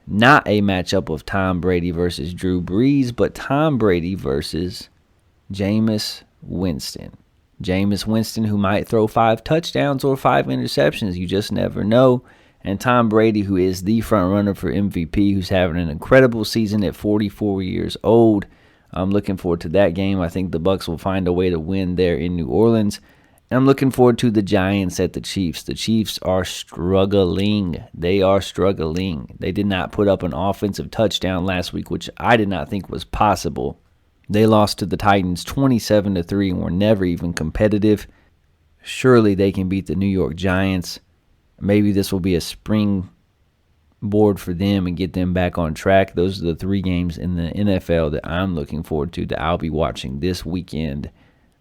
Not a matchup of Tom Brady versus Drew Brees, but Tom Brady versus Jameis Winston. Jameis Winston, who might throw 5 touchdowns or 5 interceptions. You just never know. And Tom Brady, who is the front runner for MVP, who's having an incredible season at 44 years old. I'm looking forward to that game. I think the Bucs will find a way to win there in New Orleans. And I'm looking forward to the Giants at the Chiefs. The Chiefs are struggling. They are struggling. They did not put up an offensive touchdown last week, which I did not think was possible. They lost to the Titans 27-3 and were never even competitive. Surely they can beat the New York Giants. Maybe this will be a springboard for them and get them back on track. Those are the 3 games in the NFL that I'm looking forward to, that I'll be watching this weekend.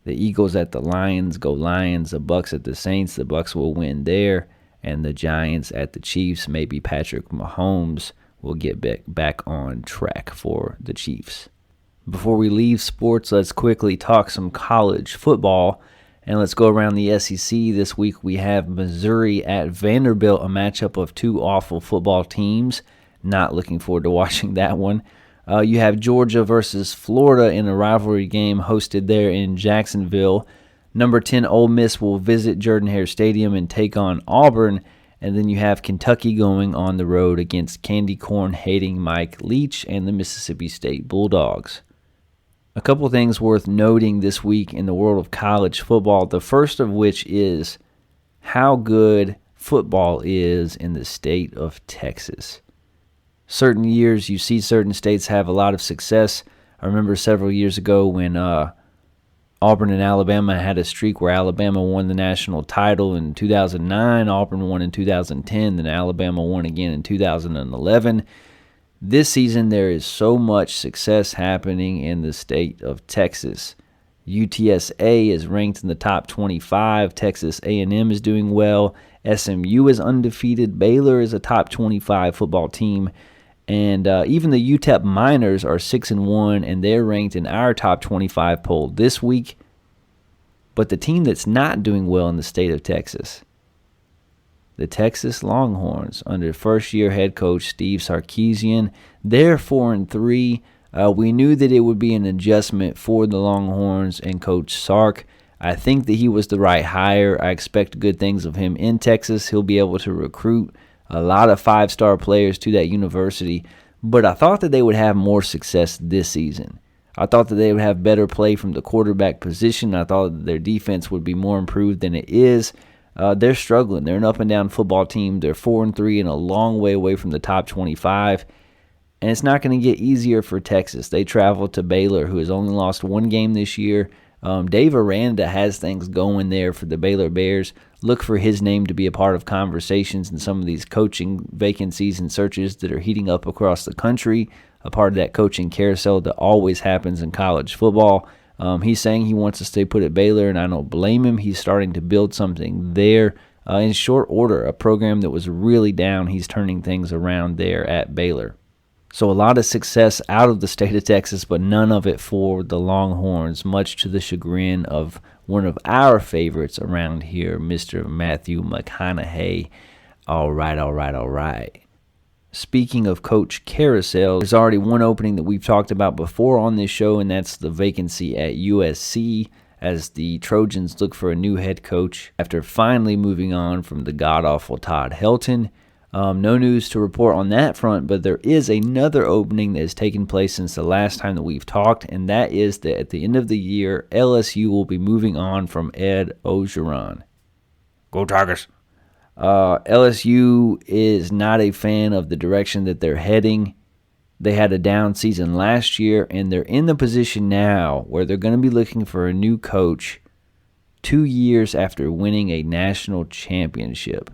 The Eagles at the Lions, go Lions. The Bucs at the Saints, the Bucs will win there. And the Giants at the Chiefs, maybe Patrick Mahomes will get back on track for the Chiefs. Before we leave sports, let's quickly talk some college football. And let's go around the SEC. This week we have Missouri at Vanderbilt, a matchup of 2 awful football teams. Not looking forward to watching that one. You have Georgia versus Florida in a rivalry game hosted there in Jacksonville. Number 10 Ole Miss will visit Jordan-Hare Stadium and take on Auburn. And then you have Kentucky going on the road against candy corn-hating Mike Leach and the Mississippi State Bulldogs. A couple things worth noting this week in the world of college football. The first of which is how good football is in the state of Texas. Certain years you see certain states have a lot of success. I remember several years ago when Auburn and Alabama had a streak where Alabama won the national title in 2009, Auburn won in 2010, then Alabama won again in 2011. This season, there is so much success happening in the state of Texas. UTSA is ranked in the top 25. Texas A&M is doing well. SMU is undefeated. Baylor is a top 25 football team. And even the UTEP Miners are 6-1, and they're ranked in our top 25 poll this week. But the team that's not doing well in the state of Texas, the Texas Longhorns, under first-year head coach Steve Sarkisian, they're 4-3. We knew that it would be an adjustment for the Longhorns and Coach Sark. I think that he was the right hire. I expect good things of him in Texas. He'll be able to recruit a lot of 5-star players to that university. But I thought that they would have more success this season. I thought that they would have better play from the quarterback position. I thought that their defense would be more improved than it is. They're struggling. They're an up-and-down football team. They're 4-3 and a long way away from the top 25. And it's not going to get easier for Texas. They travel to Baylor, who has only lost 1 game this year. Dave Aranda has things going there for the Baylor Bears. Look for his name to be a part of conversations in some of these coaching vacancies and searches that are heating up across the country, a part of that coaching carousel that always happens in college football. He's saying he wants to stay put at Baylor, and I don't blame him. He's starting to build something there in short order. A program that was really down, he's turning things around there at Baylor. So a lot of success out of the state of Texas, but none of it for the Longhorns, much to the chagrin of one of our favorites around here, Mr. Matthew McConaughey. All right. Speaking of coach carousel, there's already one opening that we've talked about before on this show, and that's the vacancy at USC. as the Trojans look for a new head coach after finally moving on from the god-awful Todd Helton. No news to report on that front, but there is another opening that has taken place since the last time that we've talked, and that is that at the end of the year, LSU will be moving on from Ed Orgeron. Go Tigers! LSU is not a fan of the direction that they're heading. They had a down season last year, and they're in the position now where they're going to be looking for a new coach 2 years after winning a national championship.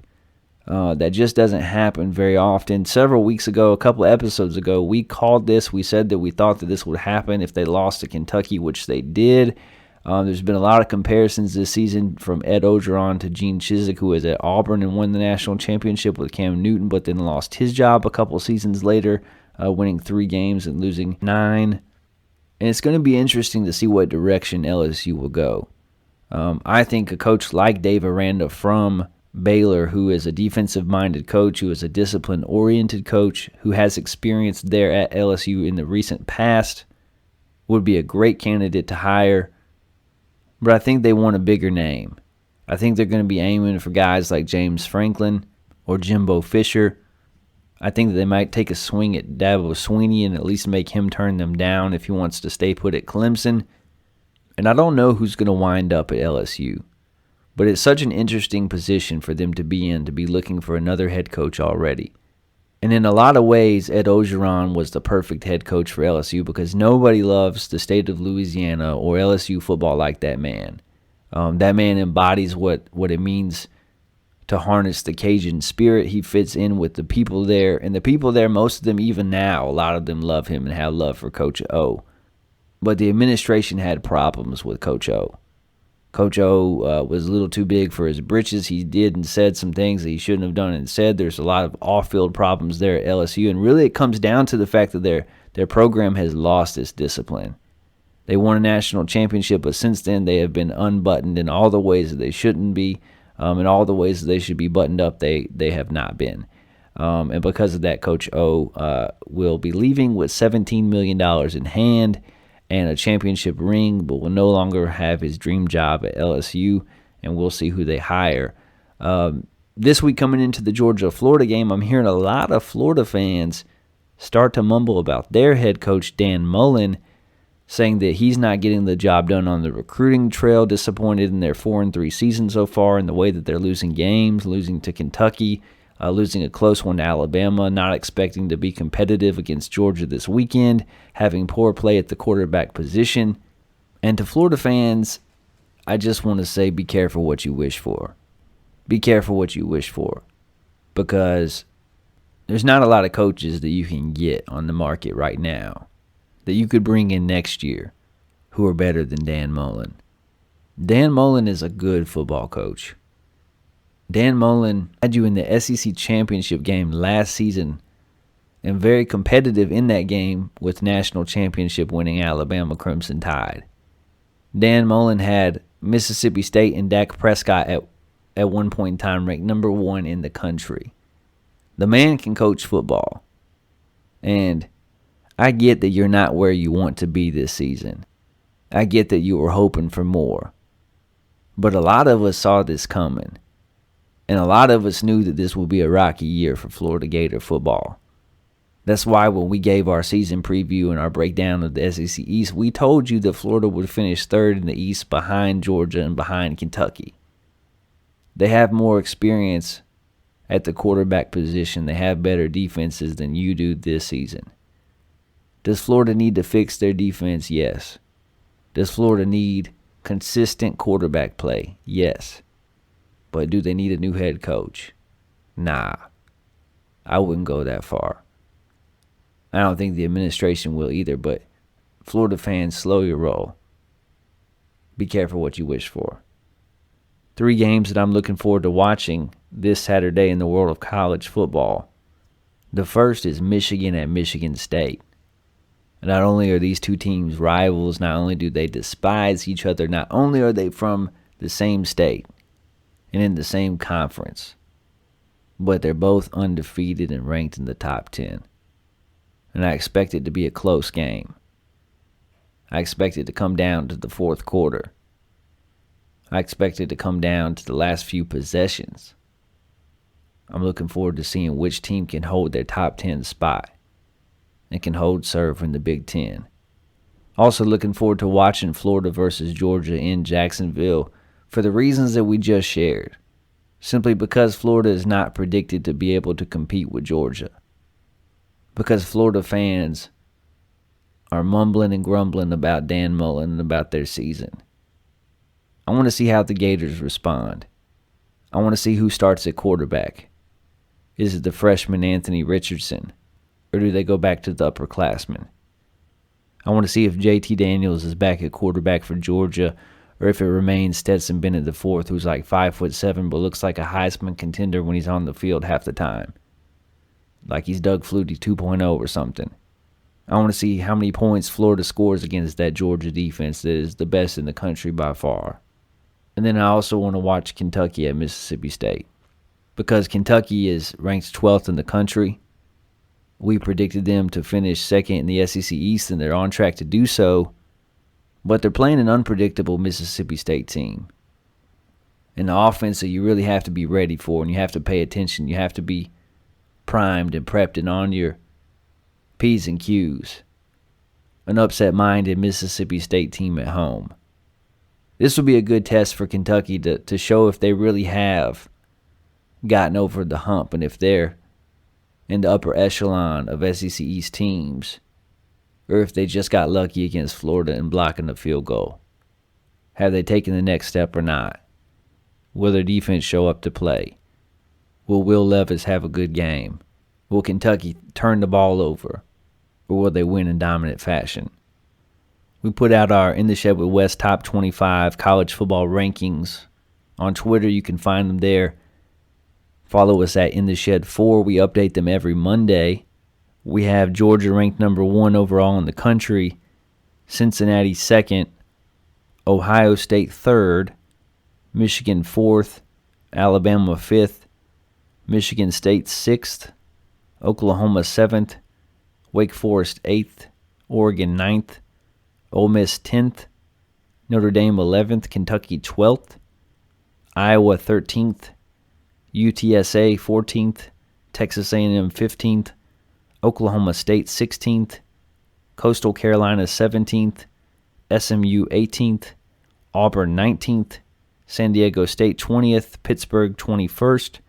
That just doesn't happen very often. Several weeks ago, a couple of episodes ago, we called this. We said that we thought that this would happen if they lost to Kentucky, which they did. There's been a lot of comparisons this season from Ed Orgeron to Gene Chizik, who was at Auburn and won the national championship with Cam Newton, but then lost his job a couple seasons later, winning 3 games and losing 9. And it's going to be interesting to see what direction LSU will go. I think a coach like Dave Aranda from Baylor, who is a defensive-minded coach, who is a discipline-oriented coach, who has experience there at LSU in the recent past, would be a great candidate to hire. But I think they want a bigger name. I think they're going to be aiming for guys like James Franklin or Jimbo Fisher. I think that they might take a swing at Dabo Swinney and at least make him turn them down if he wants to stay put at Clemson. And I don't know who's going to wind up at LSU. But it's such an interesting position for them to be in, to be looking for another head coach already. And in a lot of ways, Ed Orgeron was the perfect head coach for LSU because nobody loves the state of Louisiana or LSU football like that man. That man embodies what it means to harness the Cajun spirit. He fits in with the people there. And the people there, most of them even now, a lot of them love him and have love for Coach O. But the administration had problems with Coach O. Coach O was a little too big for his britches. He did and said some things that he shouldn't have done and said. There's a lot of off-field problems there at LSU, and really it comes down to the fact that their program has lost its discipline. They won a national championship, but since then they have been unbuttoned in all the ways that they shouldn't be, in all the ways that they should be buttoned up, they have not been. And because of that, Coach O will be leaving with $17 million in hand and a championship ring, but will no longer have his dream job at LSU, and we'll see who they hire. This week coming into the Georgia-Florida game, I'm hearing a lot of Florida fans start to mumble about their head coach, Dan Mullen, saying that he's not getting the job done on the recruiting trail, disappointed in their 4-3 season so far, in the way that they're losing games, losing to Kentucky, losing a close one to Alabama, not expecting to be competitive against Georgia this weekend, having poor play at the quarterback position. And to Florida fans, I just want to say be careful what you wish for. Be careful what you wish for. Because there's not a lot of coaches that you can get on the market right now that you could bring in next year who are better than Dan Mullen. Dan Mullen is a good football coach. Dan Mullen had you in the SEC championship game last season and very competitive in that game with national championship winning Alabama Crimson Tide. Dan Mullen had Mississippi State and Dak Prescott at one point in time ranked number 1 in the country. The man can coach football. And I get that you're not where you want to be this season. I get that you were hoping for more. But a lot of us saw this coming. And a lot of us knew that this would be a rocky year for Florida Gator football. That's why when we gave our season preview and our breakdown of the SEC East, we told you that Florida would finish 3rd in the East behind Georgia and behind Kentucky. They have more experience at the quarterback position. They have better defenses than you do this season. Does Florida need to fix their defense? Yes. Does Florida need consistent quarterback play? Yes. But do they need a new head coach? Nah. I wouldn't go that far. I don't think the administration will either, but Florida fans, slow your roll. Be careful what you wish for. 3 games that I'm looking forward to watching this Saturday in the world of college football. The first is Michigan at Michigan State. Not only are these two teams rivals, not only do they despise each other, not only are they from the same state and in the same conference, but they're both undefeated and ranked in the top 10. And I expect it to be a close game. I expect it to come down to the fourth quarter. I expect it to come down to the last few possessions. I'm looking forward to seeing which team can hold their top 10 spot and can hold serve in the Big Ten. Also looking forward to watching Florida versus Georgia in Jacksonville for the reasons that we just shared. Simply because Florida is not predicted to be able to compete with Georgia. Because Florida fans are mumbling and grumbling about Dan Mullen and about their season. I want to see how the Gators respond. I want to see who starts at quarterback. Is it the freshman Anthony Richardson? Or do they go back to the upperclassmen? I want to see if JT Daniels is back at quarterback for Georgia, or if it remains Stetson Bennett IV, who's like 5'7", but looks like a Heisman contender when he's on the field half the time. Like he's Doug Flutie 2.0 or something. I want to see how many points Florida scores against that Georgia defense that is the best in the country by far. And then I also want to watch Kentucky at Mississippi State. Because Kentucky is ranked 12th in the country. We predicted them to finish second in the SEC East, and they're on track to do so. But they're playing an unpredictable Mississippi State team. And the offense that you really have to be ready for, and you have to pay attention. You have to be primed and prepped and on your P's and Q's. An upset-minded Mississippi State team at home. This will be a good test for Kentucky to show if they really have gotten over the hump and if they're in the upper echelon of SEC East teams, or if they just got lucky against Florida in blocking the field goal. Have they taken the next step or not? Will their defense show up to play? Will Will Levis have a good game? Will Kentucky turn the ball over? Or will they win in dominant fashion? We put out our In the Shed with Wes Top 25 college football rankings. On Twitter, you can find them there. Follow us at In the Shed 4. We update them every Monday. We have Georgia ranked number 1 overall in the country, Cincinnati 2nd, Ohio State 3rd, Michigan 4th, Alabama 5th, Michigan State 6th, Oklahoma 7th, Wake Forest 8th, Oregon 9th, Ole Miss 10th, Notre Dame 11th, Kentucky 12th, Iowa 13th, UTSA 14th, Texas A&M 15th, Oklahoma State 16th, Coastal Carolina 17th, SMU 18th, Auburn 19th, San Diego State 20th, Pittsburgh 21st,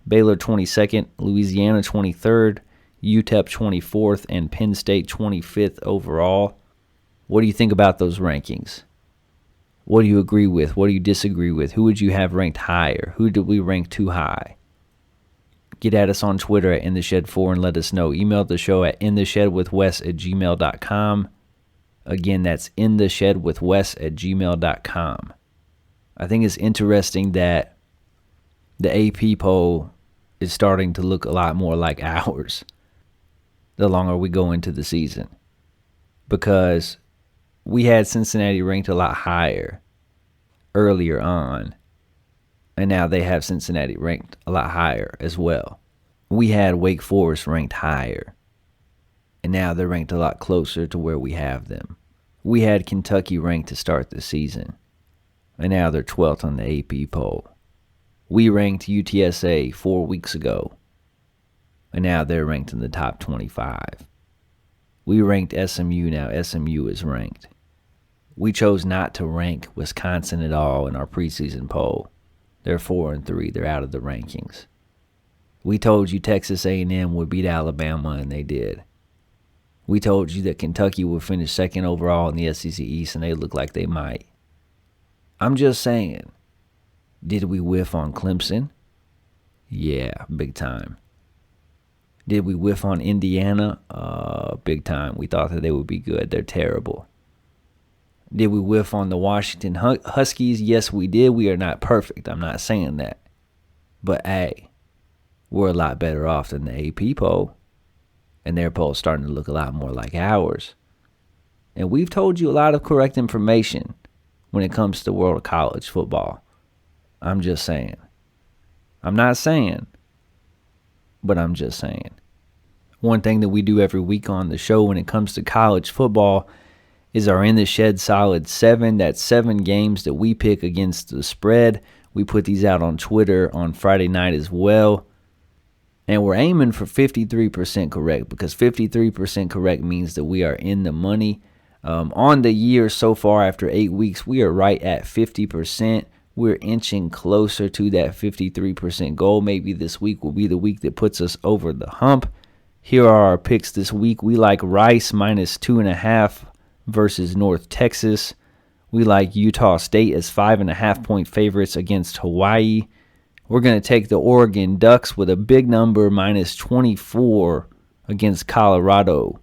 Baylor 22nd, Louisiana 23rd, UTEP 24th, and Penn State 25th overall. What do you think about those rankings? What do you agree with? What do you disagree with? Who would you have ranked higher? Who did we rank too high? Get at us on Twitter at InTheShed4 and let us know. Email the show at intheshedwithwes@gmail.com. Again, that's intheshedwithwes@gmail.com. I think it's interesting that the AP poll is starting to look a lot more like ours the longer we go into the season. Because we had Cincinnati ranked a lot higher earlier on, and now they have Cincinnati ranked a lot higher as well. We had Wake Forest ranked higher, and now they're ranked a lot closer to where we have them. We had Kentucky ranked to start the season, and now they're 12th on the AP poll. We ranked UTSA 4 weeks ago, and now they're ranked in the top 25. We ranked SMU, now SMU is ranked. We chose not to rank Wisconsin at all in our preseason poll. They're 4-3. They're out of the rankings. We told you Texas A&M would beat Alabama, and they did. We told you that Kentucky would finish 2nd overall in the SEC East, and they look like they might. I'm just saying, did we whiff on Clemson? Yeah, big time. Did we whiff on Indiana? Big time. We thought that they would be good. They're terrible. Did we whiff on the Washington Huskies? Yes, we did. We are not perfect. I'm not saying that. But, hey, we're a lot better off than the AP poll. And their poll's starting to look a lot more like ours. And we've told you a lot of correct information when it comes to the world of college football. I'm just saying. I'm not saying, but I'm just saying. One thing that we do every week on the show when it comes to college football is our In the Shed Solid 7. That's 7 games that we pick against the spread. We put these out on Twitter on Friday night as well. And we're aiming for 53% correct, because 53% correct means that we are in the money. On the year so far, after 8 weeks, we are right at 50%. We're inching closer to that 53% goal. Maybe this week will be the week that puts us over the hump. Here are our picks this week. We like Rice minus 2.5 versus North Texas. We like Utah State as 5.5 point favorites against Hawaii. We're going to take the Oregon Ducks with a big number, minus 24 against Colorado.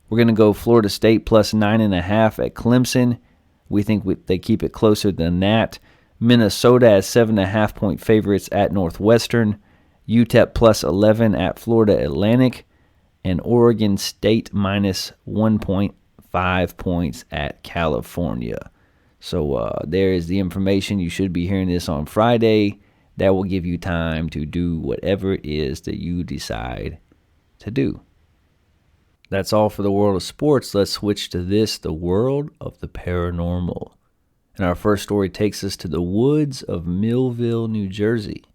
We're going to go Florida State plus 9.5 at Clemson. We think they keep it closer than that. Minnesota as 7.5 point favorites at Northwestern. UTEP plus 11 at Florida Atlantic. And Oregon State minus 1.5 points at California. So there is the information. You should be hearing this on Friday. That will give you time to do whatever it is that you decide to do. That's all for the world of sports. Let's switch to this, the world of the paranormal. And our first story takes us to the woods of Millville, New Jersey.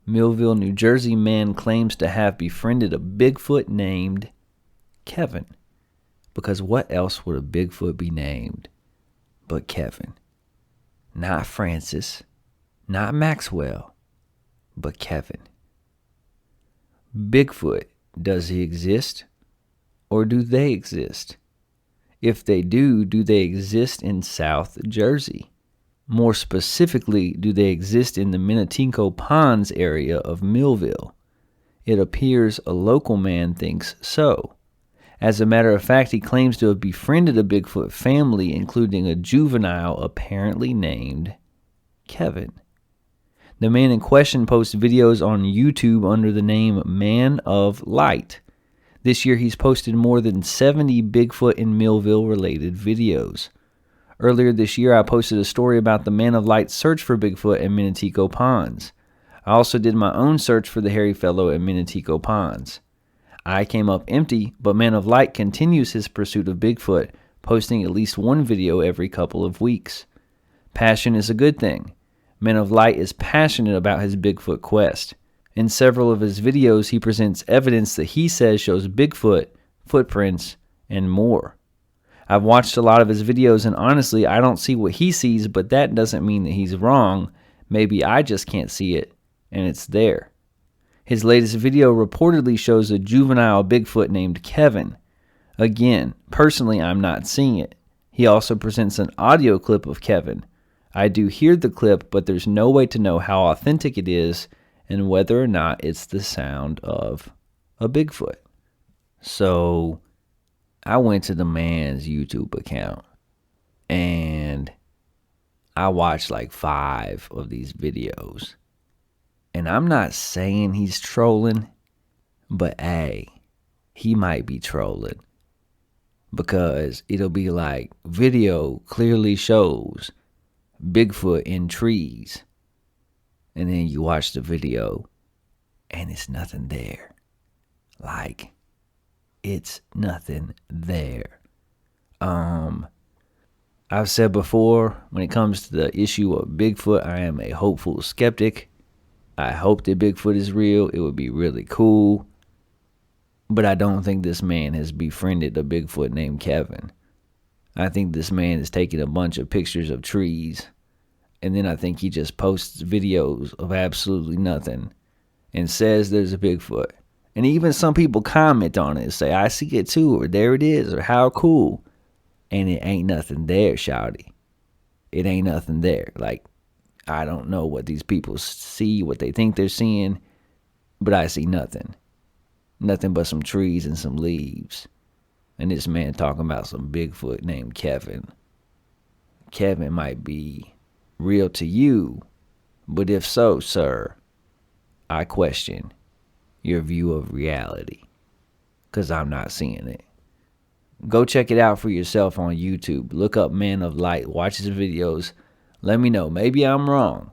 Millville, New Jersey man claims to have befriended a Bigfoot named Kevin. Because what else would a Bigfoot be named but Kevin? Not Francis. Not Maxwell, but Kevin. Bigfoot, does he exist, or do they exist? If they do they exist in South Jersey? More specifically, do they exist in the Minnetonka Ponds area of Millville? It appears a local man thinks so. As a matter of fact, he claims to have befriended a Bigfoot family, including a juvenile apparently named Kevin. The man in question posts videos on YouTube under the name Man of Light. This year he's posted more than 70 Bigfoot and Millville related videos. Earlier this year I posted a story about the Man of Light search for Bigfoot in Minnetonka Ponds. I also did my own search for the hairy fellow in Minnetonka Ponds. I came up empty, but Man of Light continues his pursuit of Bigfoot, posting at least one video every couple of weeks. Passion is a good thing. Man of Light is passionate about his Bigfoot quest. In several of his videos, he presents evidence that he says shows Bigfoot, footprints, and more. I've watched a lot of his videos, and honestly, I don't see what he sees, but that doesn't mean that he's wrong. Maybe I just can't see it, and it's there. His latest video reportedly shows a juvenile Bigfoot named Kevin. Again, personally, I'm not seeing it. He also presents an audio clip of Kevin. I do hear the clip, but there's no way to know how authentic it is and whether or not it's the sound of a Bigfoot. So I went to the man's YouTube account and I watched like 5 of these videos. And I'm not saying he's trolling, but hey, he might be trolling. Because it'll be like, video clearly shows Bigfoot in trees. And then you watch the video and it's nothing there. Like, it's nothing there. I've said before, when it comes to the issue of Bigfoot, I am a hopeful skeptic. I hope that Bigfoot is real. It would be really cool. But I don't think this man has befriended a Bigfoot named Kevin. I think this man is taking a bunch of pictures of trees, and then I think he just posts videos of absolutely nothing and says there's a Bigfoot. And even some people comment on it and say, I see it too, or there it is, or how cool. And it ain't nothing there, shawty. It ain't nothing there. Like, I don't know what these people see, what they think they're seeing, but I see nothing. Nothing but some trees and some leaves. And this man talking about some Bigfoot named Kevin. Kevin might be real to you, but if so, sir, I question your view of reality, because I'm not seeing it. Go check it out for yourself on YouTube. Look up Man of Light. Watch his videos. Let me know. Maybe I'm wrong.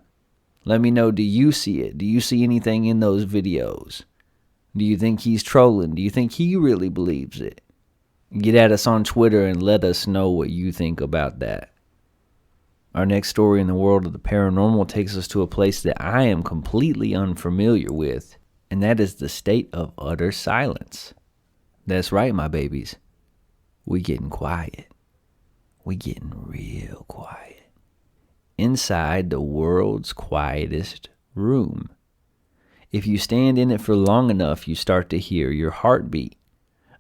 Let me know, do you see it? Do you see anything in those videos? Do you think he's trolling? Do you think he really believes it? Get at us on Twitter and let us know what you think about that. Our next story in the world of the paranormal takes us to a place that I am completely unfamiliar with, and that is the state of utter silence. That's right, my babies. We getting quiet. We getting real quiet. Inside the world's quietest room. If you stand in it for long enough, you start to hear your heartbeat.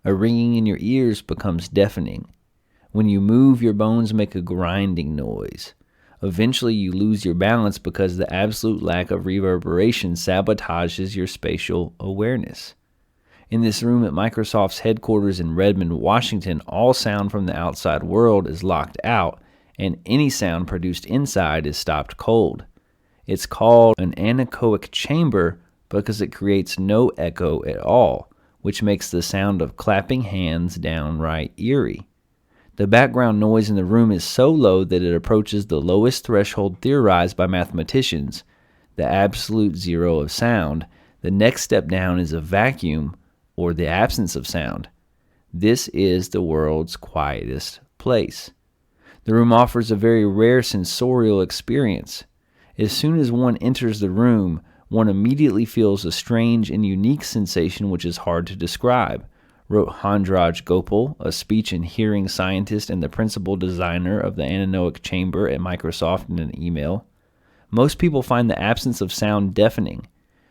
A ringing in your ears becomes deafening. When you move, your bones make a grinding noise. Eventually, you lose your balance because the absolute lack of reverberation sabotages your spatial awareness. In this room at Microsoft's headquarters in Redmond, Washington, all sound from the outside world is locked out, and any sound produced inside is stopped cold. It's called an anechoic chamber because it creates no echo at all, which makes the sound of clapping hands downright eerie. The background noise in the room is so low that it approaches the lowest threshold theorized by mathematicians, the absolute zero of sound. The next step down is a vacuum, or the absence of sound. This is the world's quietest place. The room offers a very rare sensorial experience. As soon as one enters the room, one immediately feels a strange and unique sensation which is hard to describe, wrote Handraj Gopal, a speech and hearing scientist and the principal designer of the anechoic chamber at Microsoft in an email. Most people find the absence of sound deafening,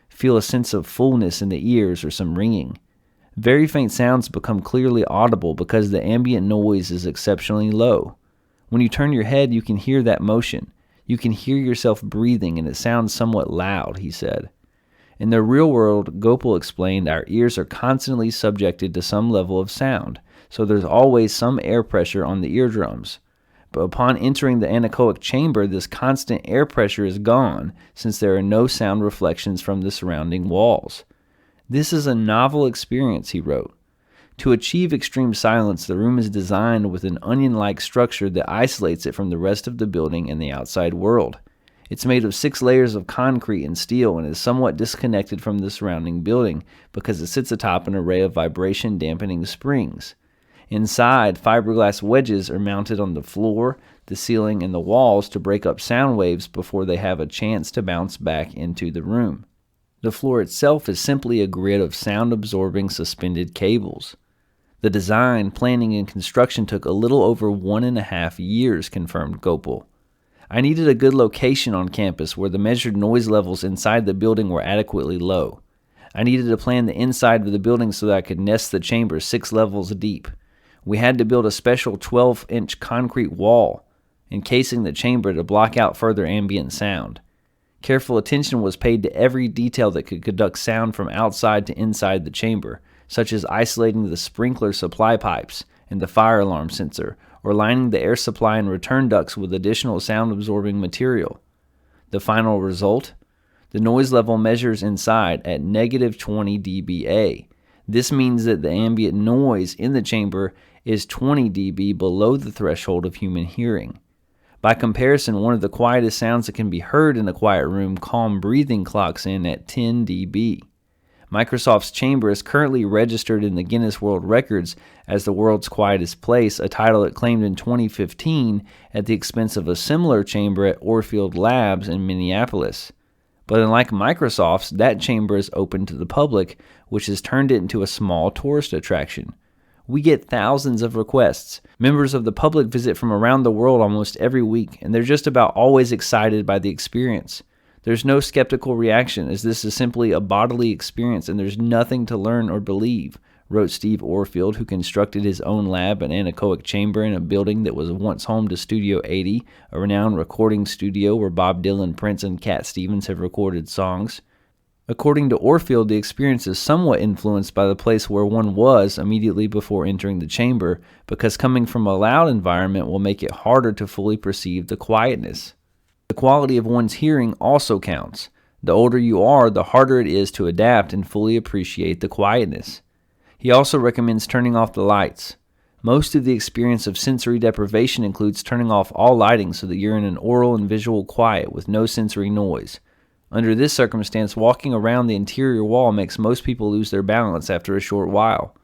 feel a sense of fullness in the ears or some ringing. Very faint sounds become clearly audible because the ambient noise is exceptionally low. When you turn your head, you can hear that motion. You can hear yourself breathing, and it sounds somewhat loud, he said. In the real world, Gopal explained, our ears are constantly subjected to some level of sound, so there's always some air pressure on the eardrums. But upon entering the anechoic chamber, this constant air pressure is gone, since there are no sound reflections from the surrounding walls. This is a novel experience, he wrote. To achieve extreme silence, the room is designed with an onion-like structure that isolates it from the rest of the building and the outside world. It's made of 6 layers of concrete and steel and is somewhat disconnected from the surrounding building because it sits atop an array of vibration-dampening springs. Inside, fiberglass wedges are mounted on the floor, the ceiling, and the walls to break up sound waves before they have a chance to bounce back into the room. The floor itself is simply a grid of sound-absorbing suspended cables. The design, planning, and construction took a little over 1.5 years, confirmed Gopal. I needed a good location on campus where the measured noise levels inside the building were adequately low. I needed to plan the inside of the building so that I could nest the chamber 6 levels deep. We had to build a special 12-inch concrete wall encasing the chamber to block out further ambient sound. Careful attention was paid to every detail that could conduct sound from outside to inside the chamber, such as isolating the sprinkler supply pipes and the fire alarm sensor, or lining the air supply and return ducts with additional sound-absorbing material. The final result? The noise level measures inside at negative 20 dBA. This means that the ambient noise in the chamber is 20 dB below the threshold of human hearing. By comparison, one of the quietest sounds that can be heard in a quiet room, calm breathing, clocks in at 10 dB. Microsoft's chamber is currently registered in the Guinness World Records as the world's quietest place, a title it claimed in 2015 at the expense of a similar chamber at Orfield Labs in Minneapolis. But unlike Microsoft's, that chamber is open to the public, which has turned it into a small tourist attraction. We get thousands of requests. Members of the public visit from around the world almost every week, and they're just about always excited by the experience. There's no skeptical reaction, as this is simply a bodily experience and there's nothing to learn or believe, wrote Steve Orfield, who constructed his own lab and anechoic chamber in a building that was once home to Studio 80, a renowned recording studio where Bob Dylan, Prince, and Cat Stevens have recorded songs. According to Orfield, the experience is somewhat influenced by the place where one was immediately before entering the chamber, because coming from a loud environment will make it harder to fully perceive the quietness. The quality of one's hearing also counts. The older you are, the harder it is to adapt and fully appreciate the quietness. He also recommends turning off the lights. Most of the experience of sensory deprivation includes turning off all lighting so that you're in an aural and visual quiet with no sensory noise. Under this circumstance, walking around the interior wall makes most people lose their balance after a short while.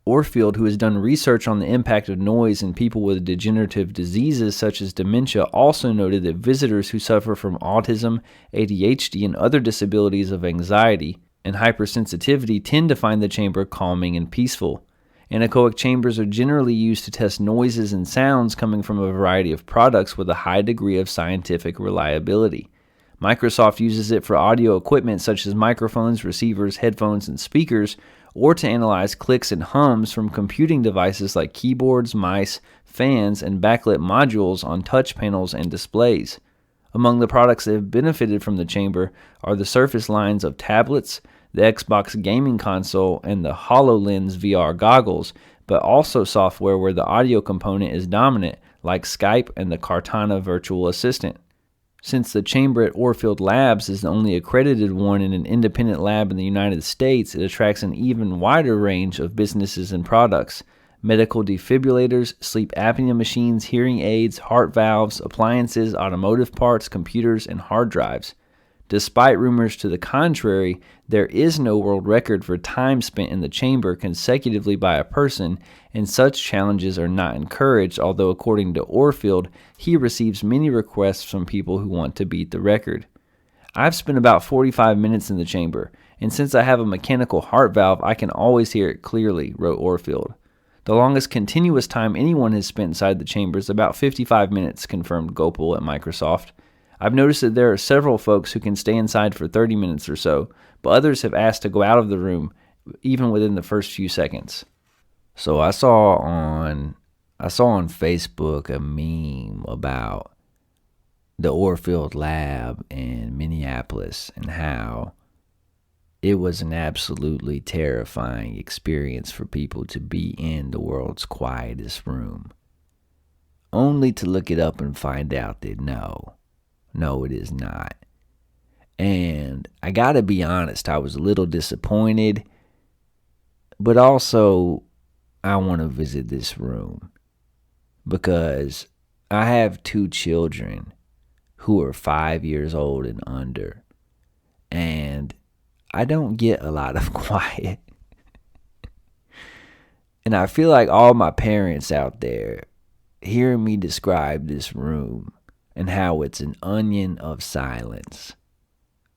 Orfield, who has done research on the impact of noise in people with degenerative diseases such as dementia, also noted that visitors who suffer from autism, ADHD, and other disabilities of anxiety and hypersensitivity tend to find the chamber calming and peaceful. Anechoic chambers are generally used to test noises and sounds coming from a variety of products with a high degree of scientific reliability. Microsoft uses it for audio equipment such as microphones, receivers, headphones, and speakers, or to analyze clicks and hums from computing devices like keyboards, mice, fans, and backlit modules on touch panels and displays. Among the products that have benefited from the chamber are the Surface lines of tablets, the Xbox gaming console, and the HoloLens VR goggles, but also software where the audio component is dominant, like Skype and the Cortana virtual assistant. Since the chamber at Orfield Labs is the only accredited one in an independent lab in the United States, it attracts an even wider range of businesses and products. Medical defibrillators, sleep apnea machines, hearing aids, heart valves, appliances, automotive parts, computers, and hard drives. Despite rumors to the contrary, there is no world record for time spent in the chamber consecutively by a person, and such challenges are not encouraged, although according to Orfield, he receives many requests from people who want to beat the record. I've spent about 45 minutes in the chamber, and since I have a mechanical heart valve, I can always hear it clearly, wrote Orfield. The longest continuous time anyone has spent inside the chamber is about 55 minutes, confirmed Gopal at Microsoft. I've noticed that there are several folks who can stay inside for 30 minutes or so, but others have asked to go out of the room even within the first few seconds. So I saw on Facebook a meme about the Orfield Lab in Minneapolis and how it was an absolutely terrifying experience for people to be in the world's quietest room, only to look it up and find out that no, it is not. And I gotta be honest, I was a little disappointed, but also I want to visit this room because I have 2 children who are 5 years old and under, and I don't get a lot of quiet. And I feel like all my parents out there hearing me describe this room and how it's an onion of silence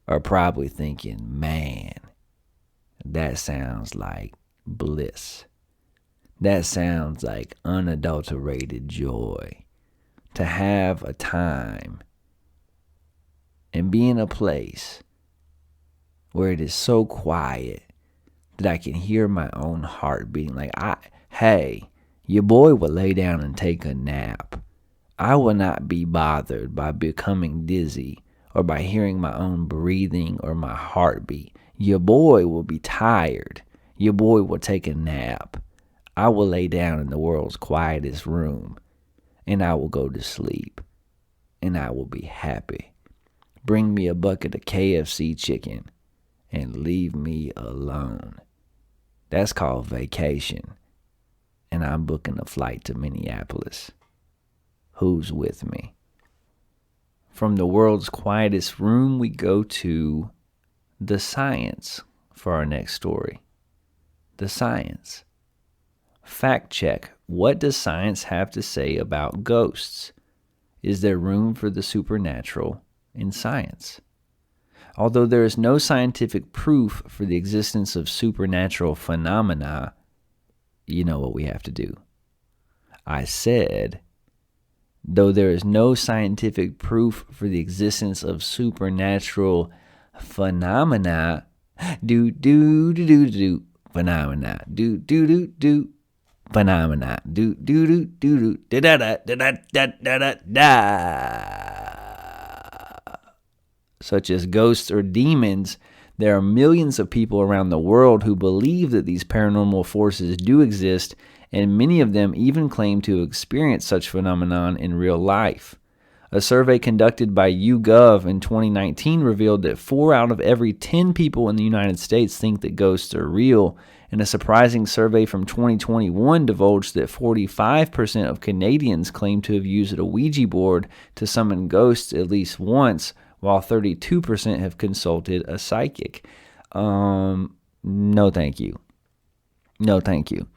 are probably thinking, man, that sounds like bliss. That sounds like unadulterated joy. To have a time and be in a place where it is so quiet that I can hear my own heart beating. Like, hey, your boy will lay down and take a nap. I will not be bothered by becoming dizzy or by hearing my own breathing or my heartbeat. Your boy will be tired. Your boy will take a nap. I will lay down in the world's quietest room, and I will go to sleep, and I will be happy. Bring me a bucket of KFC chicken and leave me alone. That's called vacation, and I'm booking a flight to Minneapolis. Who's with me? From the world's quietest room, we go to the science for our next story. The science. Fact check. What does science have to say about ghosts? Is there room for the supernatural in science? Although there is no scientific proof for the existence of supernatural phenomena, you know what we have to do. I said, though there is no scientific proof for the existence of supernatural phenomena, phenomena, phenomena, such as ghosts or demons, there are millions of people around the world who believe that these paranormal forces do exist, and many of them even claim to experience such phenomenon in real life. A survey conducted by YouGov in 2019 revealed that 4 out of every 10 people in the United States think that ghosts are real, and a surprising survey from 2021 divulged that 45% of Canadians claim to have used a Ouija board to summon ghosts at least once, while 32% have consulted a psychic. No thank you. No thank you.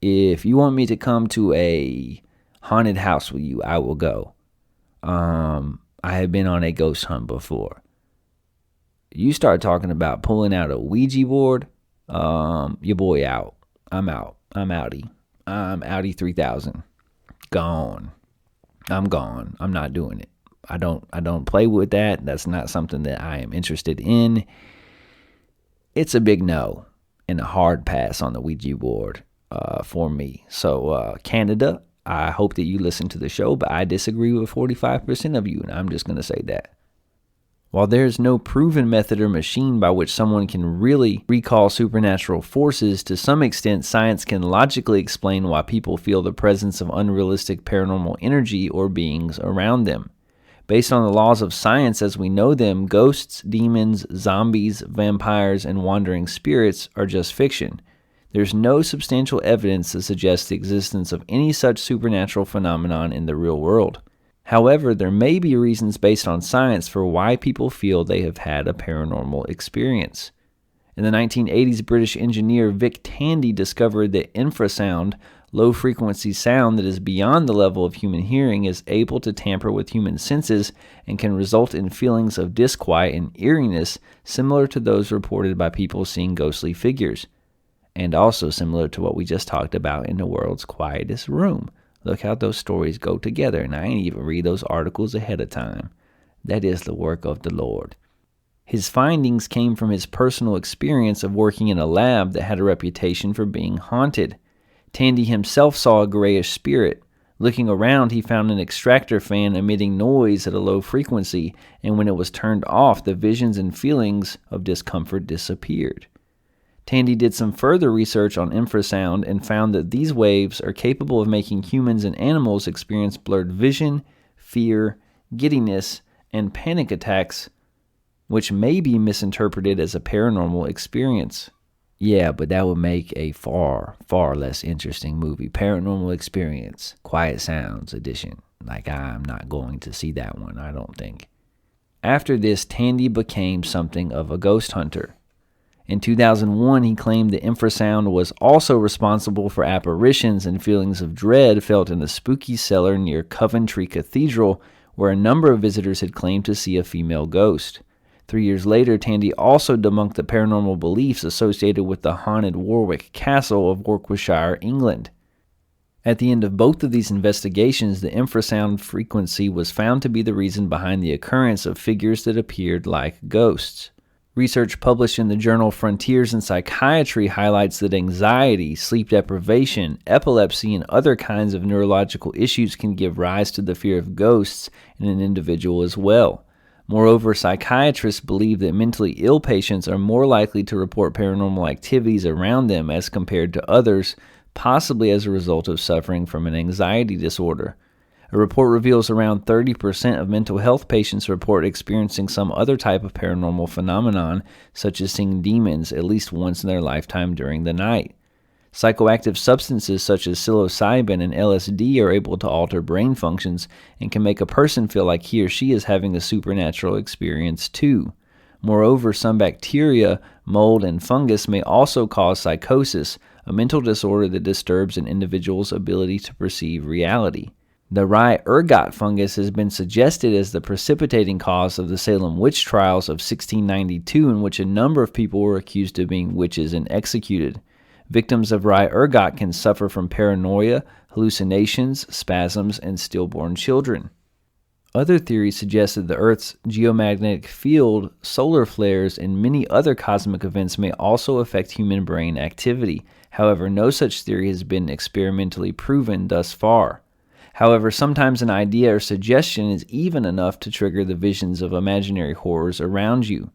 If you want me to come to a haunted house with you, I will go. I have been on a ghost hunt before. You start talking about pulling out a Ouija board, your boy out. I'm out. I'm outie. I'm outie 3000. Gone. I'm gone. I'm not doing it. I don't play with that. That's not something that I am interested in. It's a big no and a hard pass on the Ouija board for me. So Canada, I hope that you listen to the show, but I disagree with 45% of you, and I'm just going to say that. While there's no proven method or machine by which someone can really recall supernatural forces, to some extent science can logically explain why people feel the presence of unrealistic paranormal energy or beings around them. Based on the laws of science as we know them, ghosts, demons, zombies, vampires, and wandering spirits are just fiction. There's no substantial evidence to suggest the existence of any such supernatural phenomenon in the real world. However, there may be reasons based on science for why people feel they have had a paranormal experience. In the 1980s, British engineer Vic Tandy discovered that infrasound, low-frequency sound that is beyond the level of human hearing, is able to tamper with human senses and can result in feelings of disquiet and eeriness similar to those reported by people seeing ghostly figures, and also similar to what we just talked about in the world's quietest room. Look how those stories go together, and I ain't even read those articles ahead of time. That is the work of the Lord. His findings came from his personal experience of working in a lab that had a reputation for being haunted. Tandy himself saw a grayish spirit. Looking around, he found an extractor fan emitting noise at a low frequency, and when it was turned off, the visions and feelings of discomfort disappeared. Tandy did some further research on infrasound and found that these waves are capable of making humans and animals experience blurred vision, fear, giddiness, and panic attacks, which may be misinterpreted as a paranormal experience. Yeah, but that would make a far, far less interesting movie. Paranormal Experience, Quiet Sounds Edition. Like, I'm not going to see that one, I don't think. After this, Tandy became something of a ghost hunter. In 2001, he claimed that infrasound was also responsible for apparitions and feelings of dread felt in a spooky cellar near Coventry Cathedral, where a number of visitors had claimed to see a female ghost. 3 years later, Tandy also debunked the paranormal beliefs associated with the haunted Warwick Castle of Warwickshire, England. At the end of both of these investigations, the infrasound frequency was found to be the reason behind the occurrence of figures that appeared like ghosts. Research published in the journal Frontiers in Psychiatry highlights that anxiety, sleep deprivation, epilepsy, and other kinds of neurological issues can give rise to the fear of ghosts in an individual as well. Moreover, psychiatrists believe that mentally ill patients are more likely to report paranormal activities around them as compared to others, possibly as a result of suffering from an anxiety disorder. A report reveals around 30% of mental health patients report experiencing some other type of paranormal phenomenon, such as seeing demons at least once in their lifetime during the night. Psychoactive substances such as psilocybin and LSD are able to alter brain functions and can make a person feel like he or she is having a supernatural experience too. Moreover, some bacteria, mold, and fungus may also cause psychosis, a mental disorder that disturbs an individual's ability to perceive reality. The rye ergot fungus has been suggested as the precipitating cause of the Salem witch trials of 1692, in which a number of people were accused of being witches and executed. Victims of rye ergot can suffer from paranoia, hallucinations, spasms, and stillborn children. Other theories suggest that the Earth's geomagnetic field, solar flares, and many other cosmic events may also affect human brain activity. However, no such theory has been experimentally proven thus far. However, sometimes an idea or suggestion is even enough to trigger the visions of imaginary horrors around you.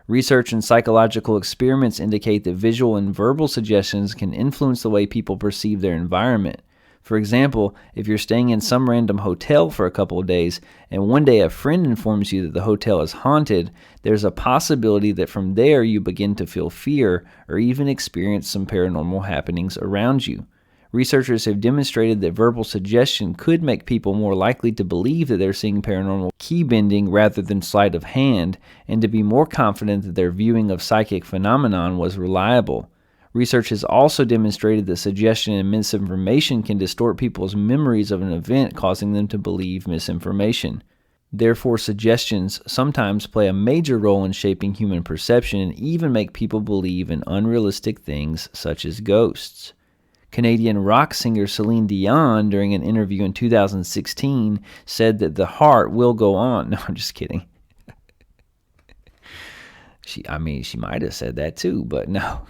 Research and psychological experiments indicate that visual and verbal suggestions can influence the way people perceive their environment. For example, if you're staying in some random hotel for a couple of days, and one day a friend informs you that the hotel is haunted, there's a possibility that from there you begin to feel fear or even experience some paranormal happenings around you. Researchers have demonstrated that verbal suggestion could make people more likely to believe that they're seeing paranormal key bending rather than sleight of hand, and to be more confident that their viewing of psychic phenomenon was reliable. Research has also demonstrated that suggestion and misinformation can distort people's memories of an event, causing them to believe misinformation. Therefore, suggestions sometimes play a major role in shaping human perception and even make people believe in unrealistic things such as ghosts. Canadian rock singer Celine Dion, during an interview in 2016, said that the heart will go on. No, I'm just kidding. She might have said that too, but no.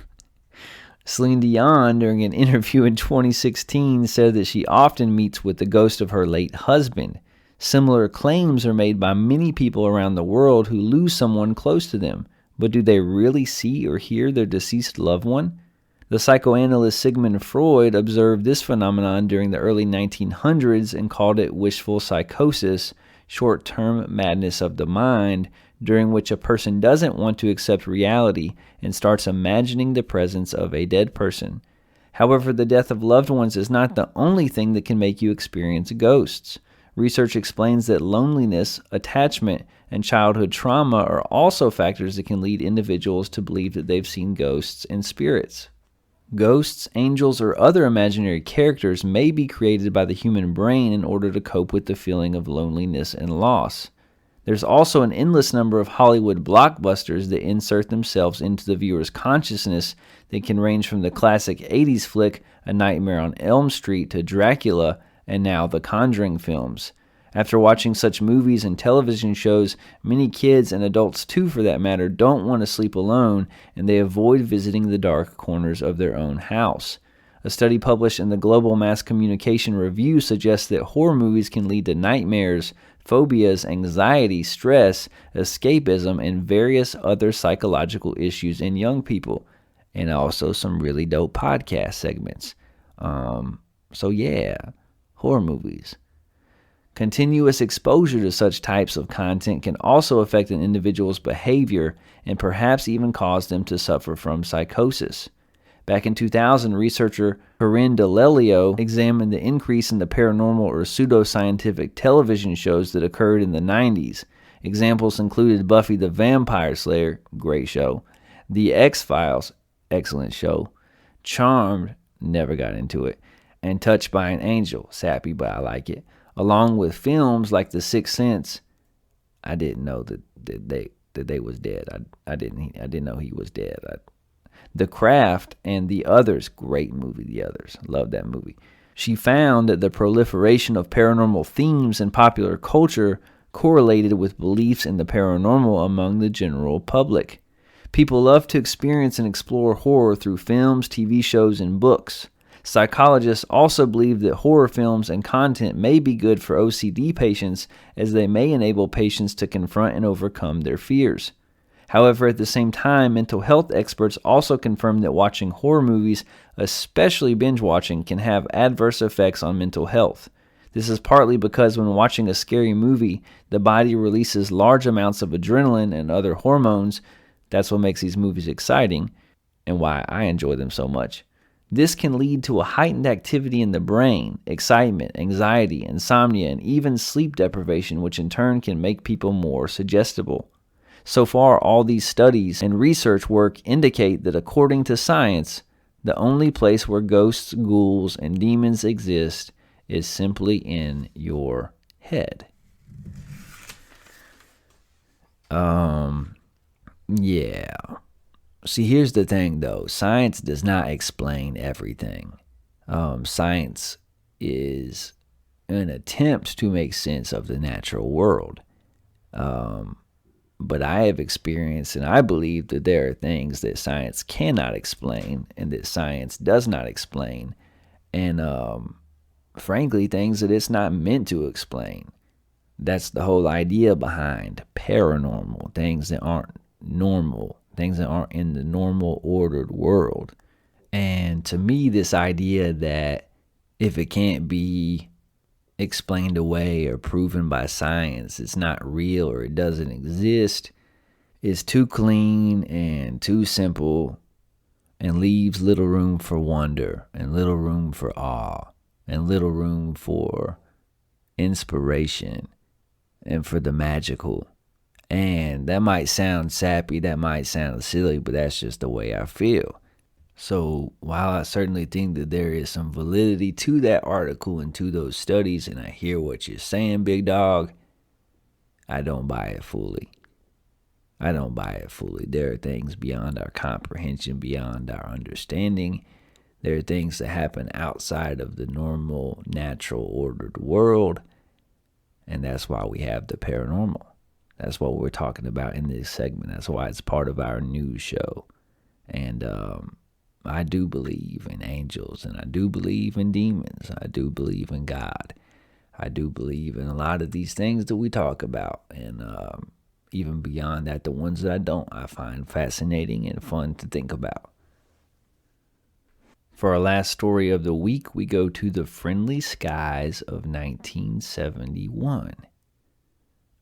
Celine Dion, during an interview in 2016, said that she often meets with the ghost of her late husband. Similar claims are made by many people around the world who lose someone close to them. But do they really see or hear their deceased loved one? The psychoanalyst Sigmund Freud observed this phenomenon during the early 1900s and called it wishful psychosis, short-term madness of the mind, during which a person doesn't want to accept reality and starts imagining the presence of a dead person. However, the death of loved ones is not the only thing that can make you experience ghosts. Research explains that loneliness, attachment, and childhood trauma are also factors that can lead individuals to believe that they've seen ghosts and spirits. Ghosts, angels, or other imaginary characters may be created by the human brain in order to cope with the feeling of loneliness and loss. There's also an endless number of Hollywood blockbusters that insert themselves into the viewer's consciousness that can range from the classic 80s flick A Nightmare on Elm Street to Dracula and now the Conjuring films. After watching such movies and television shows, many kids and adults too for that matter don't want to sleep alone, and they avoid visiting the dark corners of their own house. A study published in the Global Mass Communication Review suggests that horror movies can lead to nightmares, phobias, anxiety, stress, escapism, and various other psychological issues in young people, and also some really dope podcast segments. So yeah, horror movies. Continuous exposure to such types of content can also affect an individual's behavior and perhaps even cause them to suffer from psychosis. Back in 2000, researcher Corinne DeLelio examined the increase in the paranormal or pseudoscientific television shows that occurred in the 90s. Examples included Buffy the Vampire Slayer, great show, The X-Files, excellent show, Charmed, never got into it, and Touched by an Angel, sappy but I like it, along with films like The Sixth Sense. I didn't know that they was dead. I didn't know he was dead. The Craft and The Others, great movie, The Others, love that movie. She found that the proliferation of paranormal themes in popular culture correlated with beliefs in the paranormal among the general public. People love to experience and explore horror through films, TV shows, and books. Psychologists also believe that horror films and content may be good for OCD patients, as they may enable patients to confront and overcome their fears. However, at the same time, mental health experts also confirm that watching horror movies, especially binge watching, can have adverse effects on mental health. This is partly because when watching a scary movie, the body releases large amounts of adrenaline and other hormones. That's what makes these movies exciting and why I enjoy them so much. This can lead to a heightened activity in the brain, excitement, anxiety, insomnia, and even sleep deprivation, which in turn can make people more suggestible. So far, all these studies and research work indicate that according to science, the only place where ghosts, ghouls, and demons exist is simply in your head. Yeah. See, here's the thing, though. Science does not explain everything. Science is an attempt to make sense of the natural world. But I have experienced and I believe that there are things that science cannot explain and that science does not explain. And frankly, things that it's not meant to explain. That's the whole idea behind paranormal, things that aren't normal. Things that aren't in the normal ordered world. And to me, this idea that if it can't be explained away or proven by science, it's not real or it doesn't exist, is too clean and too simple and leaves little room for wonder and little room for awe and little room for inspiration and for the magical. And that might sound sappy, that might sound silly, but that's just the way I feel. So while I certainly think that there is some validity to that article and to those studies, and I hear what you're saying, big dog, I don't buy it fully. I don't buy it fully. There are things beyond our comprehension, beyond our understanding. There are things that happen outside of the normal, natural, ordered world, and that's why we have the paranormal. That's what we're talking about in this segment. That's why it's part of our news show. And I do believe in angels, and I do believe in demons. I do believe in God. I do believe in a lot of these things that we talk about. And even beyond that, the ones that I don't, I find fascinating and fun to think about. For our last story of the week, we go to the friendly skies of 1971.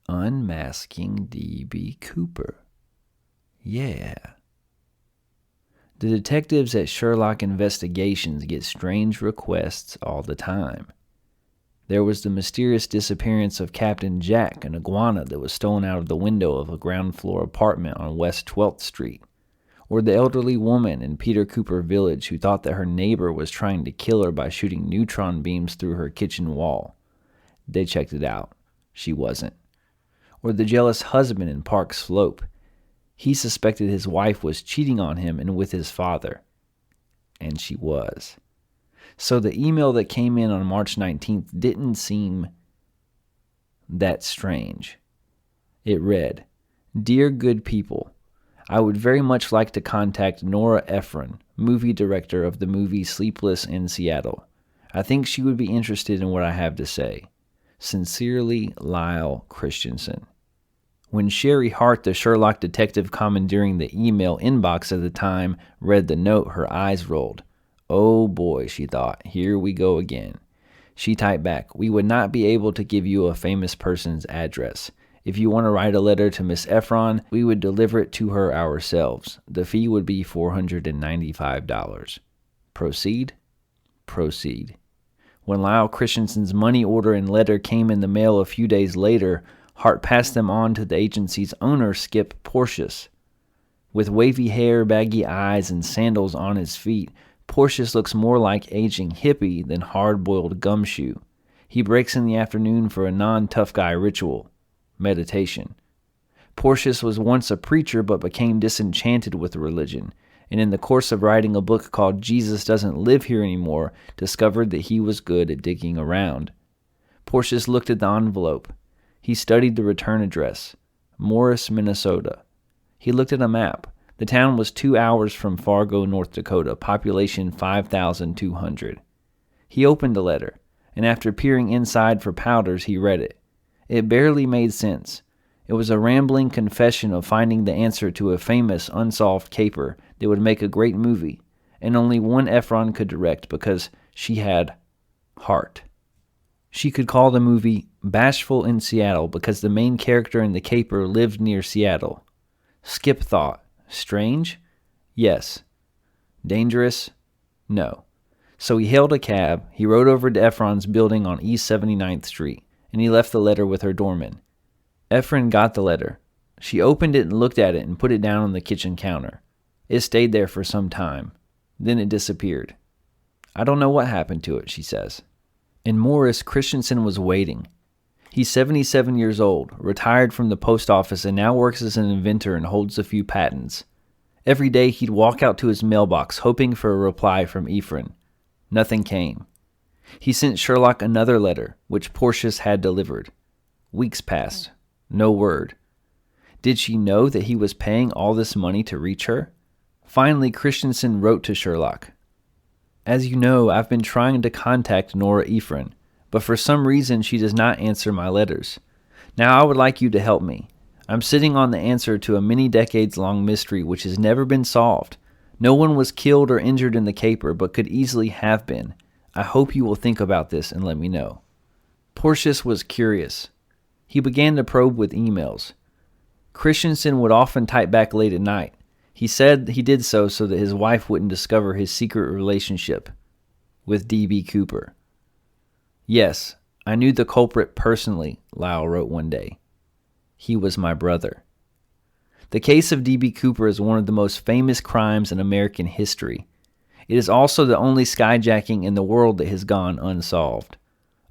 Unmasking D.B. Cooper. Yeah. The detectives at Sherlock Investigations get strange requests all the time. There was the mysterious disappearance of Captain Jack, an iguana that was stolen out of the window of a ground floor apartment on West 12th Street. Or the elderly woman in Peter Cooper Village who thought that her neighbor was trying to kill her by shooting neutron beams through her kitchen wall. They checked it out. She wasn't. Or the jealous husband in Park Slope. He suspected his wife was cheating on him and with his father. And she was. So the email that came in on March 19th didn't seem that strange. It read, "Dear good people, I would very much like to contact Nora Ephron, movie director of the movie Sleepless in Seattle. I think she would be interested in what I have to say. Sincerely, Lyle Christensen." When Sherry Hart, the Sherlock detective commandeering the email inbox at the time, read the note, her eyes rolled. Oh boy, she thought, here we go again. She typed back, "We would not be able to give you a famous person's address. If you want to write a letter to Miss Ephron, we would deliver it to her ourselves. The fee would be $495. Proceed? Proceed." When Lyle Christensen's money order and letter came in the mail a few days later, Hart passed them on to the agency's owner, Skip Porteous. With wavy hair, baggy eyes, and sandals on his feet, Porteous looks more like aging hippie than hard-boiled gumshoe. He breaks in the afternoon for a non-tough guy ritual, meditation. Porteous was once a preacher but became disenchanted with religion, and in the course of writing a book called Jesus Doesn't Live Here Anymore, discovered that he was good at digging around. Porteous looked at the envelope. He studied the return address, Morris, Minnesota. He looked at a map. The town was 2 hours from Fargo, North Dakota, population 5,200. He opened the letter, and after peering inside for powders, he read it. It barely made sense. It was a rambling confession of finding the answer to a famous unsolved caper that would make a great movie, and only one Ephron could direct because she had heart. She could call the movie Bashful in Seattle because the main character in the caper lived near Seattle. Skip thought, strange? Yes. Dangerous? No. So he hailed a cab, he rode over to Ephron's building on East 79th Street, and he left the letter with her doorman. Ephron got the letter. She opened it and looked at it and put it down on the kitchen counter. It stayed there for some time. Then it disappeared. "I don't know what happened to it," she says. And Morris Christensen was waiting. He's 77 years old, retired from the post office, and now works as an inventor and holds a few patents. Every day he'd walk out to his mailbox, hoping for a reply from Ephron. Nothing came. He sent Sherlock another letter, which Porteous had delivered. Weeks passed. No word. Did she know that he was paying all this money to reach her? Finally, Christensen wrote to Sherlock. "As you know, I've been trying to contact Nora Ephron, but for some reason she does not answer my letters. Now I would like you to help me. I'm sitting on the answer to a many decades-long mystery which has never been solved. No one was killed or injured in the caper, but could easily have been. I hope you will think about this and let me know." Porteous was curious. He began to probe with emails. Christensen would often type back late at night. He said he did so that his wife wouldn't discover his secret relationship with D.B. Cooper. "Yes, I knew the culprit personally," Lyle wrote one day. "He was my brother." The case of D.B. Cooper is one of the most famous crimes in American history. It is also the only skyjacking in the world that has gone unsolved.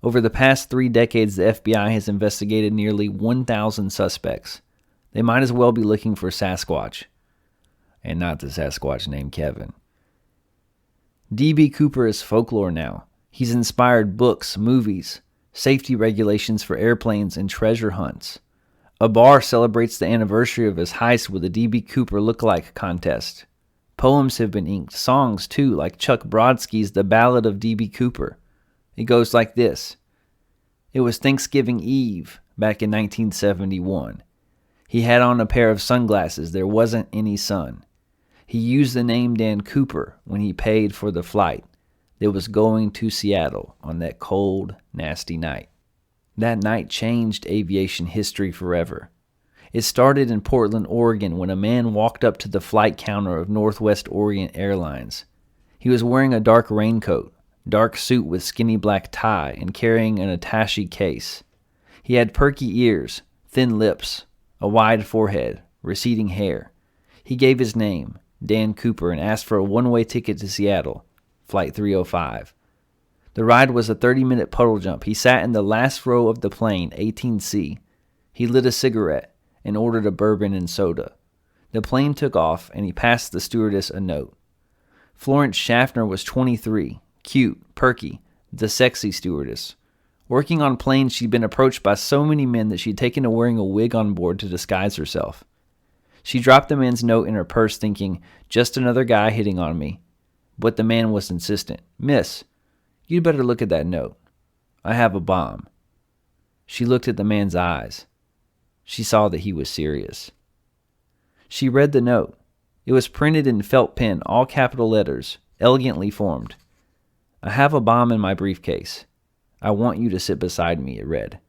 Over the past 3 decades, the FBI has investigated nearly 1,000 suspects. They might as well be looking for Sasquatch. And not the Sasquatch named Kevin. D.B. Cooper is folklore now. He's inspired books, movies, safety regulations for airplanes, and treasure hunts. A bar celebrates the anniversary of his heist with a D.B. Cooper look-alike contest. Poems have been inked, songs too, like Chuck Brodsky's The Ballad of D.B. Cooper. It goes like this. It was Thanksgiving Eve back in 1971. He had on a pair of sunglasses. There wasn't any sun. He used the name Dan Cooper when he paid for the flight that was going to Seattle on that cold, nasty night. That night changed aviation history forever. It started in Portland, Oregon, when a man walked up to the flight counter of Northwest Orient Airlines. He was wearing a dark raincoat, dark suit with skinny black tie, and carrying an attache case. He had perky ears, thin lips, a wide forehead, receding hair. He gave his name, Dan Cooper, and asked for a one-way ticket to Seattle, Flight 305. The ride was a 30-minute puddle jump. He sat in the last row of the plane, 18C. He lit a cigarette and ordered a bourbon and soda. The plane took off, and he passed the stewardess a note. Florence Schaffner was 23, cute, perky, the sexy stewardess. Working on planes, she'd been approached by so many men that she'd taken to wearing a wig on board to disguise herself. She dropped the man's note in her purse thinking, just another guy hitting on me. But the man was insistent. Miss, you'd better look at that note. I have a bomb. She looked at the man's eyes. She saw that he was serious. She read the note. It was printed in felt pen, all capital letters, elegantly formed. I have a bomb in my briefcase. I want you to sit beside me, it read.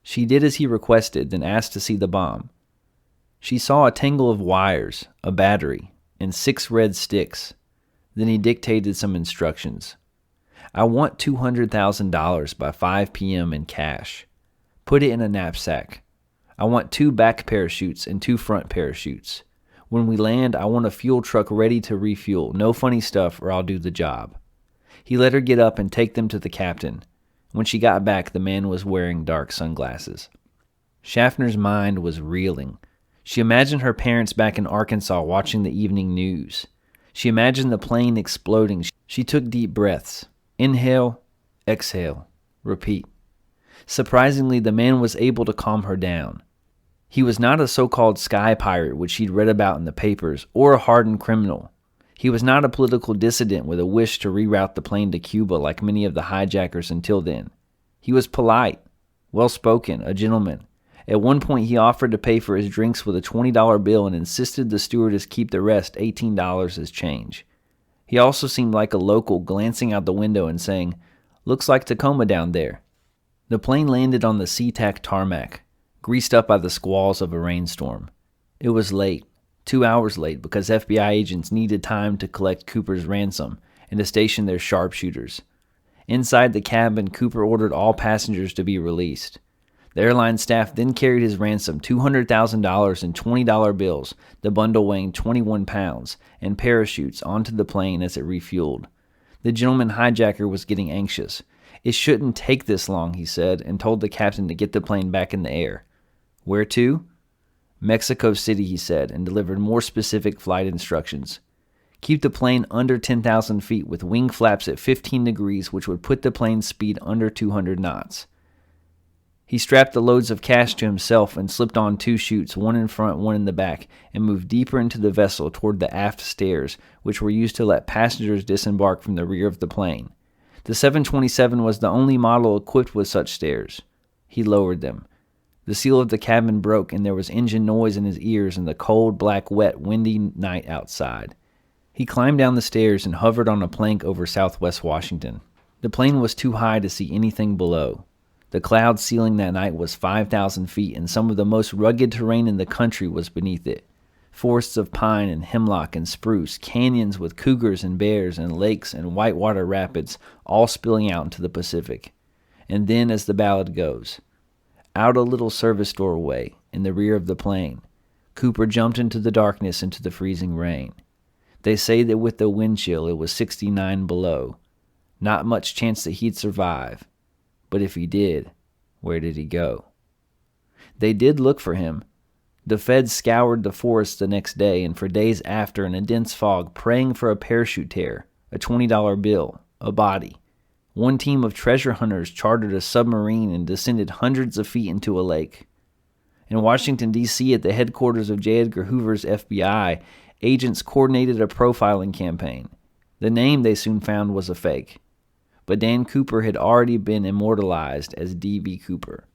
She did as he requested, then asked to see the bomb. She saw a tangle of wires, a battery, and 6 red sticks. Then he dictated some instructions. I want $200,000 by 5 p.m. in cash. Put it in a knapsack. I want 2 back parachutes and 2 front parachutes. When we land, I want a fuel truck ready to refuel. No funny stuff or I'll do the job. He let her get up and take them to the captain. When she got back, the man was wearing dark sunglasses. Schaffner's mind was reeling. She imagined her parents back in Arkansas watching the evening news. She imagined the plane exploding. She took deep breaths. Inhale, exhale, repeat. Surprisingly, the man was able to calm her down. He was not a so-called sky pirate, which she'd read about in the papers, or a hardened criminal. He was not a political dissident with a wish to reroute the plane to Cuba like many of the hijackers until then. He was polite, well-spoken, a gentleman. At one point, he offered to pay for his drinks with a $20 bill and insisted the stewardess keep the rest, $18, as change. He also seemed like a local, glancing out the window and saying, "Looks like Tacoma down there." The plane landed on the SeaTac tarmac, greased up by the squalls of a rainstorm. It was late, 2 hours late, because FBI agents needed time to collect Cooper's ransom and to station their sharpshooters. Inside the cabin, Cooper ordered all passengers to be released. The airline staff then carried his ransom, $200,000 in $20 bills, the bundle weighing 21 pounds, and parachutes onto the plane as it refueled. The gentleman hijacker was getting anxious. It shouldn't take this long, he said, and told the captain to get the plane back in the air. Where to? Mexico City, he said, and delivered more specific flight instructions. Keep the plane under 10,000 feet with wing flaps at 15 degrees, which would put the plane's speed under 200 knots. He strapped the loads of cash to himself and slipped on 2 chutes, one in front, one in the back, and moved deeper into the vessel toward the aft stairs, which were used to let passengers disembark from the rear of the plane. The 727 was the only model equipped with such stairs. He lowered them. The seal of the cabin broke, and there was engine noise in his ears in the cold, black, wet, windy night outside. He climbed down the stairs and hovered on a plank over southwest Washington. The plane was too high to see anything below. The cloud ceiling that night was 5,000 feet, and some of the most rugged terrain in the country was beneath it. Forests of pine and hemlock and spruce, canyons with cougars and bears, and lakes and whitewater rapids, all spilling out into the Pacific. And then, as the ballad goes, out a little service doorway in the rear of the plane, Cooper jumped into the darkness, into the freezing rain. They say that with the wind chill, it was 69 below. Not much chance that he'd survive. But if he did, where did he go? They did look for him. The feds scoured the forest the next day and for days after in a dense fog, praying for a parachute tear, a $20 bill, a body. One team of treasure hunters chartered a submarine and descended hundreds of feet into a lake. In Washington, D.C., at the headquarters of J. Edgar Hoover's FBI, agents coordinated a profiling campaign. The name they soon found was a fake. But Dan Cooper had already been immortalized as D.B. Cooper.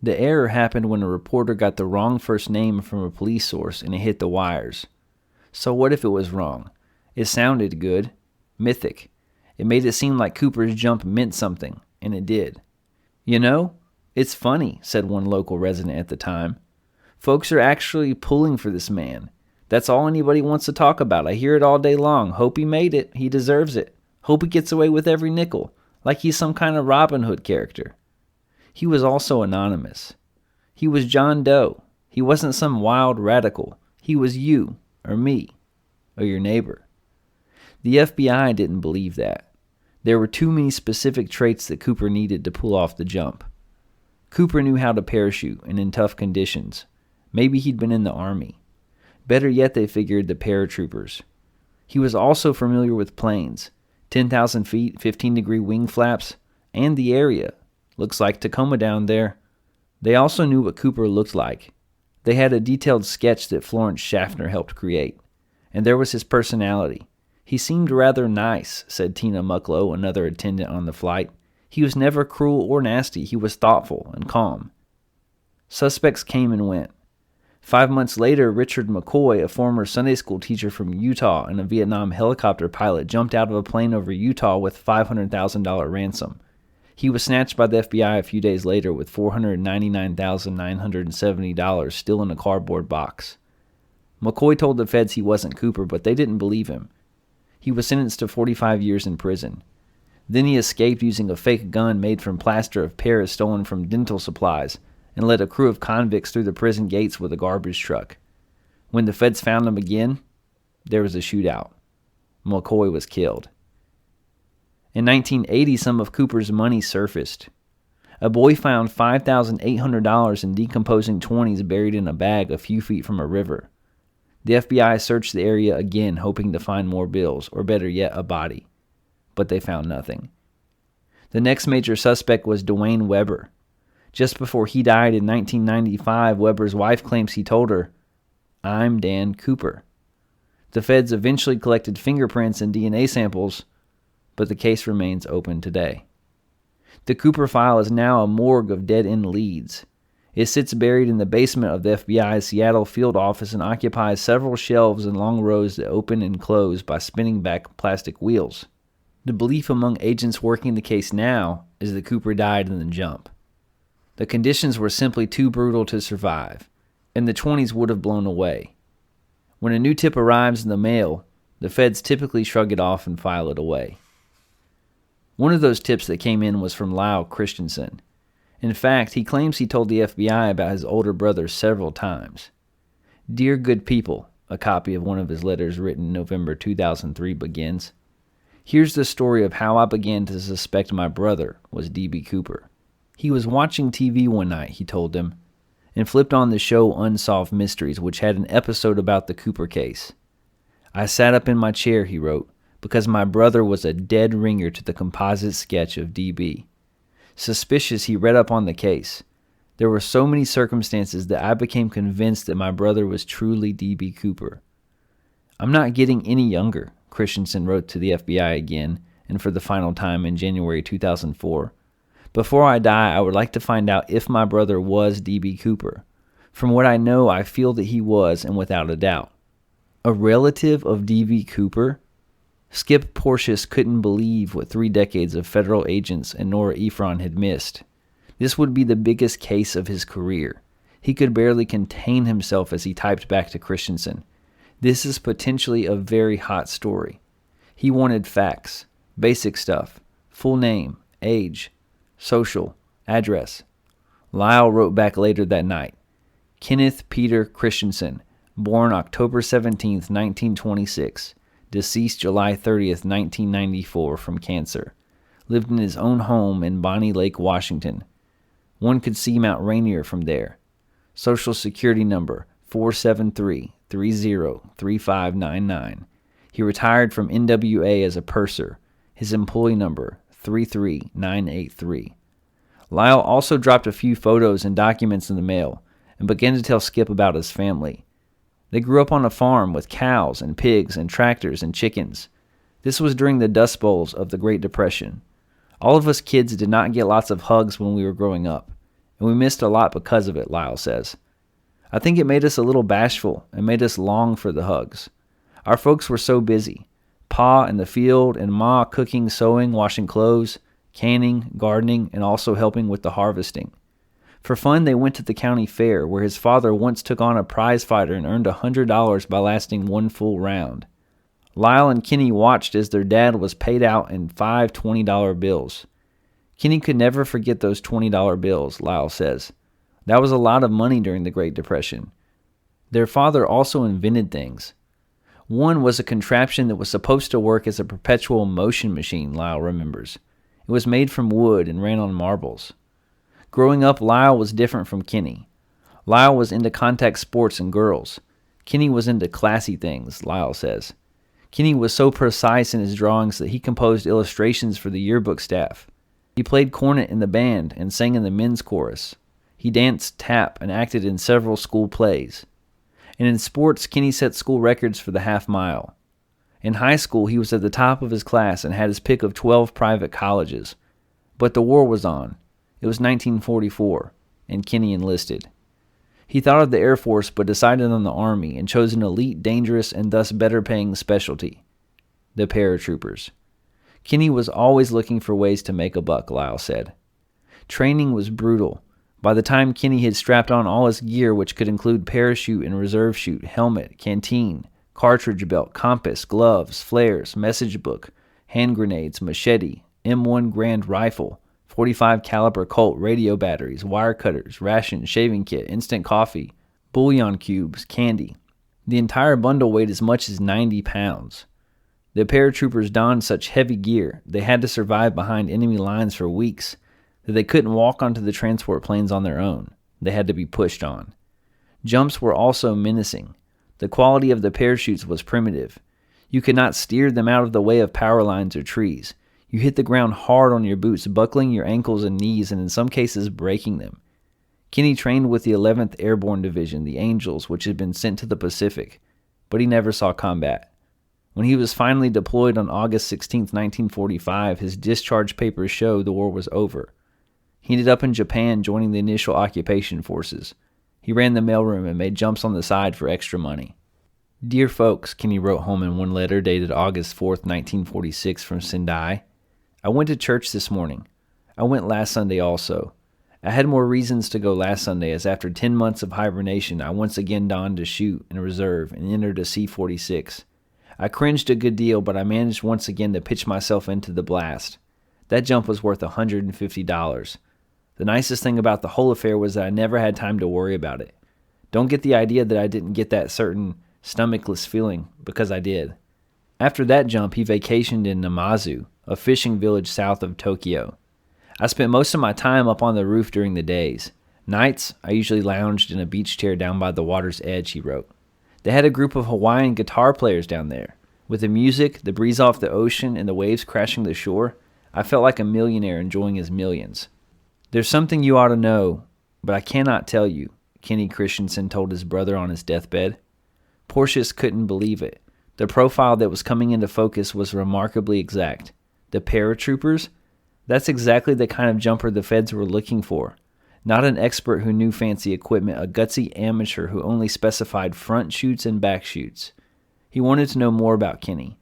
The error happened when a reporter got the wrong first name from a police source and it hit the wires. So what if it was wrong? It sounded good, mythic. It made it seem like Cooper's jump meant something, and it did. You know, it's funny, said one local resident at the time. Folks are actually pulling for this man. That's all anybody wants to talk about. I hear it all day long. Hope he made it. He deserves it. Hope he gets away with every nickel, like he's some kind of Robin Hood character. He was also anonymous. He was John Doe. He wasn't some wild radical. He was you, or me, or your neighbor. The FBI didn't believe that. There were too many specific traits that Cooper needed to pull off the jump. Cooper knew how to parachute, and in tough conditions. Maybe he'd been in the Army. Better yet, they figured the paratroopers. He was also familiar with planes, 10,000 feet, 15-degree wing flaps, and the area. Looks like Tacoma down there. They also knew what Cooper looked like. They had a detailed sketch that Florence Schaffner helped create. And there was his personality. He seemed rather nice, said Tina Mucklow, another attendant on the flight. He was never cruel or nasty. He was thoughtful and calm. Suspects came and went. 5 months later, Richard McCoy, a former Sunday school teacher from Utah and a Vietnam helicopter pilot, jumped out of a plane over Utah with $500,000 ransom. He was snatched by the FBI a few days later with $499,970 still in a cardboard box. McCoy told the feds he wasn't Cooper, but they didn't believe him. He was sentenced to 45 years in prison. Then he escaped using a fake gun made from plaster of Paris stolen from dental supplies and led a crew of convicts through the prison gates with a garbage truck. When the feds found him again, there was a shootout. McCoy was killed. In 1980, some of Cooper's money surfaced. A boy found $5,800 in decomposing 20s buried in a bag a few feet from a river. The FBI searched the area again, hoping to find more bills, or better yet, a body. But they found nothing. The next major suspect was Dwayne Weber. Just before he died in 1995, Weber's wife claims he told her, "I'm Dan Cooper." The feds eventually collected fingerprints and DNA samples, but the case remains open today. The Cooper file is now a morgue of dead-end leads. It sits buried in the basement of the FBI's Seattle field office and occupies several shelves and long rows that open and close by spinning back plastic wheels. The belief among agents working the case now is that Cooper died in the jump. The conditions were simply too brutal to survive, and the 20s would have blown away. When a new tip arrives in the mail, the feds typically shrug it off and file it away. One of those tips that came in was from Lyle Christensen. In fact, he claims he told the FBI about his older brother several times. "Dear good people," a copy of one of his letters written in November 2003 begins, "Here's the story of how I began to suspect my brother was D.B. Cooper. He was watching TV one night," he told them, and flipped on the show Unsolved Mysteries, which had an episode about the Cooper case. "I sat up in my chair," he wrote, "because my brother was a dead ringer to the composite sketch of D.B. Suspicious, he read up on the case. There were so many circumstances that I became convinced that my brother was truly D.B. Cooper. I'm not getting any younger," Christensen wrote to the FBI again, and for the final time in January 2004. "Before I die, I would like to find out if my brother was D.B. Cooper. From what I know, I feel that he was, and without a doubt. A relative of D.B. Cooper?" Skip Porteous couldn't believe what 3 decades of federal agents and Nora Ephron had missed. This would be the biggest case of his career. He could barely contain himself as he typed back to Christensen. This is potentially a very hot story. He wanted facts, basic stuff, full name, age, social, address. Lyle wrote back later that night, "Kenneth Peter Christensen, born October 17, 1926. deceased July 30th, 1994 from cancer. Lived in his own home in Bonnie Lake, Washington. One could see Mount Rainier from there. Social Security number 473-303599. He retired from NWA as a purser. His employee number 33983. Lyle also dropped a few photos and documents in the mail and began to tell Skip about his family. They grew up on a farm with cows and pigs and tractors and chickens. This was during the Dust Bowls of the Great Depression. All of us kids did not get lots of hugs when we were growing up, and we missed a lot because of it, Lyle says. I think it made us a little bashful and made us long for the hugs. Our folks were so busy. Pa in the field and Ma cooking, sewing, washing clothes, canning, gardening, and also helping with the harvesting. For fun, they went to the county fair, where his father once took on a prize fighter and earned $100 by lasting one full round. Lyle and Kenny watched as their dad was paid out in 5 $20 bills. Kenny could never forget those $20 bills, Lyle says. That was a lot of money during the Great Depression. Their father also invented things. One was a contraption that was supposed to work as a perpetual motion machine, Lyle remembers. It was made from wood and ran on marbles. Growing up, Lyle was different from Kenny. Lyle was into contact sports and girls. Kenny was into classy things, Lyle says. Kenny was so precise in his drawings that he composed illustrations for the yearbook staff. He played cornet in the band and sang in the men's chorus. He danced tap and acted in several school plays. And in sports, Kenny set school records for the half mile. In high school, he was at the top of his class and had his pick of 12 private colleges. But the war was on. It was 1944, and Kenny enlisted. He thought of the Air Force but decided on the Army and chose an elite, dangerous, and thus better-paying specialty, the paratroopers. Kenny was always looking for ways to make a buck, Lyle said. Training was brutal. By the time Kenny had strapped on all his gear, which could include parachute and reserve chute, helmet, canteen, cartridge belt, compass, gloves, flares, message book, hand grenades, machete, M1 Grand rifle, 45 caliber Colt radio batteries, wire cutters, rations, shaving kit, instant coffee, bouillon cubes, candy. The entire bundle weighed as much as 90 pounds. The paratroopers donned such heavy gear they had to survive behind enemy lines for weeks that they couldn't walk onto the transport planes on their own. They had to be pushed on. Jumps were also menacing. The quality of the parachutes was primitive. You could not steer them out of the way of power lines or trees. You hit the ground hard on your boots, buckling your ankles and knees, and in some cases breaking them. Kenny trained with the 11th Airborne Division, the Angels, which had been sent to the Pacific, but he never saw combat. When he was finally deployed on August 16, 1945, his discharge papers show the war was over. He ended up in Japan joining the initial occupation forces. He ran the mailroom and made jumps on the side for extra money. Dear folks, Kenny wrote home in one letter dated August 4, 1946 from Sendai. I went to church this morning. I went last Sunday also. I had more reasons to go last Sunday, as after 10 months of hibernation, I once again donned a chute in reserve and entered a C-46. I cringed a good deal, but I managed once again to pitch myself into the blast. That jump was worth $150. The nicest thing about the whole affair was that I never had time to worry about it. Don't get the idea that I didn't get that certain stomachless feeling, because I did. After that jump, he vacationed in Namazu, a fishing village south of Tokyo. I spent most of my time up on the roof during the days. Nights, I usually lounged in a beach chair down by the water's edge, he wrote. They had a group of Hawaiian guitar players down there. With the music, the breeze off the ocean, and the waves crashing the shore, I felt like a millionaire enjoying his millions. There's something you ought to know, but I cannot tell you, Kenny Christensen told his brother on his deathbed. Porcius couldn't believe it. The profile that was coming into focus was remarkably exact. The paratroopers? That's exactly the kind of jumper the feds were looking for. Not an expert who knew fancy equipment, a gutsy amateur who only specified front chutes and back chutes. He wanted to know more about Kenny.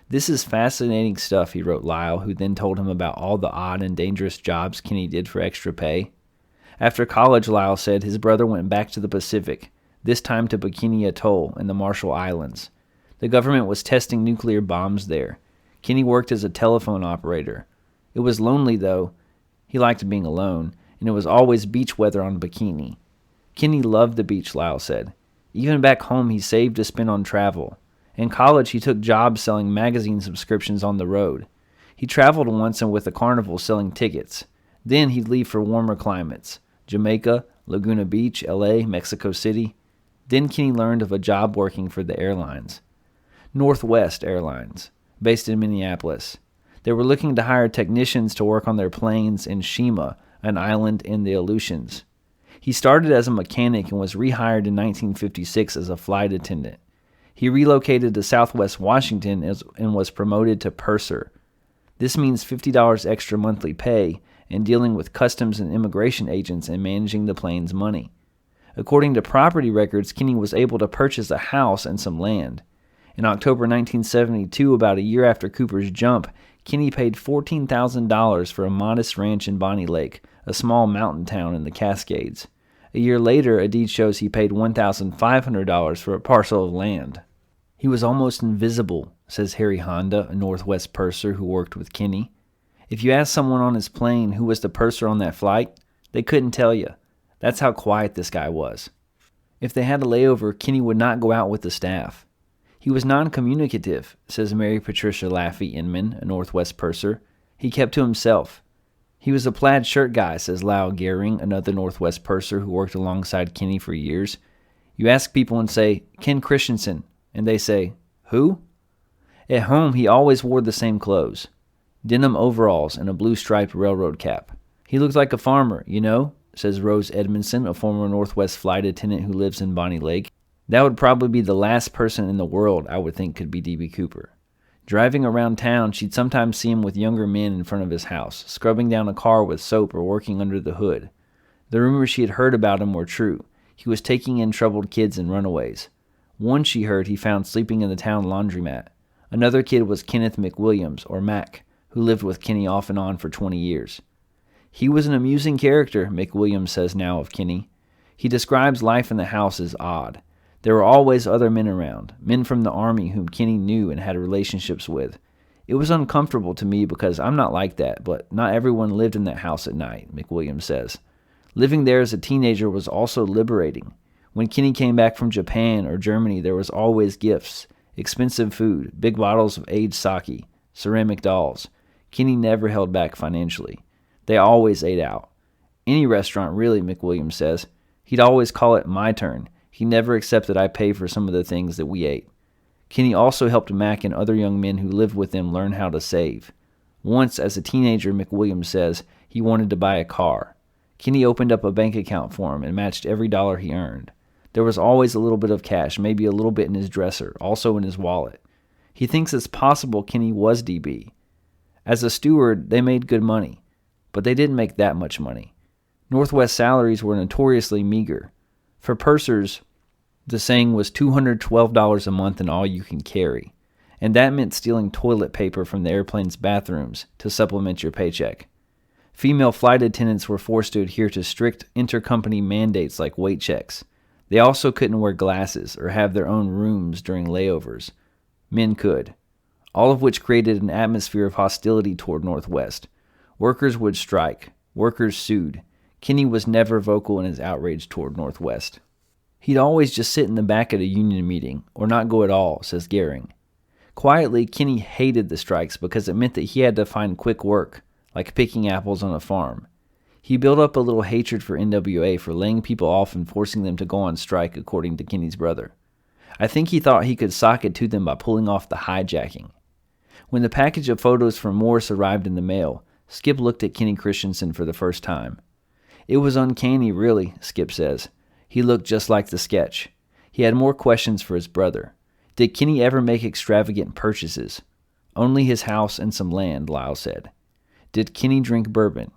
This is fascinating stuff, he wrote Lyle, who then told him about all the odd and dangerous jobs Kenny did for extra pay. After college, Lyle said, his brother went back to the Pacific, this time to Bikini Atoll in the Marshall Islands. The government was testing nuclear bombs there. Kenny worked as a telephone operator. It was lonely, though. He liked being alone, and it was always beach weather on Bikini. Kenny loved the beach, Lyle said. Even back home, he saved to spend on travel. In college, he took jobs selling magazine subscriptions on the road. He traveled once and with a carnival selling tickets. Then he'd leave for warmer climates: Jamaica, Laguna Beach, LA, Mexico City. Then Kenny learned of a job working for the airlines. Northwest Airlines, based in Minneapolis. They were looking to hire technicians to work on their planes in Shima, an island in the Aleutians. He started as a mechanic and was rehired in 1956 as a flight attendant. He relocated to Southwest Washington and was promoted to purser. This means $50 extra monthly pay and dealing with customs and immigration agents and managing the plane's money. According to property records, Kenny was able to purchase a house and some land. In October 1972, about a year after Cooper's jump, Kenny paid $14,000 for a modest ranch in Bonnie Lake, a small mountain town in the Cascades. A year later, a deed shows he paid $1,500 for a parcel of land. He was almost invisible, says Harry Honda, a Northwest purser who worked with Kenny. If you asked someone on his plane who was the purser on that flight, they couldn't tell you. That's how quiet this guy was. If they had a layover, Kenny would not go out with the staff. He was non-communicative, says Mary Patricia Laffey Inman, a Northwest purser. He kept to himself. He was a plaid shirt guy, says Lyle Gehring, another Northwest purser who worked alongside Kenny for years. You ask people and say, Ken Christensen, and they say, who? At home, he always wore the same clothes. Denim overalls and a blue-striped railroad cap. He looked like a farmer, you know, says Rose Edmondson, a former Northwest flight attendant who lives in Bonnie Lake. That would probably be the last person in the world I would think could be D.B. Cooper. Driving around town, she'd sometimes see him with younger men in front of his house, scrubbing down a car with soap or working under the hood. The rumors she had heard about him were true. He was taking in troubled kids and runaways. One she heard he found sleeping in the town laundromat. Another kid was Kenneth McWilliams, or Mac, who lived with Kenny off and on for 20 years. He was an amusing character, McWilliams says now of Kenny. He describes life in the house as odd. There were always other men around, men from the Army whom Kenny knew and had relationships with. It was uncomfortable to me because I'm not like that, but not everyone lived in that house at night, McWilliams says. Living there as a teenager was also liberating. When Kenny came back from Japan or Germany, there was always gifts, expensive food, big bottles of aged sake, ceramic dolls. Kenny never held back financially. They always ate out. Any restaurant, really, McWilliams says. He'd always call it my turn. He never accepted I pay for some of the things that we ate. Kenny also helped Mac and other young men who lived with him learn how to save. Once, as a teenager, McWilliams says, he wanted to buy a car. Kenny opened up a bank account for him and matched every dollar he earned. There was always a little bit of cash, maybe a little bit in his dresser, also in his wallet. He thinks it's possible Kenny was DB. As a steward, they made good money, but they didn't make that much money. Northwest salaries were notoriously meager. For pursers, the saying was $212 a month and all you can carry, and that meant stealing toilet paper from the airplane's bathrooms to supplement your paycheck. Female flight attendants were forced to adhere to strict intercompany mandates like weight checks. They also couldn't wear glasses or have their own rooms during layovers. Men could, all of which created an atmosphere of hostility toward Northwest. Workers would strike. Workers sued. Kenny was never vocal in his outrage toward Northwest. He'd always just sit in the back at a union meeting, or not go at all, says Gehring. Quietly, Kenny hated the strikes because it meant that he had to find quick work, like picking apples on a farm. He built up a little hatred for NWA for laying people off and forcing them to go on strike, according to Kenny's brother. I think he thought he could sock it to them by pulling off the hijacking. When the package of photos from Morris arrived in the mail, Skip looked at Kenny Christensen for the first time. It was uncanny, really, Skip says. He looked just like the sketch. He had more questions for his brother. Did Kenny ever make extravagant purchases? Only his house and some land, Lyle said. Did Kenny drink bourbon?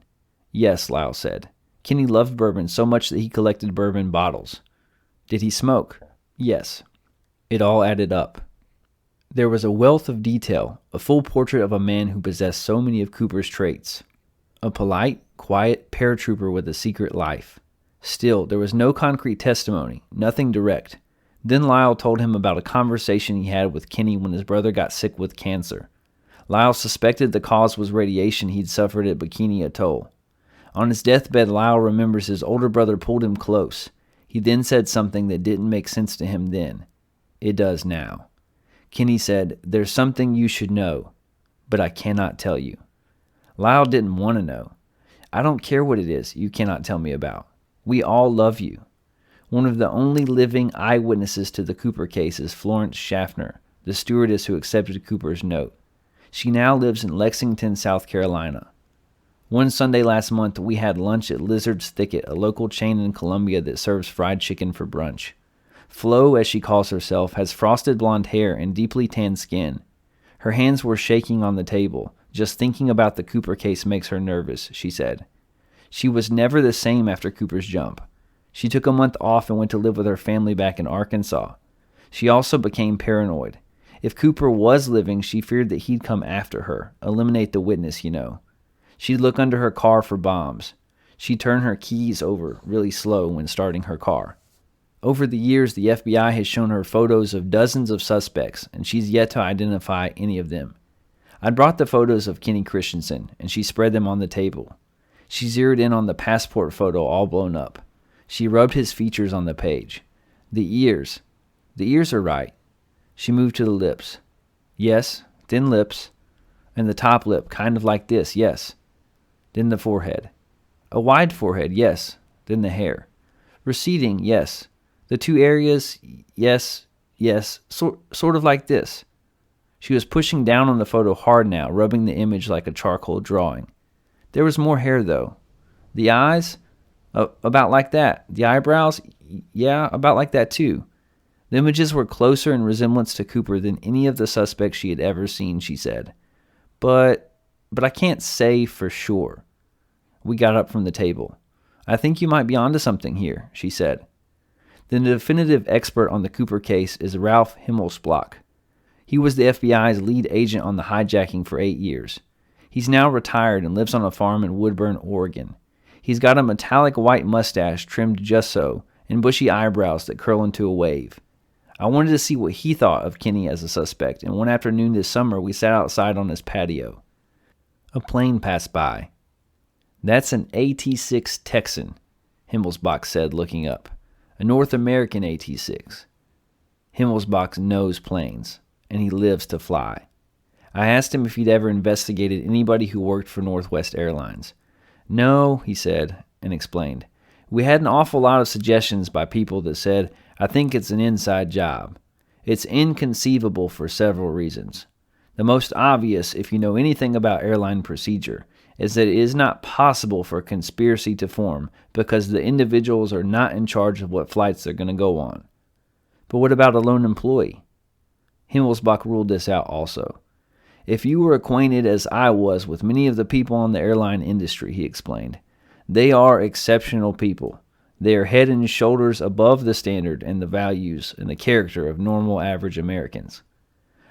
Yes, Lyle said. Kenny loved bourbon so much that he collected bourbon bottles. Did he smoke? Yes. It all added up. There was a wealth of detail, a full portrait of a man who possessed so many of Cooper's traits. A polite, quiet paratrooper with a secret life. Still, there was no concrete testimony, nothing direct. Then Lyle told him about a conversation he had with Kenny when his brother got sick with cancer. Lyle suspected the cause was radiation he'd suffered at Bikini Atoll. On his deathbed, Lyle remembers his older brother pulled him close. He then said something that didn't make sense to him then. It does now. Kenny said, "There's something you should know, but I cannot tell you." Lyle didn't want to know. "I don't care what it is you cannot tell me about. We all love you." One of the only living eyewitnesses to the Cooper case is Florence Schaffner, the stewardess who accepted Cooper's note. She now lives in Lexington, South Carolina. "One Sunday last month, we had lunch at Lizard's Thicket, a local chain in Columbia that serves fried chicken for brunch. Flo, as she calls herself, has frosted blonde hair and deeply tanned skin. Her hands were shaking on the table. Just thinking about the Cooper case makes her nervous," she said. She was never the same after Cooper's jump. She took a month off and went to live with her family back in Arkansas. She also became paranoid. If Cooper was living, she feared that he'd come after her, eliminate the witness, you know. She'd look under her car for bombs. She'd turn her keys over really slow when starting her car. Over the years, the FBI has shown her photos of dozens of suspects, and she's yet to identify any of them. I brought the photos of Kenny Christensen, and she spread them on the table. She zeroed in on the passport photo all blown up. She rubbed his features on the page. The ears are right. She moved to the lips. Yes, thin lips. And the top lip, kind of like this, yes. Then the forehead. A wide forehead, yes. Then the hair. Receding, yes. The two areas, yes, sort of like this. She was pushing down on the photo hard now, rubbing the image like a charcoal drawing. There was more hair, though. The eyes? About like that. The eyebrows? Yeah, about like that, too. The images were closer in resemblance to Cooper than any of the suspects she had ever seen, she said. But I can't say for sure. We got up from the table. "I think you might be onto something here," she said. The definitive expert on the Cooper case is Ralph Himmelsbach. He was the FBI's lead agent on the hijacking for 8 years. He's now retired and lives on a farm in Woodburn, Oregon. He's got a metallic white mustache trimmed just so, and bushy eyebrows that curl into a wave. I wanted to see what he thought of Kenny as a suspect, and one afternoon this summer we sat outside on his patio. A plane passed by. "That's an AT-6 Texan," Himmelsbach said, looking up. "A North American AT-6. Himmelsbach knows planes, and he lives to fly. I asked him if he'd ever investigated anybody who worked for Northwest Airlines. "No," he said, and explained. "We had an awful lot of suggestions by people that said, I think it's an inside job. It's inconceivable for several reasons. The most obvious, if you know anything about airline procedure, is that it is not possible for a conspiracy to form because the individuals are not in charge of what flights they're going to go on." "But what about a lone employee?" Himmelsbach ruled this out also. "If you were acquainted as I was with many of the people in the airline industry," he explained, "they are exceptional people. They are head and shoulders above the standard and the values and the character of normal average Americans."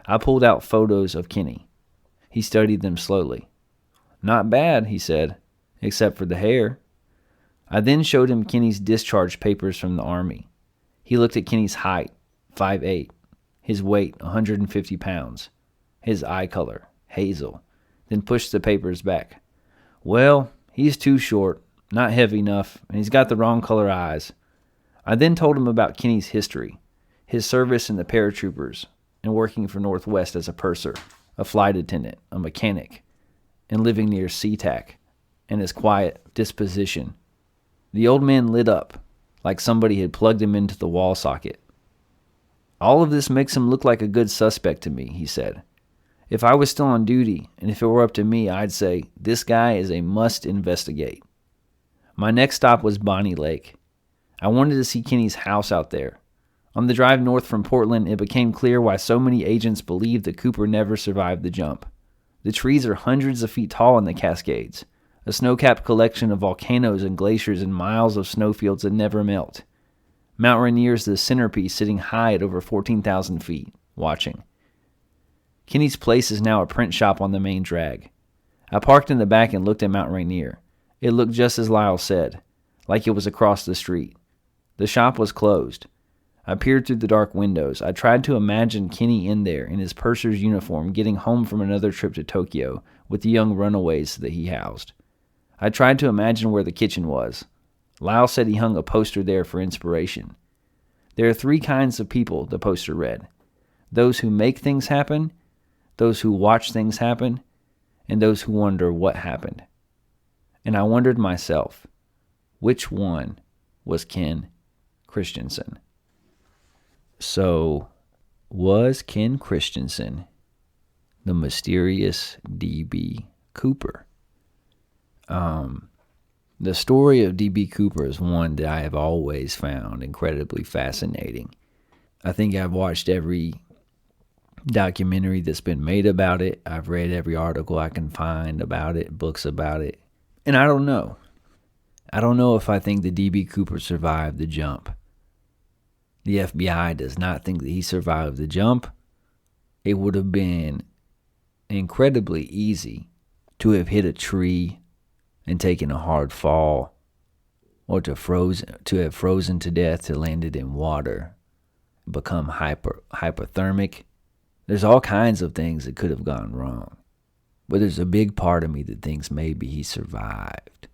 I pulled out photos of Kenny. He studied them slowly. "Not bad," he said, "except for the hair." I then showed him Kenny's discharge papers from the Army. He looked at Kenny's height, 5'8", his weight, 150 pounds, his eye color, hazel, then pushed the papers back. "Well, he's too short, not heavy enough, and he's got the wrong color eyes." I then told him about Kenny's history, his service in the paratroopers, and working for Northwest as a purser, a flight attendant, a mechanic, and living near SeaTac, and his quiet disposition. The old man lit up, like somebody had plugged him into the wall socket. "All of this makes him look like a good suspect to me," he said. "If I was still on duty, and if it were up to me, I'd say, this guy is a must investigate." My next stop was Bonnie Lake. I wanted to see Kenny's house out there. On the drive north from Portland, it became clear why so many agents believed that Cooper never survived the jump. The trees are hundreds of feet tall in the Cascades, a snow-capped collection of volcanoes and glaciers and miles of snowfields that never melt. Mount Rainier is the centerpiece, sitting high at over 14,000 feet, watching. Kenny's place is now a print shop on the main drag. I parked in the back and looked at Mount Rainier. It looked just as Lyle said, like it was across the street. The shop was closed. I peered through the dark windows. I tried to imagine Kenny in there in his purser's uniform getting home from another trip to Tokyo with the young runaways that he housed. I tried to imagine where the kitchen was. Lyle said he hung a poster there for inspiration. "There are 3 kinds of people," the poster read. those who make things happen, those who watch things happen, and those who wonder what happened. And I wondered myself, which one was Ken Christensen? So, was Ken Christensen the mysterious D.B. Cooper? The story of D.B. Cooper is one that I have always found incredibly fascinating. I think I've watched every documentary that's been made about it. I've read every article I can find about it, books about it. And I don't know. I don't know if I think that D.B. Cooper survived the jump. The FBI does not think that he survived the jump. It would have been incredibly easy to have hit a tree and taken a hard fall, or to have frozen to death, to landed in water, become hypothermic. There's all kinds of things that could have gone wrong. But there's a big part of me that thinks maybe he survived.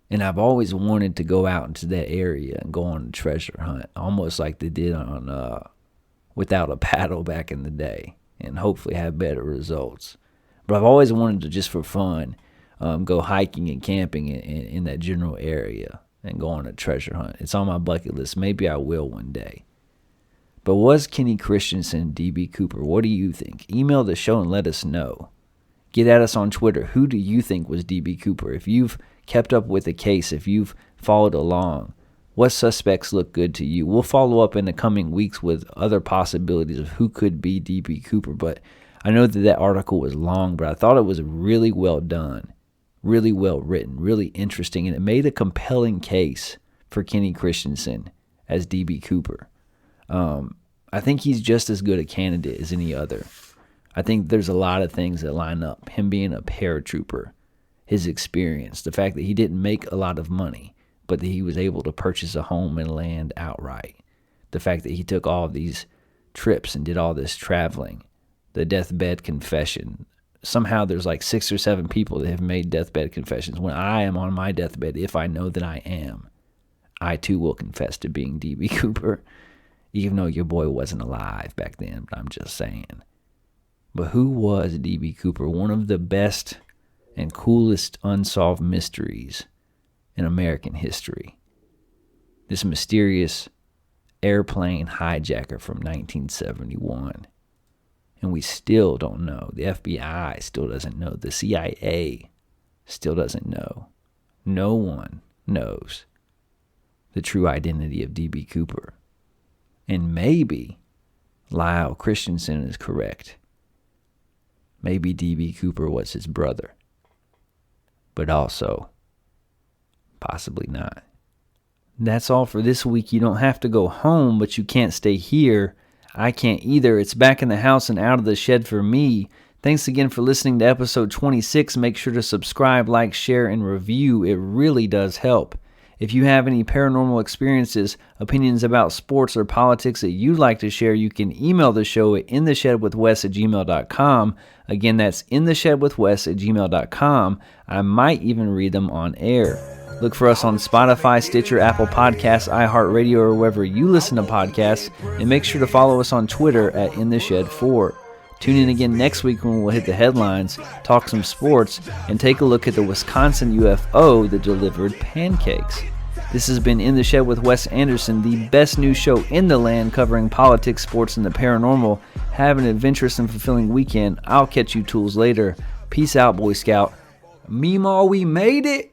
And I've always wanted to go out into that area and go on a treasure hunt, almost like they did on Without a Paddle back in the day, and hopefully have better results. But I've always wanted to, just for fun, go hiking and camping in that general area and go on a treasure hunt. It's on my bucket list. Maybe I will one day. But was Kenny Christensen D.B. Cooper? What do you think? Email the show and let us know. Get at us on Twitter. Who do you think was D.B. Cooper? If you've kept up with the case, if you've followed along, what suspects look good to you? We'll follow up in the coming weeks with other possibilities of who could be D.B. Cooper. But I know that article was long, but I thought it was really well done, really well written, really interesting, and it made a compelling case for Kenny Christensen as D.B. Cooper. I think he's just as good a candidate as any other. I think there's a lot of things that line up. Him being a paratrooper, his experience, the fact that he didn't make a lot of money, but that he was able to purchase a home and land outright. The fact that he took all of these trips and did all this traveling. The deathbed confession. Somehow there's like 6 or 7 people that have made deathbed confessions. When I am on my deathbed, if I know that I am, I too will confess to being D.B. Cooper. Even though your boy wasn't alive back then, but I'm just saying. But who was D.B. Cooper? One of the best and coolest unsolved mysteries in American history. This mysterious airplane hijacker from 1971. And we still don't know. The FBI still doesn't know. The CIA still doesn't know. No one knows the true identity of D.B. Cooper. And maybe Lyle Christensen is correct. Maybe D.B. Cooper was his brother. But also, possibly not. That's all for this week. You don't have to go home, but you can't stay here. I can't either. It's back in the house and out of the shed for me. Thanks again for listening to episode 26. Make sure to subscribe, like, share, and review. It really does help. If you have any paranormal experiences, opinions about sports or politics that you'd like to share, you can email the show at intheshedwithwes@gmail.com. Again, that's intheshedwithwes@gmail.com. I might even read them on air. Look for us on Spotify, Stitcher, Apple Podcasts, iHeartRadio, or wherever you listen to podcasts. And make sure to follow us on Twitter at InTheShed4. Tune in again next week when we'll hit the headlines, talk some sports, and take a look at the Wisconsin UFO that delivered pancakes. This has been In the Shed with Wes Anderson, the best news show in the land covering politics, sports, and the paranormal. Have an adventurous and fulfilling weekend. I'll catch you tools later. Peace out, Boy Scout. Meemaw, we made it!